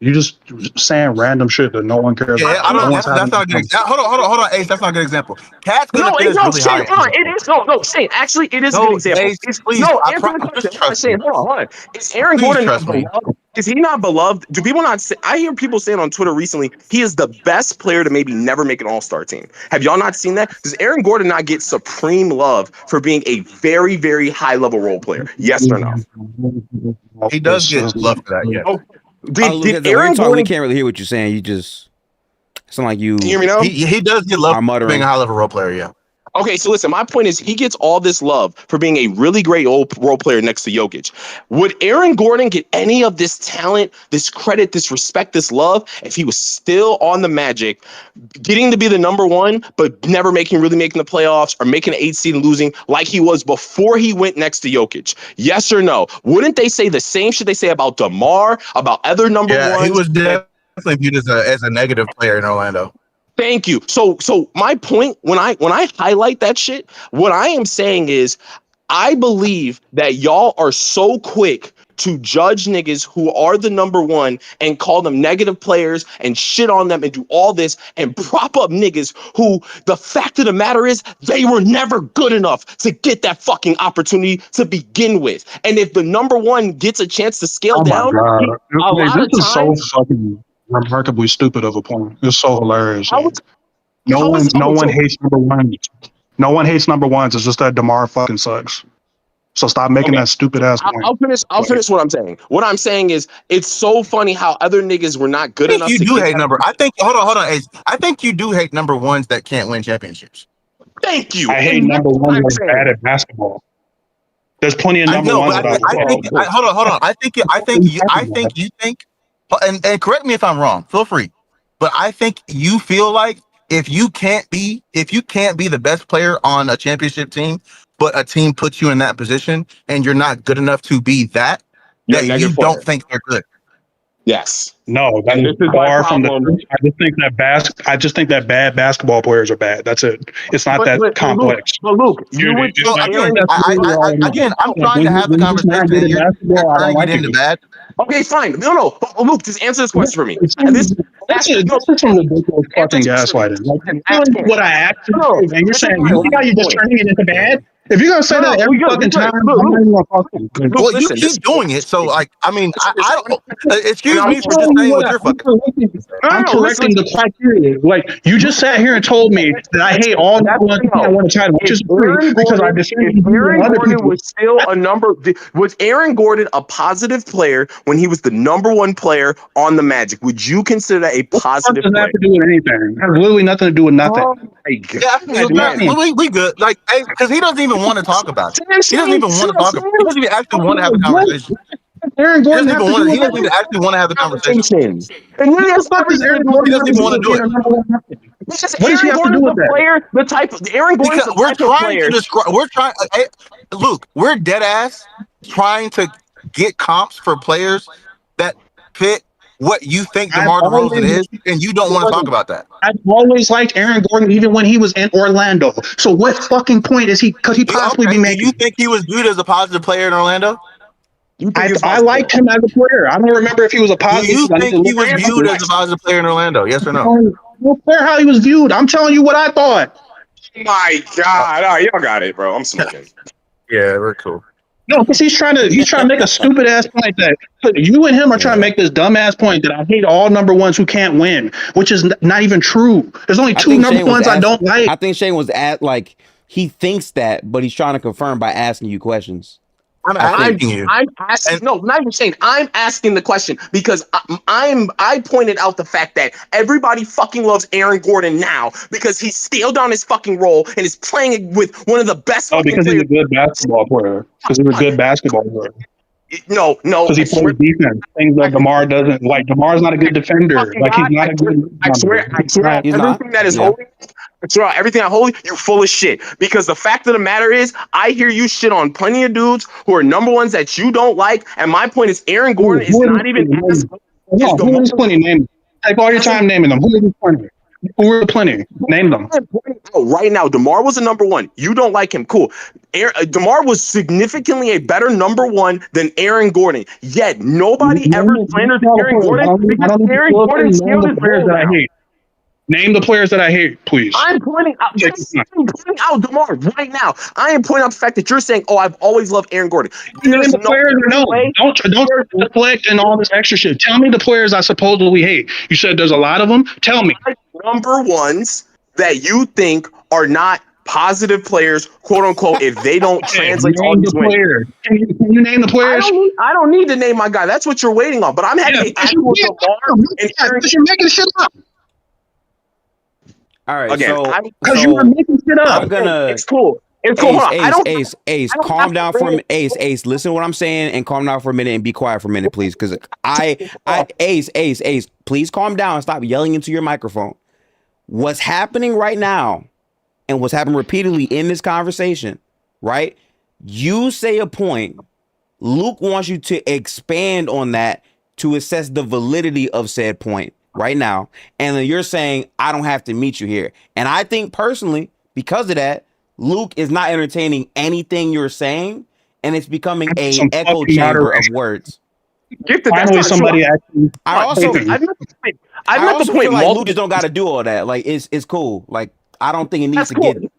You just saying random shit that no one cares about. I don't. That's not a good example. Hold on, Ace. That's not a good example. Cat's gonna finish really high. It is. No, Shane. Actually, it is a good example. Ace, please. Answer the question. Shane, hold on. Is Aaron Gordon not beloved? Is he not beloved? Do people not say? I hear people saying on Twitter recently he is the best player to maybe never make an All-Star team. Have y'all not seen that? Does Aaron Gordon not get supreme love for being a very, very high-level role player? Yes or no? He does get love for that. Yeah. Did Aaron Gordon? We can't really hear what you're saying. You just sound like you. Can you hear me now? He does get love for being a high level role player. Yeah. Okay, so listen, my point is he gets all this love for being a really great old role player next to Jokic. Would Aaron Gordon get any of this talent, this credit, this respect, this love if he was still on the Magic, getting to be the number one, but never really making the playoffs or making an 8 seed and losing like he was before he went next to Jokic? Yes or no? Wouldn't they say the same shit they say about DeMar, about other number ones? Yeah, he was definitely viewed as a negative player in Orlando. Thank you. So my point, when I highlight that shit, what I am saying is I believe that y'all are so quick to judge niggas who are the number one and call them negative players and shit on them and do all this and prop up niggas who the fact of the matter is they were never good enough to get that fucking opportunity to begin with. And if the number one gets a chance to scale Oh my down, god, a lot this of is so times, fucking remarkably stupid of a point. It's so hilarious. how is- No how one, is- no oh, one so- hates number ones. No one hates number ones. It's just that DeMar fucking sucks. So stop making Okay. that stupid ass point. I'll finish what I'm saying. What I'm saying is it's so funny how other niggas were not good I think enough you to do get hate that. number. I think hold on, Ace. I think you do hate number ones that can't win championships. Thank you. I hate And number that's what one I'm that's saying. bad at basketball. There's plenty of I number know, ones but about I think hold on. I think you think, and correct me if I'm wrong. Feel free, but I think you feel like if you can't be the best player on a championship team, but a team puts you in that position and you're not good enough to be that, You're a that negative you don't player. think they're good. Yes. No, that And is this is my far from the problem. truth. I just think that bad basketball players are bad. That's it. It's not that complex. Luke, you would it's So not- again, that's really all it is. again, I'm Like, trying to have the when you're just not conversation. good And at you're basketball, I trying don't to get like into it. bad. Okay, fine. No. Luke, just answer this question for me. And this This is some ridiculous fucking gaslighting. Like, you're telling me what I actually do, and you're saying, you see how you're just turning it into bad? If you're gonna say that every fucking time, I'm not even gonna talk to you. Well, listen, you keep doing it, so like, I mean, I don't. Excuse I'm me for just saying what you're fucking. I'm correcting the criteria. Like, you just sat here and told me that I hate all the ones who can't win a title, which is true because I defended you and other Gordon people. was still was Aaron Gordon a positive player when he was the number one player on the Magic? Would you consider that a What positive does that player? have to do with anything? It has literally nothing to do with nothing. Oh my God. Yeah, we good. Like, because he doesn't even want to talk about it. He doesn't even want to talk about it. He doesn't even actually want to have a conversation. Aaron He Gordon doesn't have even to do want to. with He doesn't even nothing. actually want to have the conversation. And What the fuck does Aaron Gordon He doesn't even want to do it. Because What does he have to do with that? Player, the type of Aaron Gordon's Because the we're type of trying player. to describe. We're trying. Luke, we're dead ass trying to get comps for players that fit what you think DeMar DeRozan is, and you don't want to talk about that. I've always liked Aaron Gordon, even when he was in Orlando. So what fucking point is he? Could he possibly be Do making? you think he was viewed as a positive player in Orlando? I liked him as a player. I don't remember if he was a Do positive. you because I need think to he look was at viewed it. as a positive player in Orlando? Yes or no? I don't care how he was viewed. I'm telling you what I thought. My God, all right, y'all got it, bro. I'm smoking. Yeah, we're cool. No, because he's trying to make a stupid ass point that you and him are trying to make this dumb ass point that I hate all number ones who can't win, which is not even true. There's only two number ones I don't like. I think Shane was at like he thinks that, but he's trying to confirm by asking you questions. I'm asking you. I'm asking. No, not even saying. I'm asking the question because I pointed out the fact that everybody fucking loves Aaron Gordon now because he's scaled down his fucking role and is playing with one of the best. Oh, because he's a good basketball player. Because he's a good basketball player. No. Because he plays defense. Things that DeMar doesn't like. DeMar's not a good defender. Like he's not a good. I swear, He's everything not. that is Yeah. holy. I swear, everything I holy, you full of shit. Because the fact of the matter is, I hear you shit on plenty of dudes who are number ones that you don't like. And my point is, Aaron Gordon is not even. No, who is plenty? Name. Take all your time naming them. Who is plenty? Who are plenty? Name them. Right now, DeMar was a number one. You don't like him. Cool. DeMar was significantly a better number one than Aaron Gordon. Yet nobody ever slanders Aaron Gordon because Aaron Gordon scaled his role down. Name the players that I hate, please. I'm pointing out DeMar right now. I am pointing out the fact that you're saying, "Oh, I've always loved Aaron Gordon." Name the players or no? Don't deflect and all this extra shit. Tell me the players I supposedly hate. You said there's a lot of them. Tell me. Number ones that you think are not positive players, quote unquote, if they don't translate to all Name these the wins. players. Can you name the players? I don't need to name my guy. That's what you're waiting on. But I'm having actual DeMar and Aaron. You're making shit up. All right, Again, Because you were making shit up. I'm gonna. It's cool. It's cool. Hold on. Ace, calm down for a minute. Ace, listen to what I'm saying and calm down for a minute and be quiet for a minute, please. Because Ace, please calm down and stop yelling into your microphone. What's happening right now and what's happened repeatedly in this conversation, right? You say a point. Luke wants you to expand on that to assess the validity of said point right now. And then you're saying, I don't have to meet you here. And I think personally, because of that, Luke is not entertaining anything you're saying and it's becoming a Some echo fucking chamber of moderation. words. Finally, somebody actually. I also I've met the point. I've I met the also point. feel like multiple- Lucas don't got to do all that. Like it's cool. Like I don't think it needs That's to cool. get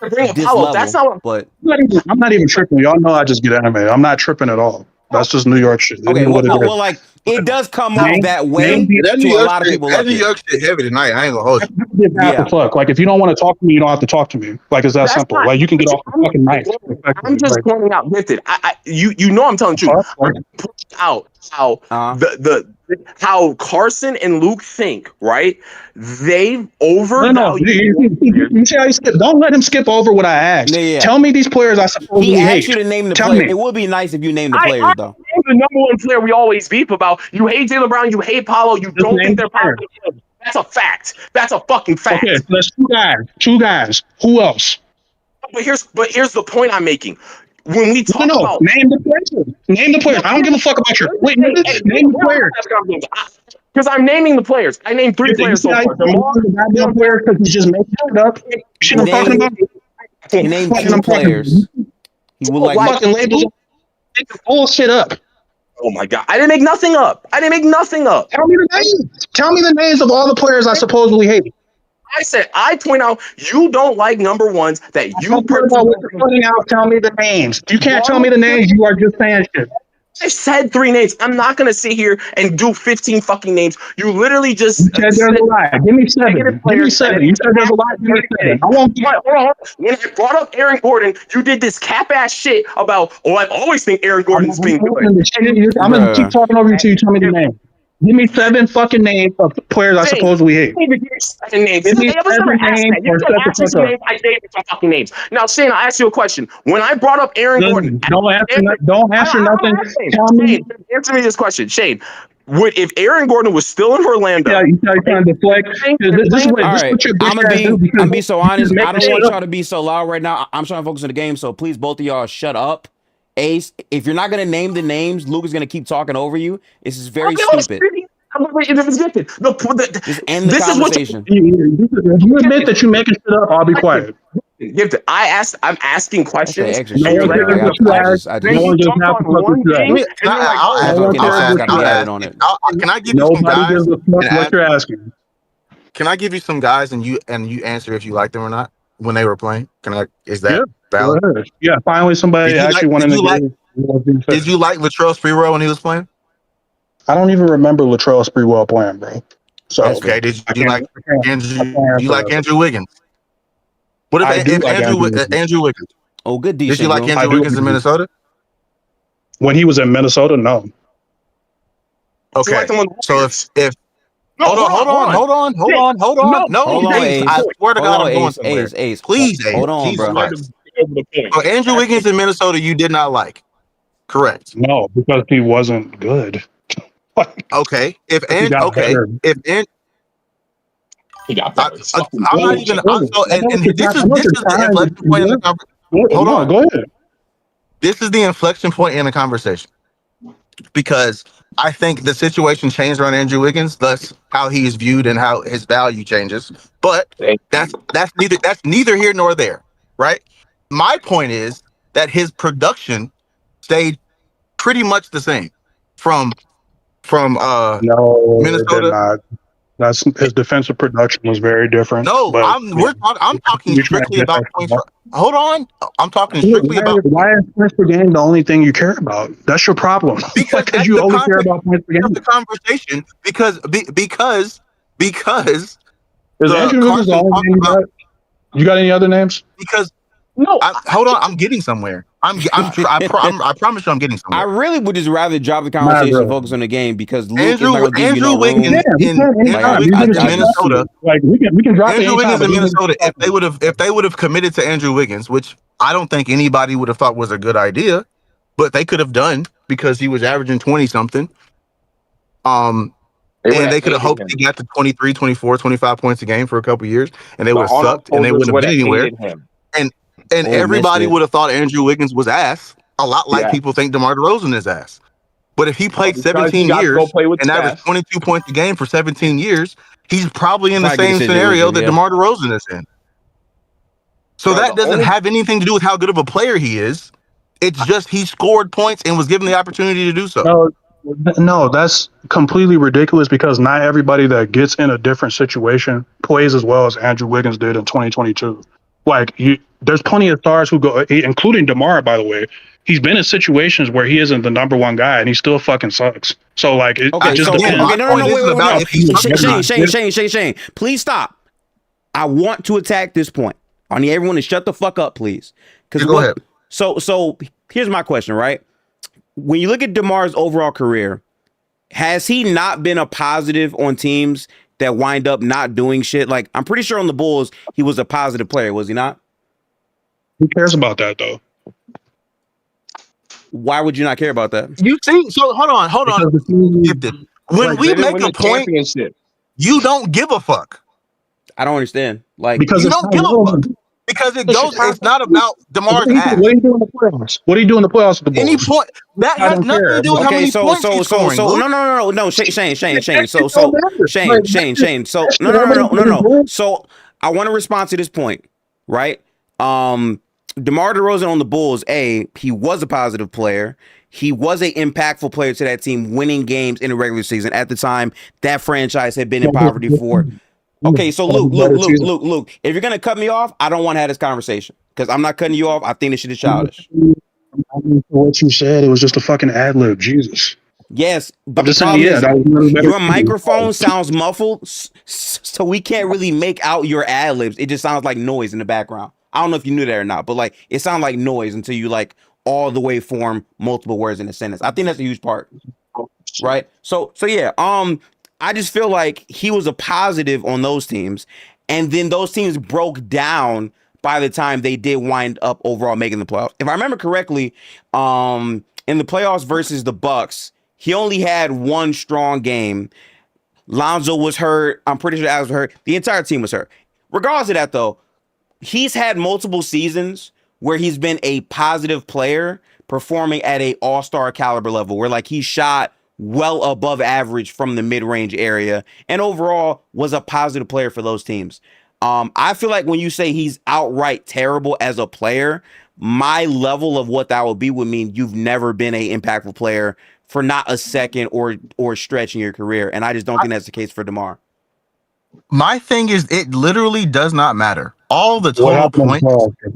Bring this Apollo. level. That's not what. But I'm not even tripping. Y'all know I just get anime. I'm not tripping at all. That's just New York shit. It okay, is well, what it no, is. well, like it does come Name- off that way name the- That New to a York lot of shit, people. that Love New it. York shit heavy tonight. I ain't gonna hold you. Get back Yeah. the fuck. Like if you don't want to talk to me, you don't have to talk to me. Like it's that That's simple. not- Like you can get off the fucking mic. I'm just pointing out, Gifted. You know I'm telling you. Like, Out how how Carson and Luke think, right? They no. overvalue. You see how he skipped? Don't let him skip over what I asked. Yeah. Tell me these players I supposedly He hate. asked you to name the Tell player. me. It would be nice if you named the I- players, though. The number one player we always beef about. You hate Jaylen Brown. You hate Paolo. You don't name think they're the player. positive. That's a fact. That's a fucking fact. Okay, so that's two guys. Two guys. Who else? But here's the point I'm making. When we talk No, about name the players. Name the players. I don't give a fuck about your wait. Name the players. Because I'm naming the players. I named three players so far. The players because he's just making it up. Shit, I'm talking about. He named Fucking two I'm talking- players. He would like Fucking labels. Make the bullshit up. Oh my god! I didn't make nothing up. Tell me the names. Tell me the names of all the players I supposedly hate. I said I point out you don't like number ones that you What you're pointing out, tell me the names. You can't tell me the names. You are just saying shit. I said 3 names. I'm not gonna sit here and do 15 fucking names. You literally just You said there's a lot. Give me 7. Give me 7. You said there's a lot. Give me 7. I won't. Hold on. When I brought up Aaron Gordon, you did this cap ass shit about. Oh, I always think Aaron Gordon's being good. I'm gonna keep talking over you till you tell me the name. Give me 7 fucking names of players I supposedly hate. Give me 7 names. Give me I was 7 never asked names that. You or can shut the ask me fuck some up. names. I gave you some fucking names. Now, Shane, I asked you a question. When I brought up Aaron Gordon, Don't answer nothing. Tell me. Shane, answer me this question, Shane. If Aaron Gordon was still in Orlando, Yeah, you trying to deflect. This is what all right, your I'm bitch ass do. gonna because be so honest. you I don't make want shit y'all to be so loud right now. I'm trying to focus on the game, so please, both of y'all, shut up. Ace, if you're not gonna name the names, Luke is gonna keep talking over you. This is very stupid. Just end the conversation. If you admit that you're making shit up, I'll be quiet. I'm asking questions. Extra shit, one like, cares what you ask. I No just one gives a fuck what you ask. I'll ask. No one cares what you ask. Can I give you some Nobody guys? gives a fuck what you're asking. Can I give you some guys and you answer if you like them or not when they were playing? Can I? Is that valid? Go ahead. Yeah, finally somebody Did you actually like- wanted did to you get Did you like Latrell Sprewell when he was playing? I don't even remember Latrell Sprewell playing, bro. So Okay. Did I you can't- like I can't- Andrew? I can't Do you like answer Andrew Wiggins? What I if, do if like Andrew Wiggins? Oh, good D. Did you like Sengun. I Andrew do. Wiggins in Minnesota? when he was in Minnesota, no. Okay. So if No, hold on. No, Hold on, Ace, Ace. I swear to Hold God, on, I'm going Ace, somewhere. Ace. Please, Ace. Hold on, Jesus bro. Christ. So Andrew Wiggins in Minnesota, you did not like. Correct. No, because he wasn't good. Okay. If He got better. He got I'm not even. So, and this is the inflection point in the conversation. Hold on. Go ahead. This is the inflection point in the conversation because I think the situation changed around Andrew Wiggins, thus how he is viewed and how his value changes. But that's neither here nor there, right? My point is that his production stayed pretty much the same from No, Minnesota. it did not. That's his defensive production was very different. No, but, I'm talking strictly about points. Hold on, I'm talking strictly about. Why is points per game the only thing you care about? That's your problem. Because you only care about points per game. The conversation because Is Andrew Wiggins the only name you got? You got any other names? Because No, hold on, I'm getting somewhere. I promise you, I'm getting I somewhere. really would just rather drop the conversation and focus on the game because Luke is not Andrew going to give you no room. Wiggins in Minnesota. Like we can drop Andrew it Wiggins anytime, in Minnesota. If they would have committed to Andrew Wiggins, which I don't think anybody would have thought was a good idea, but they could have done because he was averaging 20 something. And they could have hoped he got to 23, 24, 25 points a game for a couple years, and they would have sucked and they wouldn't have been anywhere. And everybody would have thought Andrew Wiggins was ass, a lot like people think DeMar DeRozan is ass. But if he played 17 years and averaged 22 points a game for 17 years, he's probably in the same scenario that DeMar DeRozan is in. So that doesn't have anything to do with how good of a player he is. It's just he scored points and was given the opportunity to do so. No, that's completely ridiculous because not everybody that gets in a different situation plays as well as Andrew Wiggins did in 2022. There's plenty of stars who go, including DeMar, by the way. He's been in situations where he isn't the number one guy and he still fucking sucks. So like, it just depends. Okay, no, wait. Shane, please stop. I want to attack this point. I need everyone to shut the fuck up, please. Go ahead. So here's my question, right? When you look at DeMar's overall career, has he not been a positive on teams that wind up not doing shit? Like, I'm pretty sure on the Bulls, he was a positive player, was he not? Who cares about that though? Why would you not care about that? You see, so hold on. Gifted. When we make a point, you don't give a fuck. I don't understand. Like, Because you don't give a fuck. Because it goes, it's not about DeMar's ass. What do you do in the playoffs? What do you do in the playoffs with the Bulls? Any point that has nothing to do with how many points he's scoring. No, Shane. So no. So I want to respond to this point, right? DeMar DeRozan on the Bulls, he was a positive player. He was an impactful player to that team, winning games in the regular season. At the time, that franchise had been in poverty for. Okay, so Luke, if you're gonna cut me off, I don't want to have this conversation because I'm not cutting you off. I think this shit is childish. What you said, it was just a fucking ad lib. Jesus. Yes, but I'm just saying, your microphone sounds muffled, so we can't really make out your ad libs. It just sounds like noise in the background. I don't know if you knew that or not, but like it sounds like noise until you like all the way form multiple words in a sentence. I think that's a huge part, right? So yeah, I just feel like he was a positive on those teams, and then those teams broke down by the time they did wind up overall making the playoffs. If I remember correctly, in the playoffs versus the Bucks, he only had one strong game. Lonzo was hurt. I'm pretty sure Alex was hurt. The entire team was hurt. Regardless of that, though, he's had multiple seasons where he's been a positive player performing at a all-star caliber level, where like he shot well above average from the mid-range area and overall was a positive player for those teams. I feel like when you say he's outright terrible as a player, my level of what that would mean you've never been a impactful player for not a second or stretch in your career. And I just don't think that's the case for DeMar. My thing is, it literally does not matter. All the total points,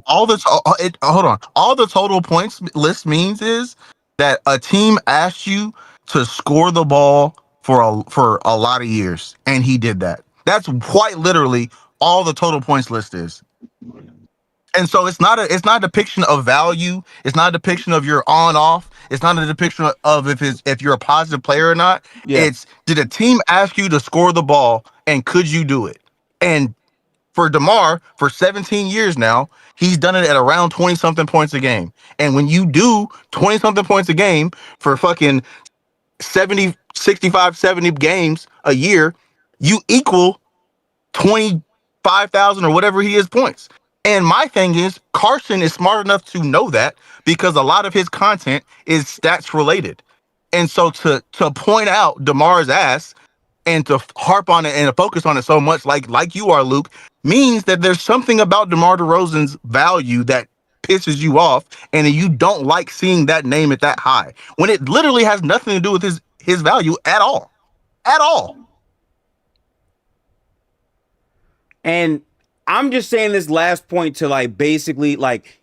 all the total points list means is that a team asked you to score the ball for a lot of years, and he did that. That's quite literally all the total points list is. And so it's not a depiction of value. It's not a depiction of your on off. It's not a depiction of if you're a positive player or not. Yeah. It's, did a team ask you to score the ball and could you do it? And for DeMar, for 17 years now, he's done it at around 20 something points a game. And when you do 20 something points a game for fucking 70, 65, 70 games a year, you equal 25,000 or whatever he is points. And my thing is, Carson is smart enough to know that because a lot of his content is stats related. And so to point out DeMar's ass and to harp on it and to focus on it so much like you are, Luke, means that there's something about DeMar DeRozan's value that pisses you off and you don't like seeing that name at that high when it literally has nothing to do with his value at all. At all. And I'm just saying this last point to like basically like,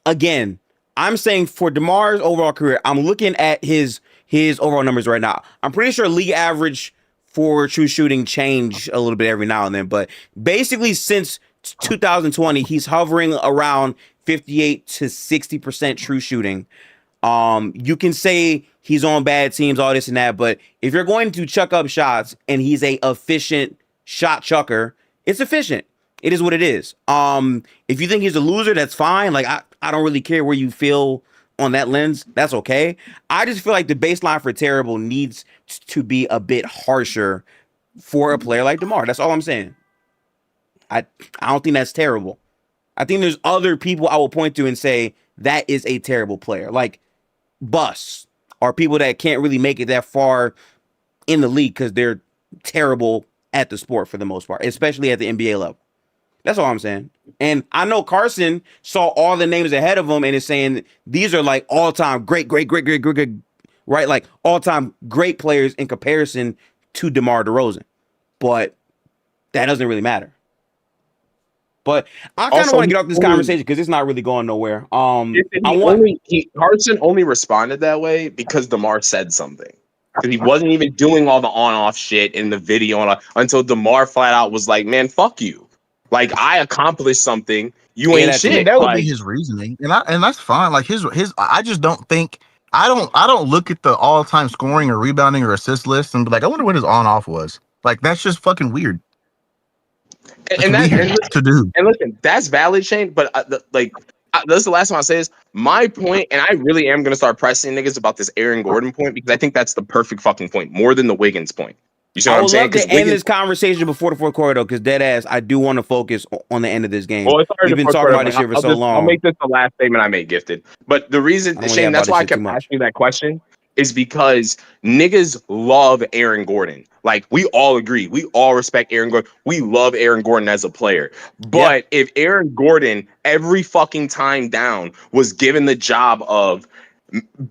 again, I'm saying for DeMar's overall career, I'm looking at his overall numbers right now. I'm pretty sure league average for true shooting change a little bit every now and then, but basically since 2020, he's hovering around 58 to 60% true shooting. You can say he's on bad teams, all this and that, but if you're going to chuck up shots and he's a efficient shot chucker, it's efficient. It is what it is. If you think he's a loser, that's fine. Like I don't really care where you feel on that lens. That's okay. I just feel like the baseline for terrible needs to be a bit harsher for a player like DeMar. That's all I'm saying. I don't think that's terrible. I think there's other people I will point to and say that is a terrible player, like busts or people that can't really make it that far in the league because they're terrible at the sport for the most part, especially at the NBA level. That's all I'm saying. And I know Carson saw all the names ahead of him and is saying these are like all-time great, right? Like all-time great players in comparison to DeMar DeRozan. But that doesn't really matter. But I kind of want to get off this conversation because it's not really going nowhere. Carson only responded that way because DeMar said something. Because he wasn't even doing all the on-off shit in the video until DeMar flat out was like, "Man, fuck you! Like I accomplished something. You ain't shit." I mean, that would be his reasoning, and that's fine. Like his. I just don't think I don't look at the all-time scoring or rebounding or assist list and be like, I wonder what his on-off was. Like that's just fucking weird. And that's weird to do. And listen, that's valid, Shane. But that's the last one I'll say is my point, and I really am gonna start pressing niggas about this Aaron Gordon point because I think that's the perfect fucking point, more than the Wiggins point. You see what I'm saying? I would love to end this conversation before the fourth quarter, though, because dead ass, I do want to focus on the end of this game. Well, we've been talking about this shit for so long. I'll make this the last statement I make, Gifted. But the reason, Shane, that's why I kept asking you that question, is because niggas love Aaron Gordon. Like, we all agree. We all respect Aaron Gordon. We love Aaron Gordon as a player. But if Aaron Gordon, every fucking time down, was given the job of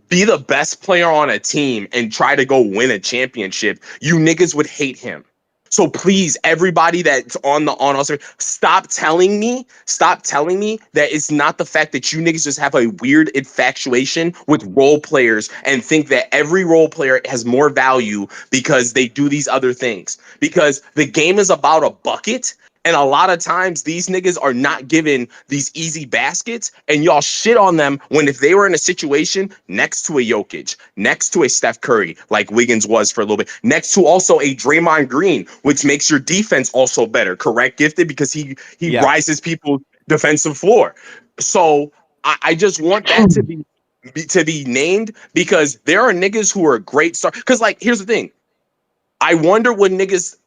be the best player on a team and try to go win a championship, you niggas would hate him. So please, everybody that's on us, stop telling me that it's not the fact that you niggas just have a weird infatuation with role players and think that every role player has more value because they do these other things. Because the game is about a bucket. And a lot of times these niggas are not given these easy baskets, and y'all shit on them when if they were in a situation next to a Jokic, next to a Steph Curry, like Wiggins was for a little bit, next to also a Draymond Green, which makes your defense also better, correct, Gifted? Because he rises people's defensive floor. So I just want that to be named because there are niggas who are great stars. Because like, here's the thing. I wonder what niggas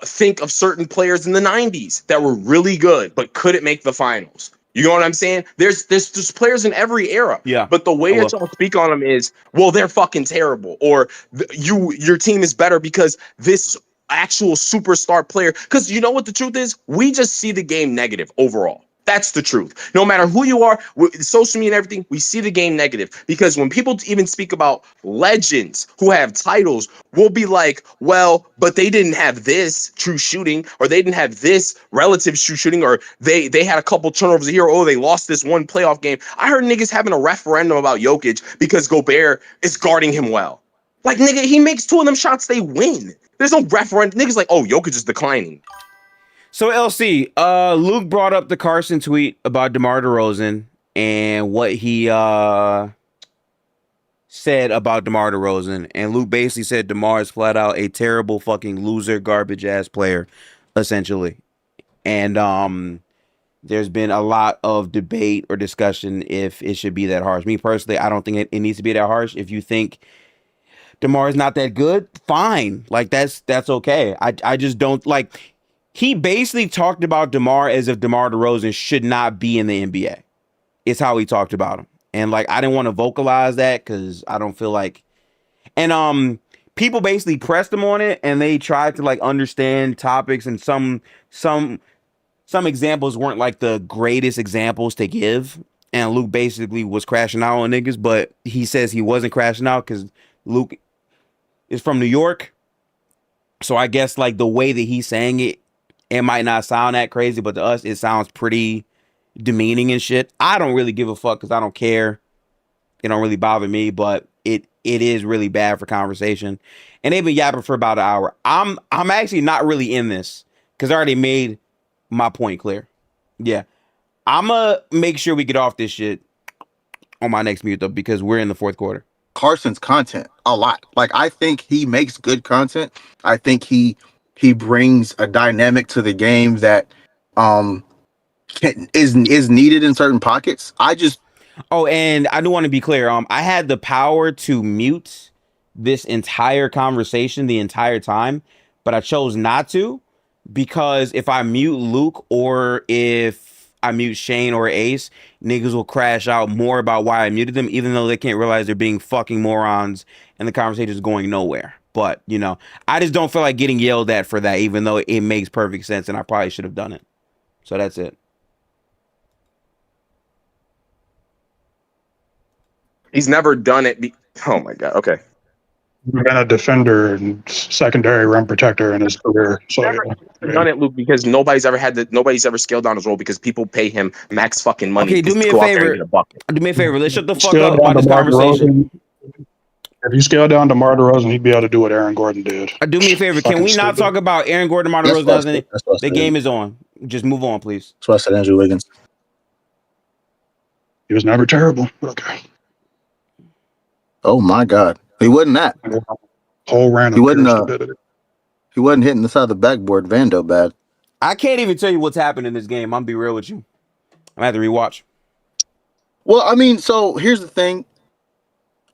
think of certain players in the 90s that were really good but couldn't make the finals. You know what I'm saying? There's players in every era. Yeah. But the way that y'all speak on them is, well, they're fucking terrible, or your team is better because this actual superstar player. Because you know what the truth is? We just see the game negative overall. That's the truth. No matter who you are, with social media and everything, we see the game negative. Because when people even speak about legends who have titles, we'll be like, well, but they didn't have this true shooting, or they didn't have this relative true shooting, or they had a couple turnovers here. Oh, they lost this one playoff game. I heard niggas having a referendum about Jokic because Gobert is guarding him well. Like, nigga, he makes two of them shots, they win. There's no referendum. Niggas like, oh, Jokic is declining. So LC, Luke brought up the Carson tweet about DeMar DeRozan and what he said about DeMar DeRozan, and Luke basically said DeMar is flat out a terrible fucking loser, garbage ass player, essentially. And there's been a lot of debate or discussion if it should be that harsh. Me personally, I don't think it needs to be that harsh. If you think DeMar is not that good, fine, like that's okay. I just don't like. He basically talked about DeMar as if DeMar DeRozan should not be in the NBA. It's how he talked about him. And like, I didn't want to vocalize that because I don't feel like, and people basically pressed him on it and they tried to like understand topics, and some examples weren't like the greatest examples to give. And Luke basically was crashing out on niggas, but he says he wasn't crashing out because Luke is from New York. So I guess like the way that he's saying it, it might not sound that crazy, but to us, it sounds pretty demeaning and shit. I don't really give a fuck because I don't care. It don't really bother me, but it is really bad for conversation. And they've been yapping for about an hour. I'm actually not really in this because I already made my point clear. Yeah. I'm going to make sure we get off this shit on my next mute, though, because we're in the fourth quarter. Carson's content a lot. Like, I think he makes good content. I think he brings a dynamic to the game that is needed in certain pockets. And I do want to be clear. I had the power to mute this entire conversation the entire time, but I chose not to because if I mute Luke or if I mute Shane or Ace, niggas will crash out more about why I muted them, even though they can't realize they're being fucking morons and the conversation is going nowhere. But, I just don't feel like getting yelled at for that, even though it makes perfect sense and I probably should have done it. So that's it. He's never done it. Oh my god. Okay. He's been a defender and secondary rim protector in his career. So Never done it, Luke, because nobody's ever scaled down his role because people pay him max fucking money. Okay, do to me a go out there and favor. get a bucket. Do me a favor. Let's shut the fuck scale up about down this DeMar conversation. DeRozan. If you scale down DeMar DeRozan, he'd be able to do what Aaron Gordon did. Do me a favor. Can Fucking we not stupid. talk about Aaron Gordon, DeMar That's what I DeRozan? said. That's what I The said. game is on. Just move on, please. That's why I said Andrew Wiggins. He was never terrible. But okay. Oh my God, he wasn't that. Whole random. He wasn't. pure stupidity. He wasn't hitting the side of the backboard. Vando bad. I can't even tell you what's happened in this game. I'm gonna be real with you. I'm gonna have to rewatch. Well, I mean, so here's the thing.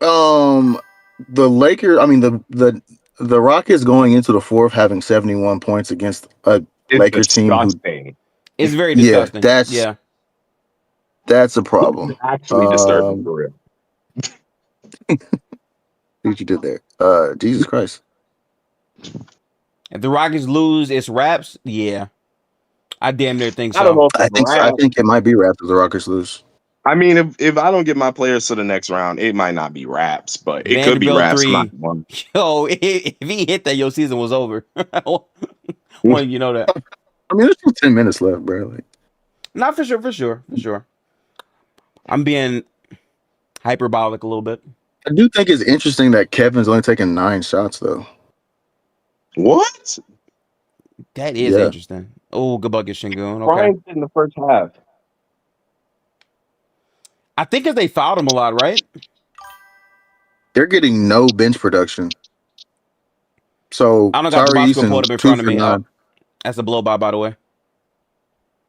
The Lakers. I mean, the Rockets going into the fourth having 71 points against a Lakers team who disgusting. It's very Yeah, disgusting. that's a problem. It's actually disturbing for real. What you did there? Jesus Christ. If the Rockets lose, it's wraps. Yeah, I damn near think so. I don't know. If I think it might be wrapped if the Rockets lose. I mean, if I don't get my players to the next round, it might not be raps, but it could be Vanderbilt raps. 3. Not one. Yo, if he hit that, your season was over. Well, you know that. I mean, there's still 10 minutes left, bro. Like, Not for sure. I'm being hyperbolic a little bit. I do think it's interesting that Kevin's only taking 9 shots, though. What? That is Yeah. interesting. Oh, good bucket, Sengun. Okay. Brian did in the first half. I think because they fouled him a lot, right? They're getting no bench production. So I don't got the box score pulled up in 2 front of for me. 9. That's a blow by the way.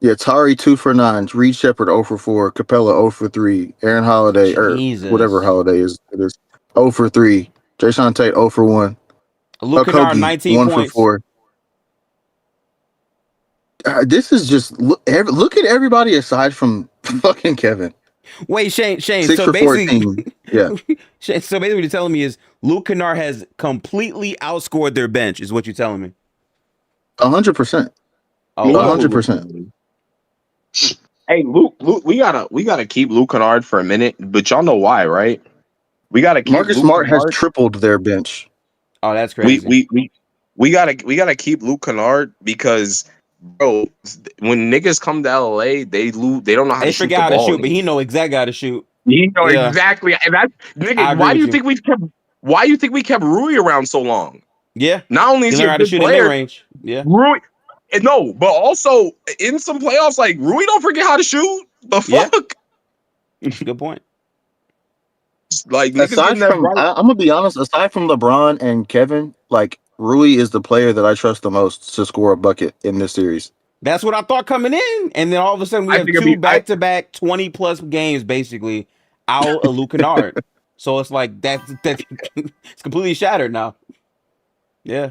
Yeah, Tari 2 for 9, Reed Shepard 0 for 4, Capella 0 for 3, Aaron Holiday Jesus. or whatever Holiday is, it is 0 for 3, Jason Tate 0 for 1, Luke Kennard, 19 1 points. for 4. This is just look at everybody aside from fucking Kevin. Wait, Shane. 6 So for basically, 14. Yeah, Shane, so basically, what you're telling me is Luke Kennard has completely outscored their bench. Is what you're telling me? 100%. Oh, Luke- wow. 100%. Hey, Luke, we gotta keep Luke Kennard for a minute, but y'all know why, right? We gotta keep Marcus Luke Smart has Kennard. tripled their bench. Oh, that's crazy. We gotta keep Luke Kennard because, bro, when niggas come to LA, they lose. They don't know how They to shoot the forget how to ball. shoot, but he know exactly how to shoot. He know Yeah. exactly. And that I nigga, agree why do you with think we've kept? Why you think we kept Rui around so long? Yeah, Not only he is he learned a how to good shoot in mid player, range. Yeah, Rui. No, but also in some playoffs, like Rui don't forget how to shoot. The Yeah. fuck? good point. Like niggas Aside getting that from, right. I'm gonna be honest. Aside from LeBron and Kevin, like Rui is the player that I trust the most to score a bucket in this series. That's what I thought coming in, and then all of a sudden we I have think it'd two be- back-to-back 20-plus games basically out of Luke Kennard. So it's like that's it's completely shattered now. Yeah.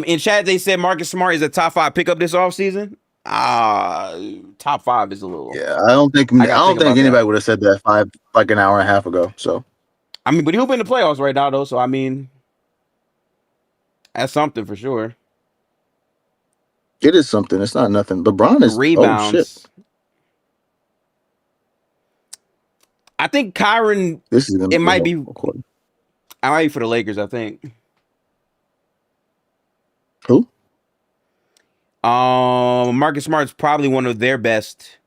In chat they said Marcus Smart is a top 5 pickup this offseason. Top 5 is a little. Yeah, I don't think I gotta think about anybody that. would have said that like an hour and a half ago. So I mean, but he'll be in the playoffs right now though. So I mean, that's something for sure. it is something. It's not nothing. LeBron is Rebounds. Oh shit! I think Kyron. This is gonna It might be. recording. I might be for the Lakers. I think. Who? Marcus Smart's probably one of their best.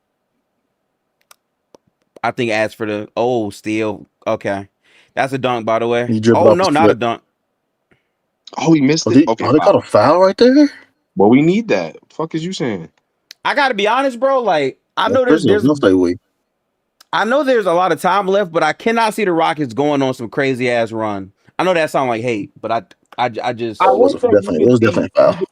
I think as for the steal. Okay. That's a dunk, by the way. He dribbled Oh off no, his not a foot. dunk. Oh, he missed Oh, it. Okay, they caught a foul right there. well, we need that. Fuck is you saying? I gotta be honest, bro. Like I know there's Don't say we. I know there's a lot of time left, but I cannot see the Rockets going on some crazy ass run. I know that sounds like hate, but I just I It was definitely a foul.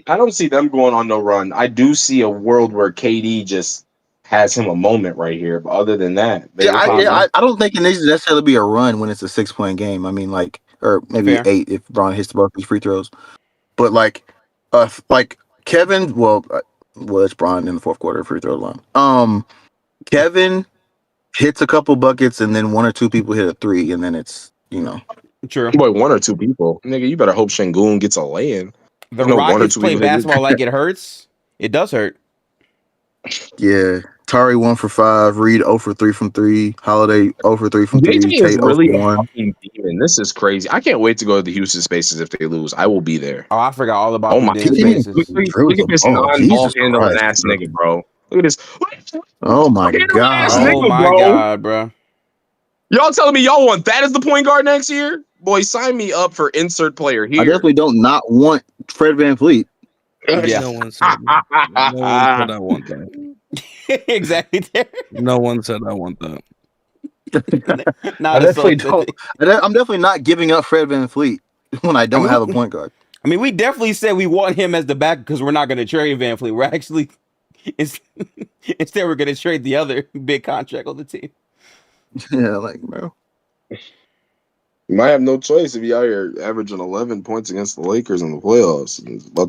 I don't see them going on no run. I do see a world where KD just has him a moment right here. But other than that, I don't think it needs to necessarily be a run when it's a 6-point game. I mean, like, or maybe Fair. 8 if Bron hits both these free throws. But like Kevin, it's Bron in the fourth quarter free throw line. Kevin hits a couple buckets and then 1 or 2 people hit a 3, and then it's true. boy, 1 or 2 people, nigga. You better hope Sengun gets a lay-in. The No, 1 or Rockets 2 play people hit it. basketball like it hurts. It does hurt. Yeah. Tari 1 for 5, Reed 0 for 3 from 3, Holiday 0 for 3 from 3, JJ is Tate 0 really for a 1. fucking demon. This is crazy. I can't wait to go to the Houston Spaces if they lose. I will be there. Oh, I forgot all about Oh them my damn Continuing spaces. Look at this Oh, non-ball Jesus handling Christ, ass bro. nigga, bro. Look at this. Oh my Handling ass God. Oh nigga, my bro. god, bro. Y'all telling me y'all want that as the point guard next year? Boy, sign me up for insert player I here. definitely don't not want Fred VanVleet. Yeah. No one said. No one said I want that. Exactly. No one said I want that. Not a soul. I'm definitely not giving up Fred VanVleet when I don't have a point guard. I mean, we definitely said we want him as the back because we're not going to trade Van Fleet. We're actually instead we're going to trade the other big contract on the team. Yeah, like, bro. You might have no choice if you out here averaging 11 points against the Lakers in the playoffs.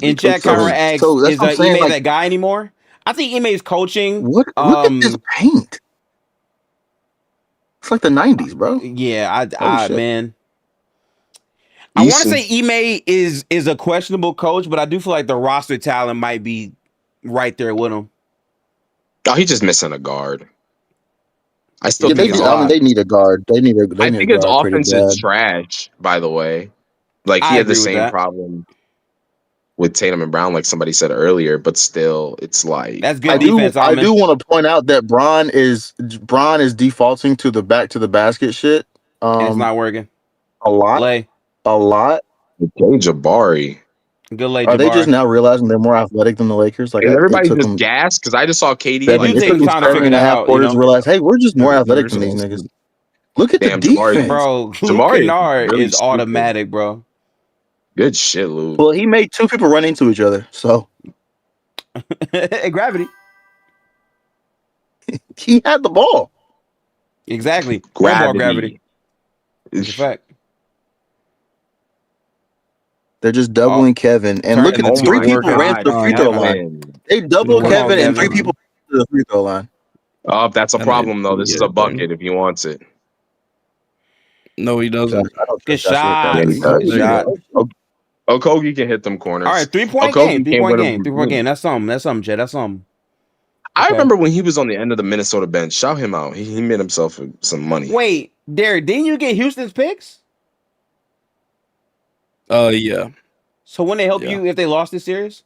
In chat, Kyra asks, so that's is what I'm saying, Ime like- that guy anymore? I think Ime is coaching. Look at this paint. It's like the 90s, bro. Yeah, Holy shit. man. I want to say Ime is a questionable coach, but I do feel like the roster talent might be right there with him. Oh, he's just missing a guard. I still Yeah, think his they need a guard. I think his offense is trash, by the way. Like, he I had the agree with same that. problem with Tatum and Brown, like somebody said earlier, but still, it's like That's good defense. I do want to point out that Bron is defaulting to the back to the basket shit. And it's not working. A lot. Lay. A lot. Jay Jabari. Good lay, Are they Jabari. just now realizing they're more athletic than the Lakers? Like, Is everybody it took just them gassed? Because I just saw KD. It Like, do take time to figure and a that half out, quarters you know? realize, hey, we're just more athletic There's than these also- niggas. Look at Damn, the Jabari. defense. Bro, Luke Jabari Kennard really is stupid. automatic, bro. Good shit, Luke. Well, he made two people run into each other, so Gravity. he had the ball. Exactly. Gravity. Ball gravity. It's a fact. They're just doubling Kevin. And look at turn the it three to people work. ran to the free throw line. They double Come on, Kevin and three Kevin. people to the free throw line. Oh, that's a And problem, though. This is a yeah, bucket if he wants it. No, he doesn't. I don't Good trust that shit, shot. though. Good shot. Okogie can hit them corners. All right, 3-point Okogie game. can't 3-point win game. them. 3-point game. That's something, Jay. That's something. I Okay. remember when he was on the end of the Minnesota bench. Shout him out. He made himself some money. Wait, Derek, didn't you get Houston's picks? Yeah. So when they help Yeah. you if they lost this series?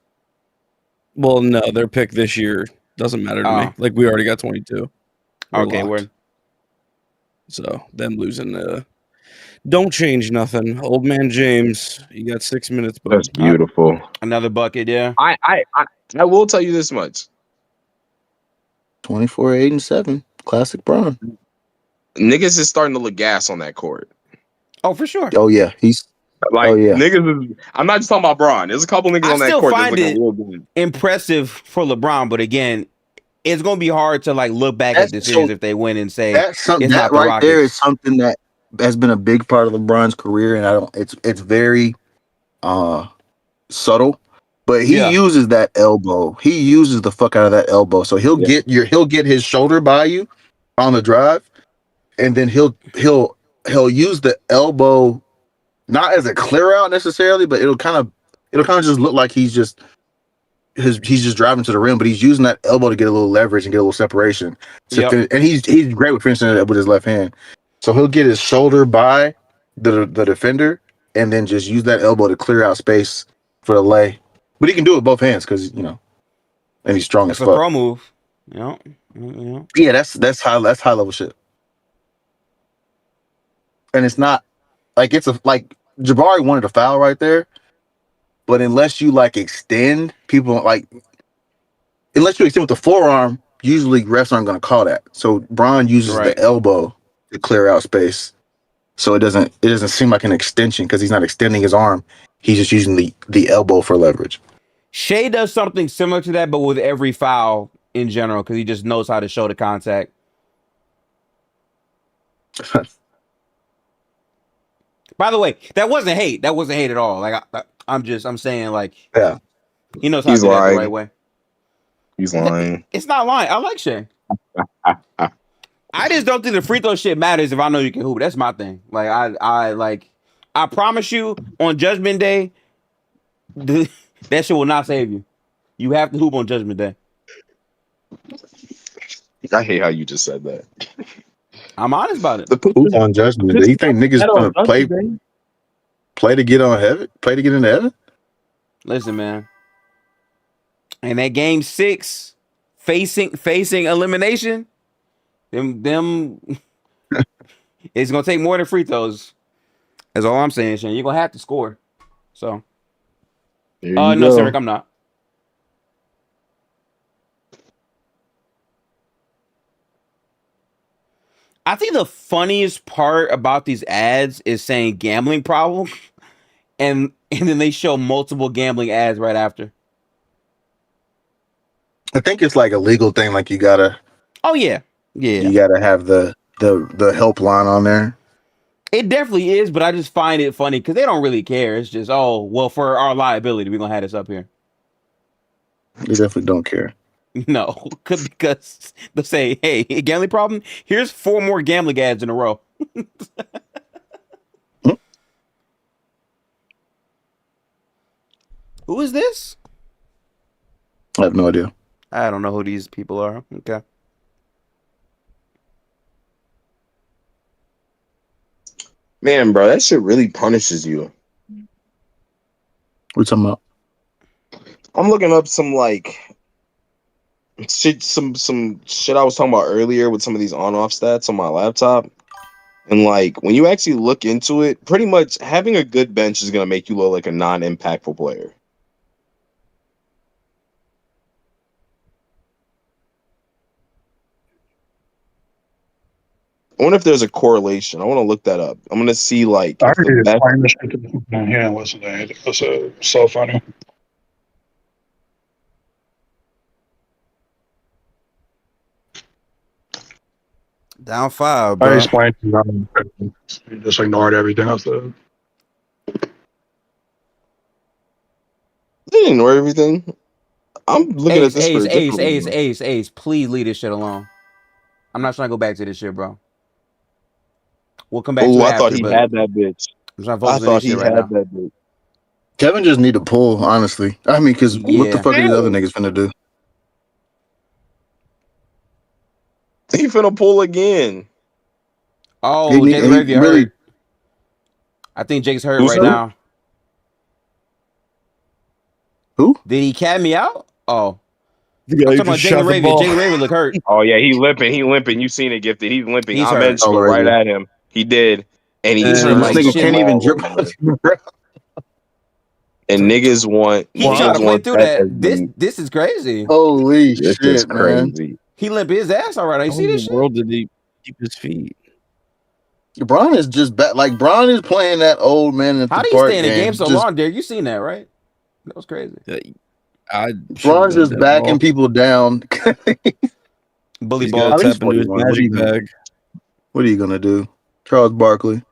Well, no, their pick this year doesn't matter to me. Like, we already got 22. We're Okay, locked. word. So them losing don't change nothing. Old man James, you got 6 minutes, but That's beautiful. Another bucket, yeah. I will tell you this much. 24, 8, and 7. Classic Bron. Niggas is starting to look gas on that court. Oh, for sure. Oh, yeah. He's Like, Oh, yeah. niggas is, I'm not just talking about Bron. There's a couple niggas I on that still court that's find looking it- real good. Impressive for LeBron, but again, it's gonna be hard to like look back That's- at this series so if they win and say that's something it's that not the right there Rockets. is something that has been a big part of LeBron's career, and it's very subtle. But he Yeah. uses that elbow. He uses the fuck out of that elbow. So he'll get his shoulder by you on the drive, and then he'll use the elbow not as a clear out necessarily, but it'll kind of just look like he's just driving to the rim, but he's using that elbow to get a little leverage and get a little separation. Yep. And he's great with finishing it with his left hand. So he'll get his shoulder by the defender and then just use that elbow to clear out space for the lay. But he can do it with both hands because and he's strong That's as a fuck. pro move. You know? Yeah, that's high level shit. And it's not like Jabari wanted a foul right there, but unless you extend unless you extend with the forearm, usually refs aren't going to call that. So Bron uses Right. the elbow to clear out space, so it doesn't seem like an extension because he's not extending his arm. He's just using the elbow for leverage. Shea does something similar to that, but with every foul in general, because he just knows how to show the contact. By the way, that wasn't hate. That wasn't hate at all. Like I'm saying, Yeah. he knows how He's to do that the lying. right way. He's lying. It's not lying. I like Shea. I just don't think the free throw shit matters if I know you can hoop. That's my thing. Like I promise you, on Judgment Day, that shit will not save you. You have to hoop on Judgment Day. I hate how you just said that. I'm honest about it. The Who's Pistons, on Judgment Day? You think niggas gonna play to get on heaven? Play to get into heaven? Listen, man. And that game 6, facing elimination, them it's gonna take more than free throws. That's all I'm saying, Shane. You're gonna have to score. So no, Cedric, I'm not. I think the funniest part about these ads is saying gambling problem, and then they show multiple gambling ads right after. I think it's like a legal thing. Like you gotta. Oh yeah. You gotta have the helpline on there. It definitely is, but I just find it funny because they don't really care. It's just, oh, well, for our liability, we're gonna have this up here. They definitely don't care. No, because they'll say, hey, gambling problem? Here's 4 more gambling ads in a row. Who is this? I have no idea. I don't know who these people are. Okay. Man, bro, that shit really punishes you. What you talking about? I'm looking up some like shit, some shit I was talking about earlier with some of these on-off stats on my laptop. And like when you actually look into it, pretty much having a good bench is gonna make you look like a non-impactful player. I wonder if there's a correlation. I want to look that up. I'm gonna see like I if the heard you best- explain this shit to people down here and listen to it. It's so funny. Down 5, I bro. explained to you. You just ignored everything I said. I didn't ignore everything. I'm looking at this for a different reason. Ace, please leave this shit alone. I'm not trying to go back to this shit, bro. We'll come back to it I after, thought he but had that bitch. I'm trying to I focus on thought this he shit had right now. that bitch. Kevin just need to pull, honestly. I mean, because what the Yeah. fuck are these other niggas finna do? He finna pull again. Oh, He Jake really- Ravia hurt. I think Jake's hurt Who's right hurt? now. Who? Did he cat me out? Oh. Yeah, I'm talking about Jake Ravia. Jake Ravia look hurt. Oh yeah, he limping. You seen it, Gifted. He's limping. He's Ahmed hurt. scored Oh, right right. at him. He did, and he He's just hurt went like This nigga shit. can't even dribble. dribble. And niggas want. He trying to play through that. This is crazy. Holy This shit, is man. crazy. He limp his ass all right. You How see in this the shit? world did he keep his feet? Bron is just back. Like Bron is playing that old man at How the do you park stay in the game so Just- long, Derek? You seen that, right? That was crazy. Bron's just backing people down. Bully He's ball. got to least tap into his 41. magic bag. What are you gonna do, Charles Barkley?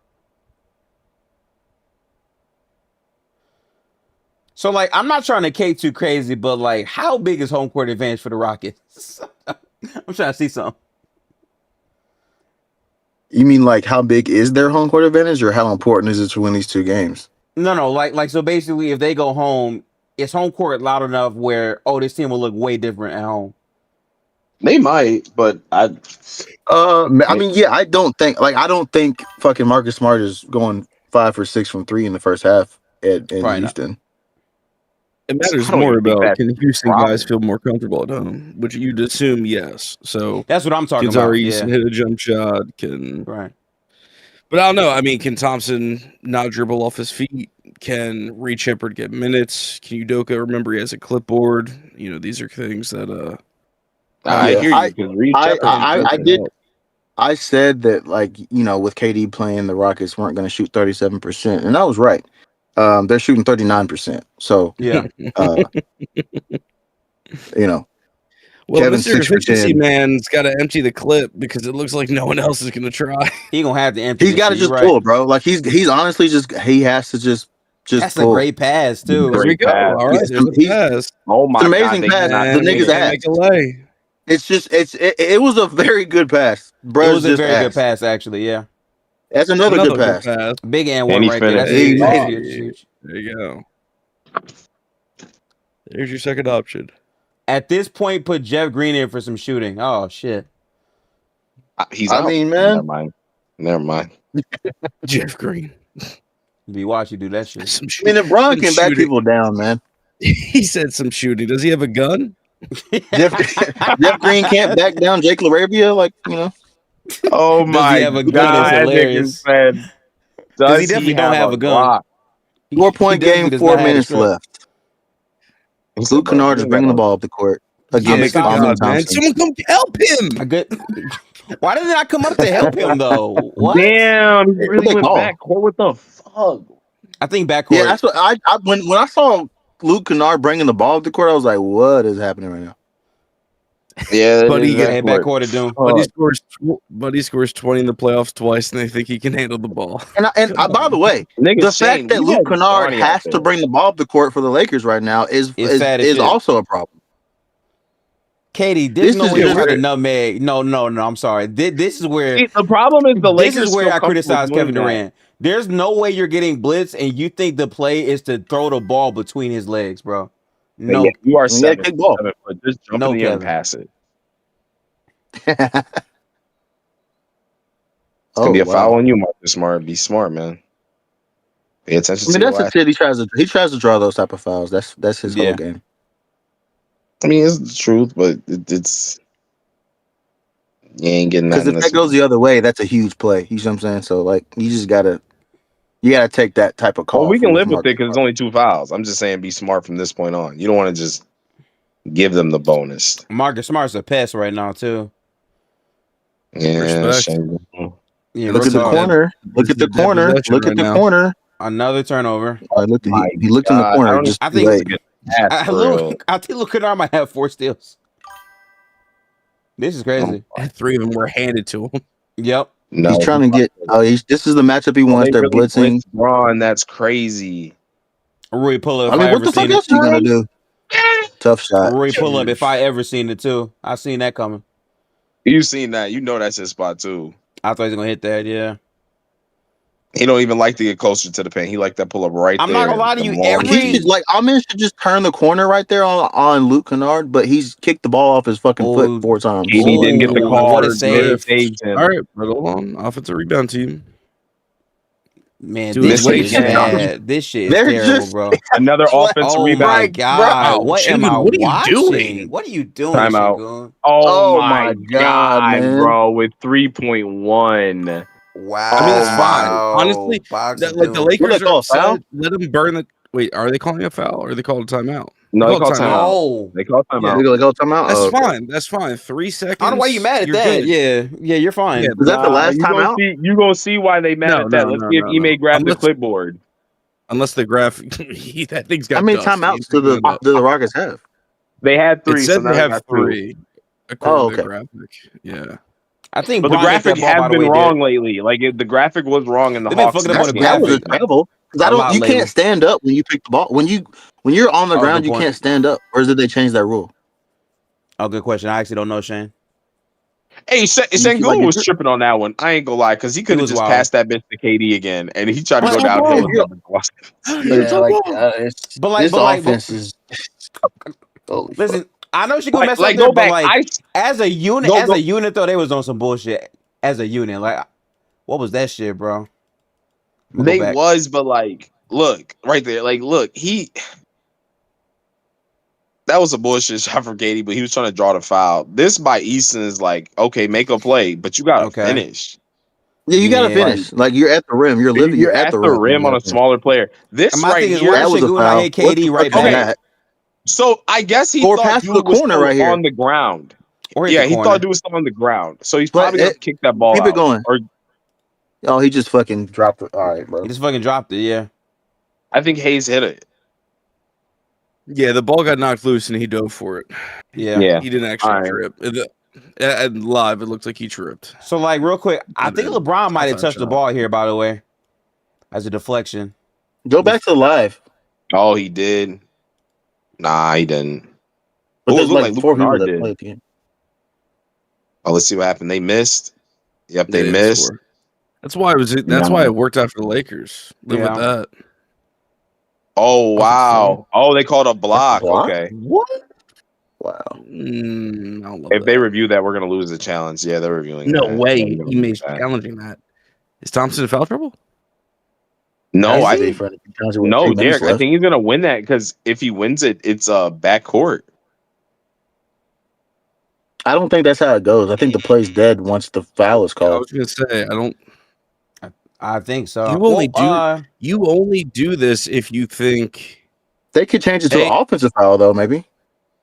So, like, I'm not trying to K too crazy, but like, how big is home court advantage for the Rockets? I'm trying to see something. You mean like how big is their home court advantage, or how important is it to win these 2 games? No, like, so basically, if they go home, is home court loud enough where this team will look way different at home? They might, but I mean, yeah, I don't think fucking Marcus Smart is going 5 for 6 from 3 in the first half in Houston. It matters I don't more even think about that's can Houston a guys problem. feel more comfortable at home, which you'd assume yes. So That's what I'm talking Kenzari about. Easton Yeah. hit a jump shot, can Right. but I don't know. I mean, can Thompson not dribble off his feet? Can Reed Shepard get minutes? Can Udoka remember he has a clipboard? You know, these are things that I hear you. 'Cause Reed Shepard I is- did. I said that, like, you know, with KD playing, the Rockets weren't going to shoot 37%, and I was right. They're shooting 39%. So, Yeah. you know, well, Kevin, Mr. 6 for Efficiency 10. Man's got to empty the clip because it looks like no one else is going to try. He gonna have to empty. He's got to this shit, just you're pull, bro. Like he's honestly he has to just That's pull. a great pass too. There we go. pass. All right, He's- there's the he's- pass. Oh my It's an amazing God, they pass. cannot The And nigga's they ass. make a lay. It's just it was a very good pass. Bro, It was a very good pass, actually. Yeah. That's another good pass. Big and And one he right there. That's finished. huge. That's Hey, huge. Huge. There you go. There's your second option. At this point, put Jeff Green in for some shooting. Oh shit. He's I out. mean, man. Never mind. Jeff Green. Be watch you do that shit. Some I mean, if Bron some can back shooting. people down, man. He said some shooting. Does he have a gun? Jeff Green can't back down Jake LaRavia, like, you know. Oh Does he have a gun? It's hilarious. Does he definitely don't have a gun. Glock? 4-point definitely game, does 4 not have a minutes strap. left. Luke Kennard is bringing the ball up the court against Good Bowman God, man. Thompson. Someone come help him. A good. Why did I come up to help him though? What? Damn, he really Good went call. backcourt. What the fuck? I think backcourt. Yeah, that's what I when I saw Luke Kennard bringing the ball up the court, I was like, what is happening right now? Yeah, But he Hey, backcourt to Doom. But he scores 20 in the playoffs twice, and they think he can handle the ball. And by the way, the fact that Luke Kennard has to bring the ball up the court for the Lakers right now is also a problem. Katie, there's This no is way you're just- trying to nutmeg. No, I'm sorry. This is where See, the problem is the Lakers. this is where feel I criticize comfortable Kevin doing that. Durant. There's no way you're getting blitz and you think the play is to throw the ball between his legs, bro. No. Yeah, you are Yeah, 7 kick ball. foot. Just jump No, in the air and Kevin. pass it. It's gonna be a wow. foul on you, Marcus Smart. Be smart, man. Pay attention I mean, to that's your the shit he tries to draw those type of fouls. That's his Yeah. whole game. I mean, it's the truth, but it's you ain't getting that. Because if that goes the other way, that's a huge play. You know what I'm saying? So like, you gotta take that type of call. Well, we can from live with Marcus it because it's Smart. only 2 fouls. I'm just saying, be smart from this point on. You don't want to just give them the bonus. Marcus Smart's a pest right now, too. Yeah, Respect. shame. Yeah, Look at the regardless. corner. Look at the This is corner. possession Look at right the now. corner. Another turnover. He looked in the God, I corner. don't Just I too think- late. I think Luke Kennard might have 4 steals. This is crazy. And 3 of them were handed to him. Yep. No, He's trying to get. This is the matchup he wants. they They're really blitzing. blitzed Braun. That's crazy. Rui pull up. I If mean, I what ever the fuck seen else it. are you gonna do? Tough shot. Rui pull up. If I ever seen it too, I seen that coming. You seen that? You know that's his spot too. I thought he was gonna hit that. Yeah. He don't even like to get closer to the paint. He like that pull up right I'm there. not gonna lie to The you, ball- every- He should, like, Alman should just turn the corner right there on Luke Kennard, but he's kicked the ball off his fucking Oh, foot 4 times. He didn't get the Ooh, call. what a or save. saved him. All right, but hold on. Offensive rebound team. Man, Dude, this Missing shit is again. bad. This shit is They're terrible, just- bro. Another offensive Oh rebound. my god! Bro, What am Sengun, I what are you watching? doing? What are you doing, Timeout. Sengun? Oh, Oh my my god, God, man. bro! With 3.1. Wow. I mean, it's Oh, fine. wow. Honestly, Box Like Doom. the What Lakers they call are a foul? upset. Let them burn the. Wait, are they calling a foul or are they called a timeout? No, they Call call timeout. timeout. No. They call Yeah, timeout. they're gonna go timeout. That's Oh, okay. fine. That's fine. 3 seconds. I don't know why you mad at you're that. good. Yeah, you're fine. Yeah, Is that the last you gonna timeout? see? You gonna see why they mad No, at that? no, Let's no, see if no, Ime no. grabbed the Unless- clipboard. Unless the graphic, that thing's got. How many dust. timeouts do the Rockets have? They had It 3. said So now they have got 2. 3. According to the okay. graphic. Yeah. I think But the Bron hit graphic that ball, by has the been way, wrong Derek. lately. Like the graphic was wrong in the They've been Hawks. fucking up on the That was a graphic. travel. Because A lot you lately. can't stand up when you pick the ball. When you're on the Oh, ground, good you point. can't stand up. Or did they change that rule? Oh, good question. I actually don't know, Shane. Hey, Sengun like was you're- tripping on that one. I ain't gonna lie, because he could have was just wild. passed that bitch to KD again, and he tried to But go I'm downhill. wrong. Yeah, like But like, this but like, offense is. Holy listen, fuck. I know she gonna mess Like up there, go but back. like, as a unit, Go- a unit though, they was on some bullshit. As a unit, like, what was that shit, bro? I'ma go They back. was, but like, look right there. Like, look, that was a bullshit shot from Katie, but he was trying to draw the foul. This by Easton is like, okay, make a play, but you gotta Okay. finish. Yeah, you gotta Yeah. finish. Like you're at the rim. You're living. You're at the rim on a smaller player. This My right thing is, here. where That is was a Sengun? foul. I hit KD What right the fuck is back. that? So I guess he Or thought pass to dude the was corner still right here. on the ground. Or hit Yeah, the he corner. thought dude was still on the ground. So he's But probably gonna kick that ball keep out. it going. Or Oh, he just fucking dropped it. All right, bro. He just fucking dropped it. Yeah. I think Hayes hit it. Yeah, the ball got knocked loose and he dove for it. Yeah. He didn't actually Alright. trip. And live, it looked like he tripped. So like, real quick, I And think then LeBron might have outside touched the shot. ball here. By the way, as a deflection. Go back to the live. Oh, he did. Nah, he didn't. But Ooh, there's it looked like like 4 Luke people Kennard that did. played the game. Oh, let's see what happened. They missed. Yep, they didn't missed. score. That's why it was. That's why it worked out for the Lakers. Live Yeah. with that. Oh wow! Oh, they called a block. block? Okay. What? Wow. I don't love If they that. review that, we're gonna lose the challenge. Yeah, they're reviewing No that. way. Yeah, we're gonna He lose may that. challenging that. Is Thompson in foul trouble? No, Has I to be think for with 3 no, minutes Derek. I left. think he's gonna win that because if he wins it, it's back court. I don't think that's how it goes. I think the play's dead once the foul is I called. was gonna say I don't. I think so. You only do this if you think They could change it to Hey. an offensive foul though, maybe.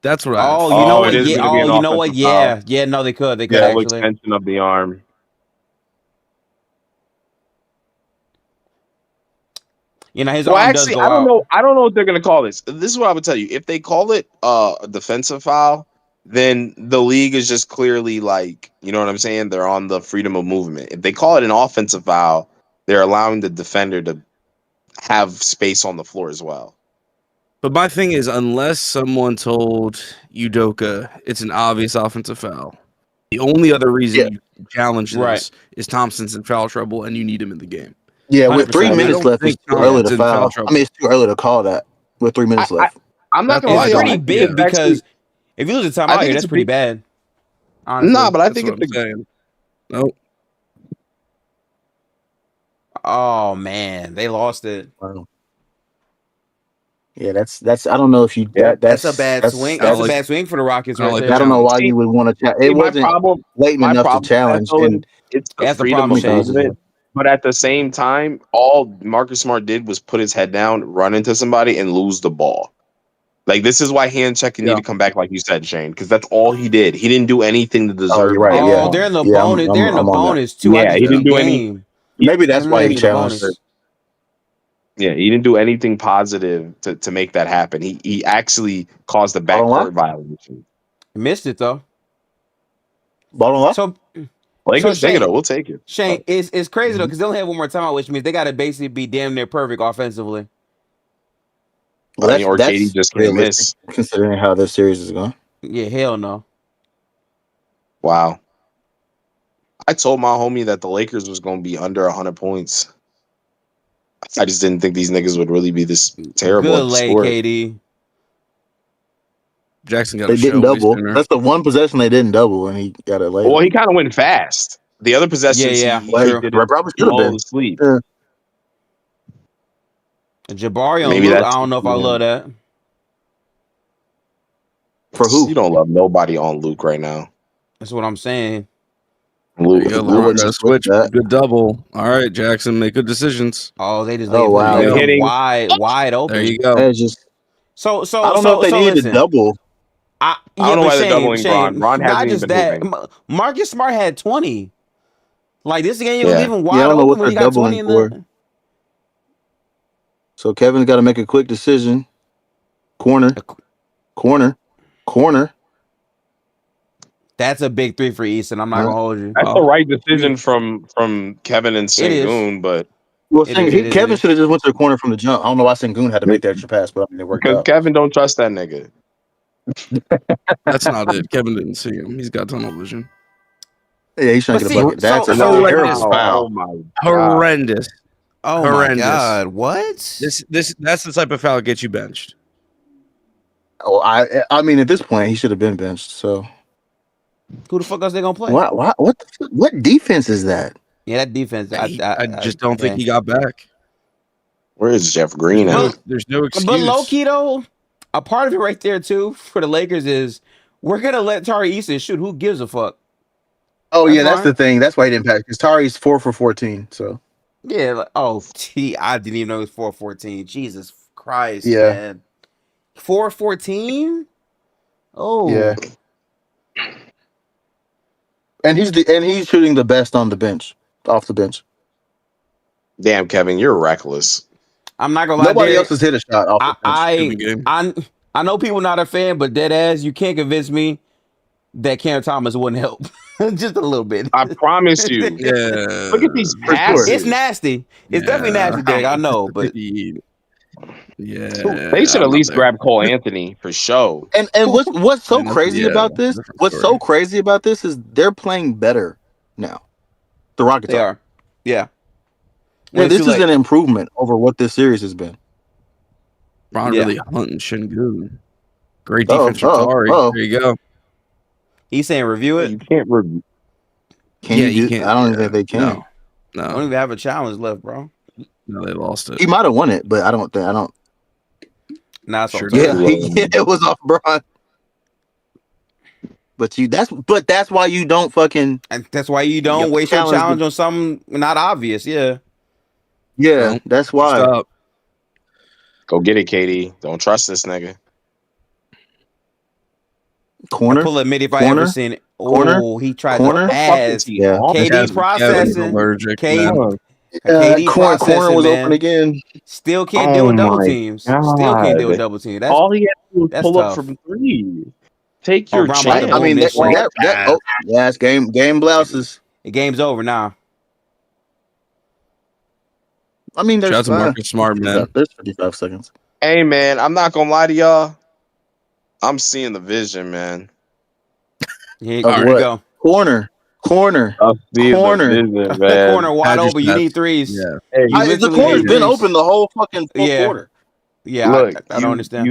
that's what I. Oh, you know Oh, what? it is Yeah. gonna be an Oh, you know what? offensive Yeah. foul. Yeah. No, they could. They could Yeah. Full actually. extension of the arm. You know, his Well, arm actually, does go I don't out. know. I don't know what they're gonna call this. This is what I would tell you. If they call it a defensive foul, then the league is just clearly like, you know what I'm saying? They're on the freedom of movement. If they call it an offensive foul, they're allowing the defender to have space on the floor as well. But my thing is, unless someone told Udoka it's an obvious offensive foul, the only other reason you challenge this Right. is Thompson's in foul trouble and you need him in the game. Yeah, with 3 100%. minutes I don't left, it's think too early Thompson's to in foul foul. trouble. I mean, it's too early to call that with 3 minutes left. I'm not gonna That's lie, It's y'all. pretty I think big it's actually- because if you lose a I timeout think here, it's that's a pretty big- bad. Honestly. Nah, but I That's think what it's I'm saying. Nope. Oh man, they lost it. Wow. Yeah, that's. I don't know if you. Yeah. That's a bad swing. That's a bad swing for the Rockets I don't right like there. I don't know why See- you would want to. It See, my wasn't problem. blatant My enough to problem with that, challenge, though, and it's the That's the freedom problem, of Shane. movement. But at the same time, all Marcus Smart did was put his head down, run into somebody, and lose the ball. Like, this is why hand checking need to come back, like you said, Shane, because that's all he did. He didn't do anything to deserve. you're right, the yeah. Oh, they're in the Yeah, bonus. They're in the I'm on that. bonus too. I Yeah, just he beat didn't do any- game. maybe that's I why didn't he get the challenged. bonus. Yeah, he didn't do anything positive to make that happen. He actually caused a Ball on backcourt violation. Missed it though. Ball on lock? So Lakers, take Shane- it though. We'll take it. Shane, it's crazy though because they only have one more timeout, which means they got to basically be damn near perfect offensively. Well, I mean, or KD just can't miss. considering how this series is going. Yeah, hell no. Wow. I told my homie that the Lakers was going to be under 100 points. I just didn't think these niggas would really be this terrible Good at the lay, score. KD. Jackson got They a didn't show double. Easterner. That's the one possession they didn't double, and he got it late. Well, he kind of went fast. The other possessions, Yeah, he true. did Probably should have fall been. asleep. Yeah. Jabari on Maybe Luke. I that's- don't know if I love that. For who? You don't love nobody on Luke right now. That's what I'm saying. Luke, There you go, Luke LeBron wouldn't got a have switched switch. that. Good double. All right, Jackson, make good decisions. Oh, they just Oh, laid wow. him Hitting. wide open. There you go. That is just. So I don't know if they needed listen. to double. I don't know why they're doubling Bron. Bron not hasn't just even been that. Marcus Smart had 20. Like this game, you Yeah. leave him Yeah, I wide don't know open what when you they're got 20 in doubling the. So Kevin's got to make a quick decision. Corner. That's a big three for Easton. I'm not gonna hold you. That's the right decision from Kevin and It is. Sengun, but Well, It is. Kevin should have just went to the corner from the jump. I don't know why Sengun had to make the extra pass, but I mean, it worked because out. Kevin don't trust that nigga. That's not it. Kevin didn't see him. He's got tunnel vision. Yeah, he's trying to But get a see, bucket. That's so- a so- terrible Oh foul. my God. Horrendous. Oh Horrendous. my god! What? That's the type of foul that gets you benched. Oh, I mean, at this point, he should have been benched. So Who the fuck else they gonna play? what defense is that? Yeah, that defense. I just don't think he got back. Where is Jeff Green at? There's no excuse. But low key though, a part of it right there too for the Lakers is we're gonna let Tari Easton shoot. Who gives a fuck? Oh That's yeah, that's fine. the thing. That's why he didn't pass. Because Tari's 4 for 14. So Yeah. I didn't even know it was 4-14. Jesus Christ, Yeah. man. 4-14. Oh yeah, and he's shooting the best on the bench, off the bench. Damn, Kevin, you're reckless. I'm not gonna lie. Nobody Derek, else has hit a shot off the bench. Good game. I know people not a fan, but dead ass, you can't convince me that Cam Thomas wouldn't help. Just a little bit. I promise you. Yeah. Look at these For sure. passes. It's nasty. It's definitely nasty, Derek. I know, but Yeah. They should at least grab Cole Anthony for show. And what's so Yeah, crazy about this? different What's story. so crazy about this is they're playing better now. The Rockets they are. Yeah. Yeah, When it's this too is late. an improvement over what this series has been. Ron Yeah. really hunting Sengun. Great defense from Tari. oh. There you go. He's saying review it. You can't review. Can you do? I don't even think they can. No, I don't no, even have a challenge left, bro. no, they lost it. He might have won it, but I don't think. I don't. Nah, it's Sure off did. Twitter. Yeah, it was off Bron. But that's why you don't fucking. And that's why you don't Yep. waste your Challenge challenge on something not obvious. Yeah. Yeah, No. that's why. Stop. Go get it, KD. Don't trust this nigga. Corner. I pull admit if I Corner? ever seen it. Corner? Oh, he tried Corner? to pass. Yeah. KD Kevin's processing. allergic, KD, man. KD corner processing, was man. open again. Still can't deal with Oh double my teams. Still can't deal with God. double teams. That's All he had to do was that's pull tough. up from 3. Take Oh, your Brown about to chance. I mean, miss that, shit. it's game blouses. The game's over now. I mean, Shout there's out to Marcus Smart, man. There's 55 seconds. Hey, man, I'm not gonna lie to y'all. I'm seeing the vision, man. Here, Of here what? we go. Corner. I'm seeing Corner. the vision, man. Corner wide Had your open. You stats. need threes. Yeah. Hey, You The literally corner's need been threes. open the whole fucking full Yeah. quarter. Yeah, look, I don't understand.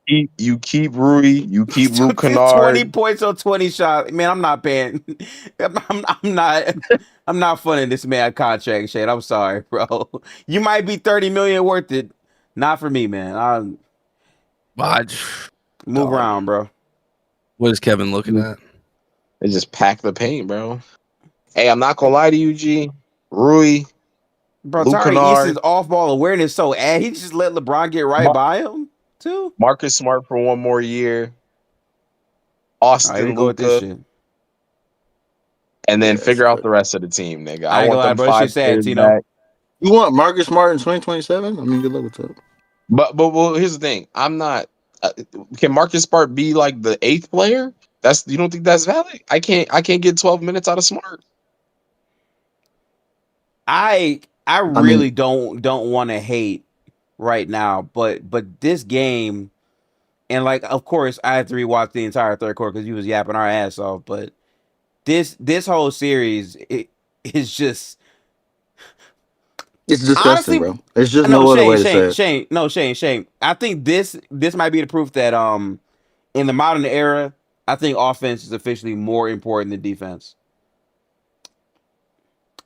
You keep Rui, you keep Rui 20 Kennard. points on 20 shots. Man, I'm not paying. I'm not funding this man contract shit. I'm sorry, bro. You might be 30 million worth it. Not for me, man. I'll move Dog. around, bro. What is Kevin looking at? They just pack the paint, bro. Hey, I'm not gonna lie to you, G. Rui, Bro, Luke Tari Kennard. Easton's off-ball awareness so ass. He just let LeBron get right by him, too. Marcus Smart for one more year. All right, here we Austin, go with this Luka, shit. and then Yeah, figure out shit. the rest of the team, nigga. I I ain't want gonna lie, them bro. 5 Shit sad, players Tino. back. You want Marcus Smart in 2027? I mean, good luck with that. But well, here's the thing. I'm not. Can Marcus Smart be like the 8th player? You don't think that's valid? I can't get 12 minutes out of Smart. I mean- really don't want to hate right now, but this game, and like of course I had to rewatch the entire third quarter because you was yapping our ass off. But this whole series is just It's disgusting, honestly, bro. It's just no other way to say it. Shane. I think this might be the proof that in the modern era, I think offense is officially more important than defense.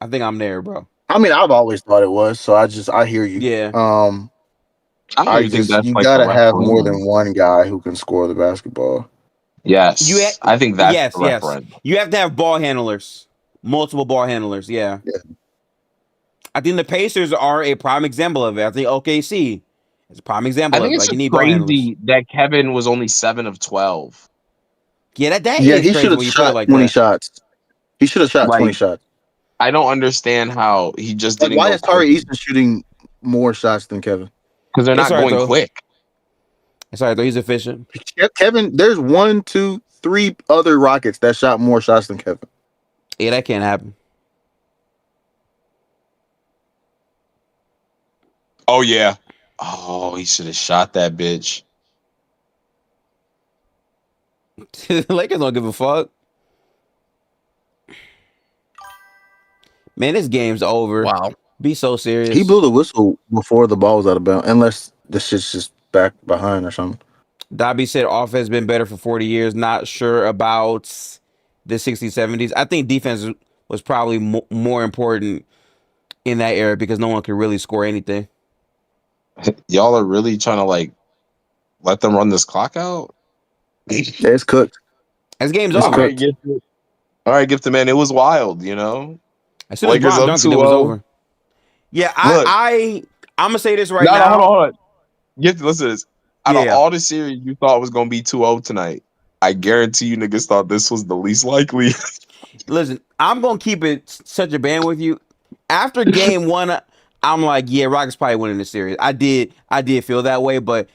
I think I'm there, bro. I mean, I've always thought it was, so I hear you. Yeah. You like gotta the have referendum. more than one guy who can score the basketball. Yes, I think that's yes. the referendum. You have to have ball handlers, multiple ball handlers. Yeah. I think the Pacers are a prime example of it. I think OKC is a prime example I think of it. it's Like, you just need ball handlers. crazy that Kevin was only 7 of 12. Yeah, that Yeah, is he crazy should have when you put it shot like 20 that. shots. He should have shot Like, 20 shots. I don't understand how he just Like, didn't. why go is Tari quick. Easton shooting more shots than Kevin? Because they're It's not all right, going though. quick. Sorry, though, he's efficient. Kevin, there's 1, 2, 3 other Rockets that shot more shots than Kevin. Yeah, that can't happen. Oh yeah. Oh, he should have shot that bitch. The Lakers don't give a fuck. Man, this game's over. Wow. Be so serious. He blew the whistle before the ball was out of bounds, unless the shit's just back behind or something. Dobby said offense has been better for 40 years. Not sure about the 60s, 70s. I think defense was probably more important in that era because no one could really score anything. Y'all are really trying to like let them run this clock out. Yeah, it's cooked. This game's It's over. cooked. All right, Gift man. It was wild, you know. As soon as Lakers Bron up dunked it, it was 2-0. over. Yeah, Look. I'm gonna say this right No, now. hold on. Gift, listen to this. Out of Yeah. all the series you thought was gonna be 2-0 tonight, I guarantee you niggas thought this was the least likely. Listen, I'm gonna keep it such a band with you. After game one, I'm like, yeah, Rockets probably winning this series. I did feel that way, but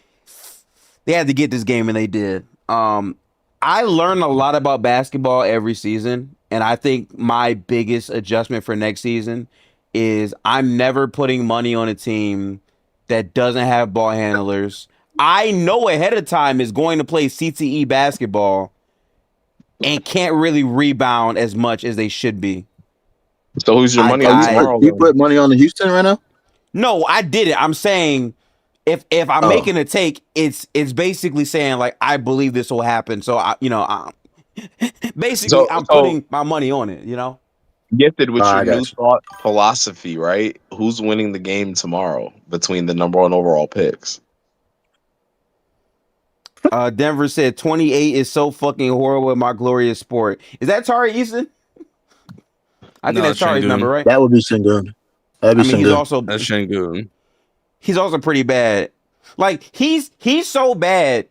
they had to get this game and they did. I learn a lot about basketball every season, and I think my biggest adjustment for next season is I'm never putting money on a team that doesn't have ball handlers. I know ahead of time is going to play CTE basketball and can't really rebound as much as they should be. So who's your money on tomorrow? You put money on the Houston right now? No, I did it. I'm saying if I'm making a take, it's basically saying like I believe this will happen. So basically I'm putting my money on it. Gifted with your I got new thought philosophy, right? Who's winning the game tomorrow between the number 1 overall picks? Denver said 28 is so fucking horrible in my glorious sport. Is that Tari Eason? I think that's Tari's Sengun. number, right? That would be Sengun. That'd be Sengun. That's Sengun. He's also pretty bad. Like he's so bad.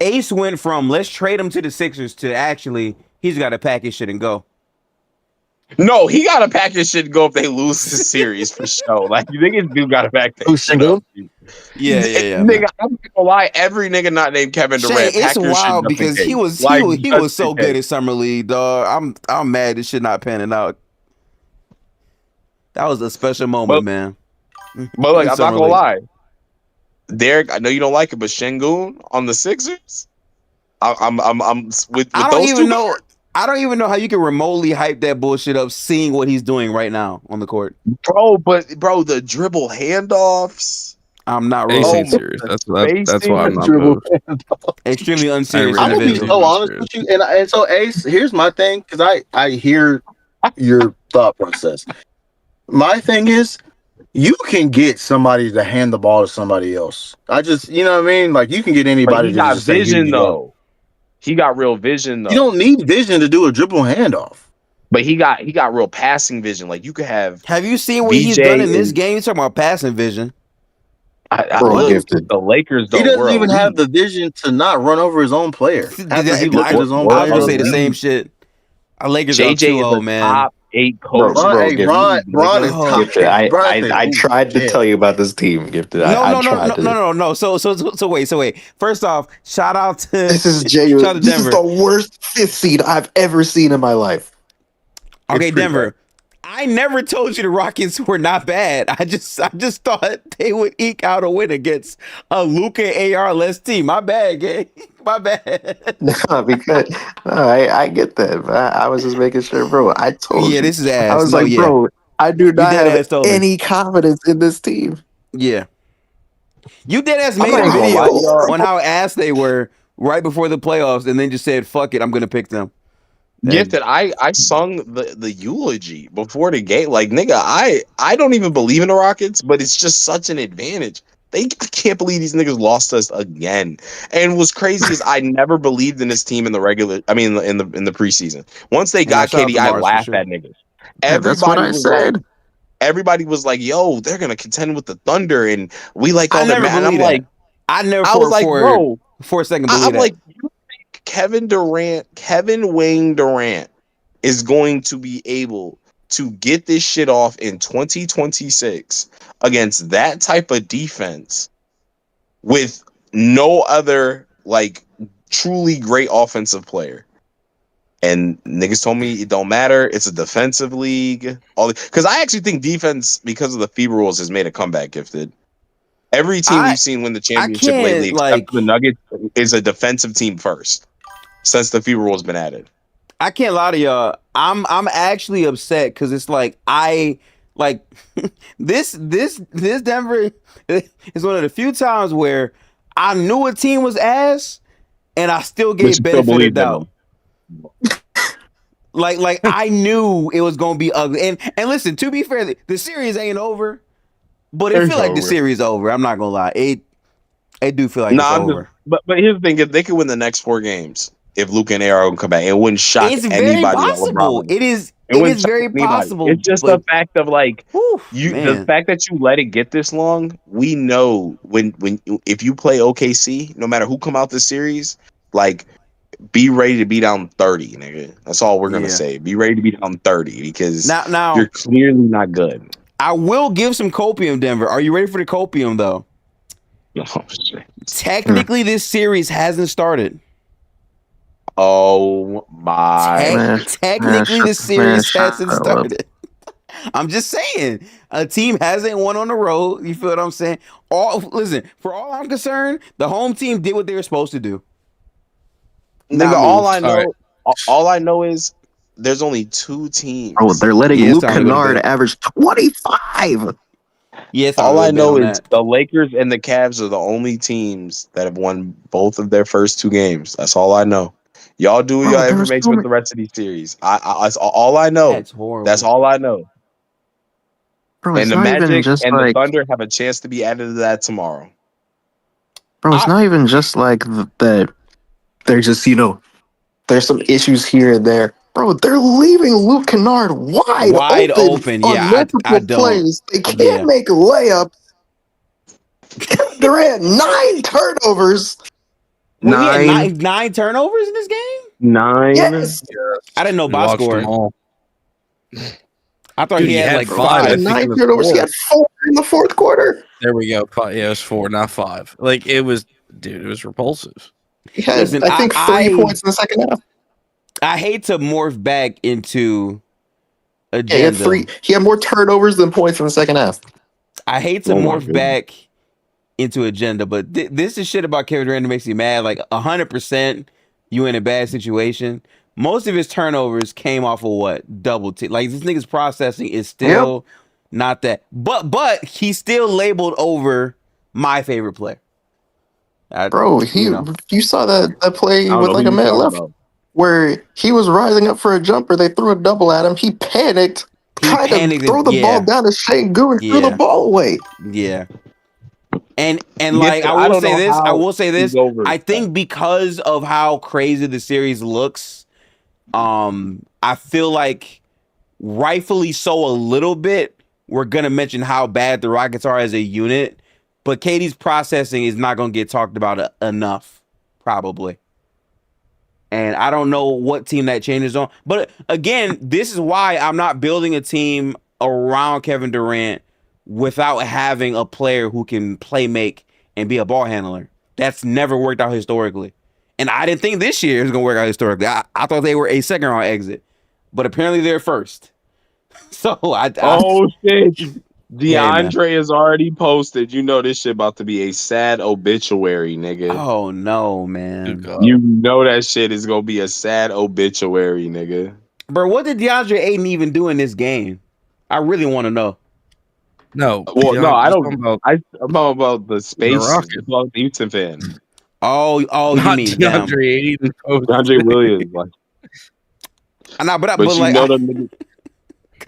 Ace went from let's trade him to the Sixers to actually he's got to pack his shit and go. No, he got to pack his shit and go if they lose this series for sure. Like, you niggas do got to pack that shit up. Yeah. Nigga, I'm not gonna lie. Every nigga not named Kevin Durant. It's wild because he was so good at Summer League, dog. I'm mad this shit not panning out. That was a special moment, man. But like, I'm not gonna lie, Derek. I know you don't like it, but Sengun on the Sixers. I'm with I those two. I don't even know how you can remotely hype that bullshit up, seeing what he's doing right now on the court, bro. But the dribble handoffs. I'm not really serious. That's why I'm not extremely unserious. I'm gonna be so honest with you, and so Ace, here's my thing, because I hear your thought process. My thing is, you can get somebody to hand the ball to somebody else. You know what I mean? Like, you can get anybody. He got vision though. He got real vision though. You don't need vision to do a dribble handoff. But he got real passing vision. Like, you could have. Have you seen what he's done in this game? You're talking about passing vision. The Lakers don't. He doesn't even have the vision to not run over his own player. I was going to say the same shit. Our Lakers are 2-0, man. Top 8 coach. Ron is top. I tried to tell you about this team, Gifted. No. So wait. First off, shout out to this is genuine. This is the worst 5th seed I've ever seen in my life. Okay, Denver. I never told you the Rockets were not bad. I just thought they would eke out a win against a Luka AR-less team. My bad, gang. My bad. Because I get that, but I was just making sure, bro. I told you. Yeah, this is ass. I was bro, I do not have any confidence in this team. Yeah. You did ass made a video on how ass they were right before the playoffs and then just said, fuck it, I'm going to pick them. Gifted, I sung the eulogy before the game. Like, nigga, I don't even believe in the Rockets, but it's just such an advantage. I can't believe these niggas lost us again. And what's crazy is I never believed in this team in the preseason. Once they got KD, I laughed at niggas. That's what I said. Everybody was like, "Yo, they're gonna contend with the Thunder," and we like all that. And I'm like, I was like, bro, for a second, I'm like, you think Kevin Wayne Durant is going to be able to get this shit off in 2026 against that type of defense with no other like truly great offensive player? And niggas told me it don't matter. It's a defensive league. Because I actually think defense, because of the FIBA rules, has made a comeback. Gifted. Every team we've seen win the championship lately, except for the Nuggets, is a defensive team first since the FIBA rules been added. I can't lie to y'all. I'm actually upset because it's like this Denver is one of the few times where I knew a team was ass and I still gave benefit of the doubt. like I knew it was gonna be ugly. And listen, to be fair, the series ain't over, but it feels like the series over. I'm not gonna lie. It do feel like it's over. But here's the thing: if they could win the next 4 games, if Luka and AR come back, it wouldn't shock anybody. Very possible. It is very possible. It's just the fact of like the fact that you let it get this long. We know if you play OKC, no matter who come out this series, like, be ready to be down 30, nigga. That's all we're gonna say. Be ready to be down 30 because now you're clearly not good. I will give some copium, Denver. Are you ready for the copium though? Oh, shit. Technically, this series hasn't started. Oh my! Technically, the series hasn't started. I'm just saying, a team hasn't won on the road. You feel what I'm saying? Listen, for all I'm concerned, the home team did what they were supposed to do. Nigga, all I know is there's only 2 teams. Oh, they're letting Luke Kennard average 25. Yeah, it's not All really I bet know on is that. the Lakers and the Cavs are the only teams Yeah, it's not all really I bet know on is that. the Lakers and the Cavs are the only teams that have won both of their first 2 games. That's all I know. Y'all do what Bro, y'all there ever was makes so with many. the rest of these series. That's all I know. That's horrible. That's all I know. Bro, And it's the not even Magic just and the like. Thunder have a chance to be added to that tomorrow. Bro, it's I- not even just like that. They're just there's some issues here and there. Bro, they're leaving Luke Kennard Wide open. on Yeah, I multiple don't. plays. They can't Yeah. make a layup. Durant 9 turnovers. Wait, he had 9, nine turnovers in this game? 9. Yes, I didn't know We box watched score. them all. I thought Dude, he he had had like bro, 5. he I had five. think it 9 was turnovers. He 4. had 4 in the fourth quarter. There we go. Yeah, it was 4, not 5. Like it was, dude. It was repulsive. He had, Listen, I think, 3 points in the second half. I hate to morph back into Yeah, agenda. He had more turnovers than points in the second half. I hate to Oh my morph back into agenda, but this is shit about Kevin Durant that makes me mad. Like 100%, you in a bad situation. Most of his turnovers came off of what? Double T. Like this nigga's processing is still not that. But he's still labeled over my favorite player. Bro, you saw that play with like a minute left where he was rising up for a jumper. They threw a double at him. He panicked, tried to throw the ball down to Sengun and threw the ball away. Yeah. And like I will say this. I think because of how crazy the series looks, I feel like rightfully so a little bit, we're gonna mention how bad the Rockets are as a unit, but KD's processing is not gonna get talked about enough, probably. And I don't know what team that changes on. But again, this is why I'm not building a team around Kevin Durant without having a player who can play make and be a ball handler. That's never worked out historically. And I didn't think this year it was going to work out historically. I thought they were a second round exit. But apparently they're first. So Oh shit. DeAndre Hey, is already posted. You know this shit about to be a sad obituary, nigga. oh no, man. You know that shit is gonna be a sad obituary, nigga. Bro, what did DeAndre Ayton even do in this game? I really want to know. No. Well, no, I don't. About I'm talking about the space. Rockets. About the Houston fan. Oh, you not mean them. DeAndre Ayton. DeAndre Williams, like, Nah, but you like, know them.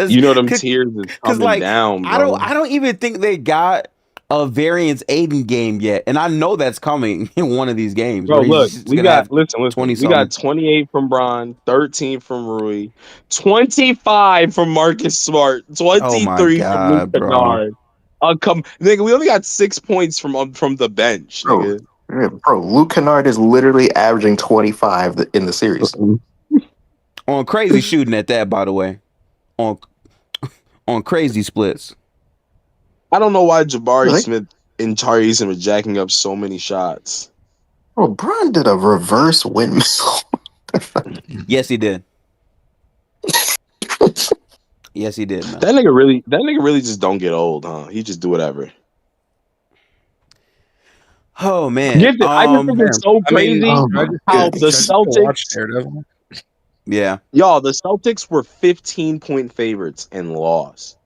You know them tears is coming like, down, bro. I don't even think they got a variance Aiden game yet, and I know that's coming in one of these games. Bro, look, we got listen. 20 We got 28 from Bron, 13 from Rui, 25 from Marcus Smart, 23 from Luke Kennard. Nigga, we only got 6 points from the bench, nigga. Bro, Luke Kennard is literally averaging 25 in the series. On crazy shooting at that, by the way. On crazy splits. I don't know why Jabari Smith and Tari Eason were jacking up so many shots. Bro, Bron did a reverse windmill. Yes, he did. Yes, he did, man. That nigga really just don't get old, huh? He just do whatever. Oh man, I just think it's so crazy how the Celtics. Yeah, y'all, the Celtics were 15-point favorites and lost.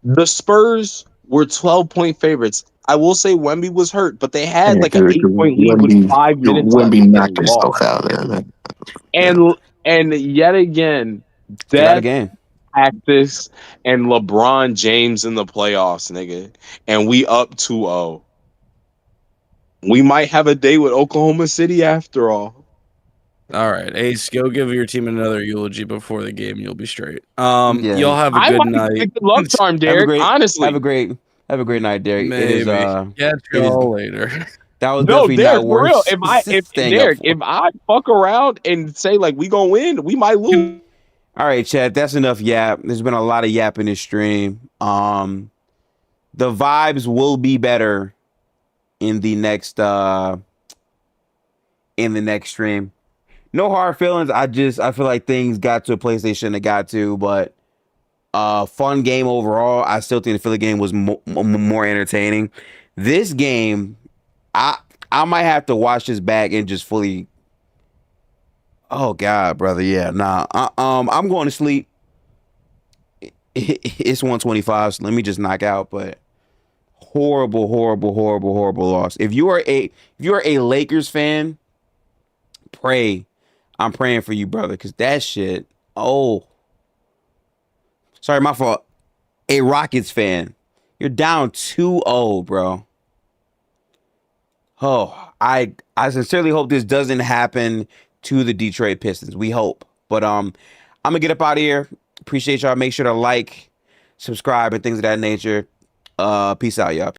The Spurs were 12-point favorites. I will say Wemby was hurt, but they had like an 8-point lead with 5 minutes left. Wemby knocked himself out. And yet again, that practice and LeBron James in the playoffs, nigga. And we up 2-0. We might have a day with Oklahoma City after all. All right, Ace, go give your team another eulogy before the game. You'll be straight. You'll have a good night. Good luck charm, Derek. Honestly, have a great night, Derek. Maybe. It is. Catch y'all later. That was definitely Derek, not worth. For real, if I fuck around and say like we gonna win, we might lose. All right, Chad. That's enough yap. There's been a lot of yap in this stream. The vibes will be better in the next stream. No hard feelings. I feel like things got to a place they shouldn't have got to, but fun game overall. I still think the Philly game was more entertaining. This game, I might have to watch this back and just fully. Oh God, brother, yeah, nah. I'm going to sleep. It's 1:25, so let me just knock out. But Horrible loss. If you are a Lakers fan, I'm praying for you, brother, because that shit. Oh, sorry, my fault. A Rockets fan, you're down 2-0, bro. Oh, I sincerely hope this doesn't happen to the Detroit Pistons. We hope. But I'm gonna get up out of here. Appreciate y'all. Make sure to like, subscribe, and things of that nature. Peace out, y'all.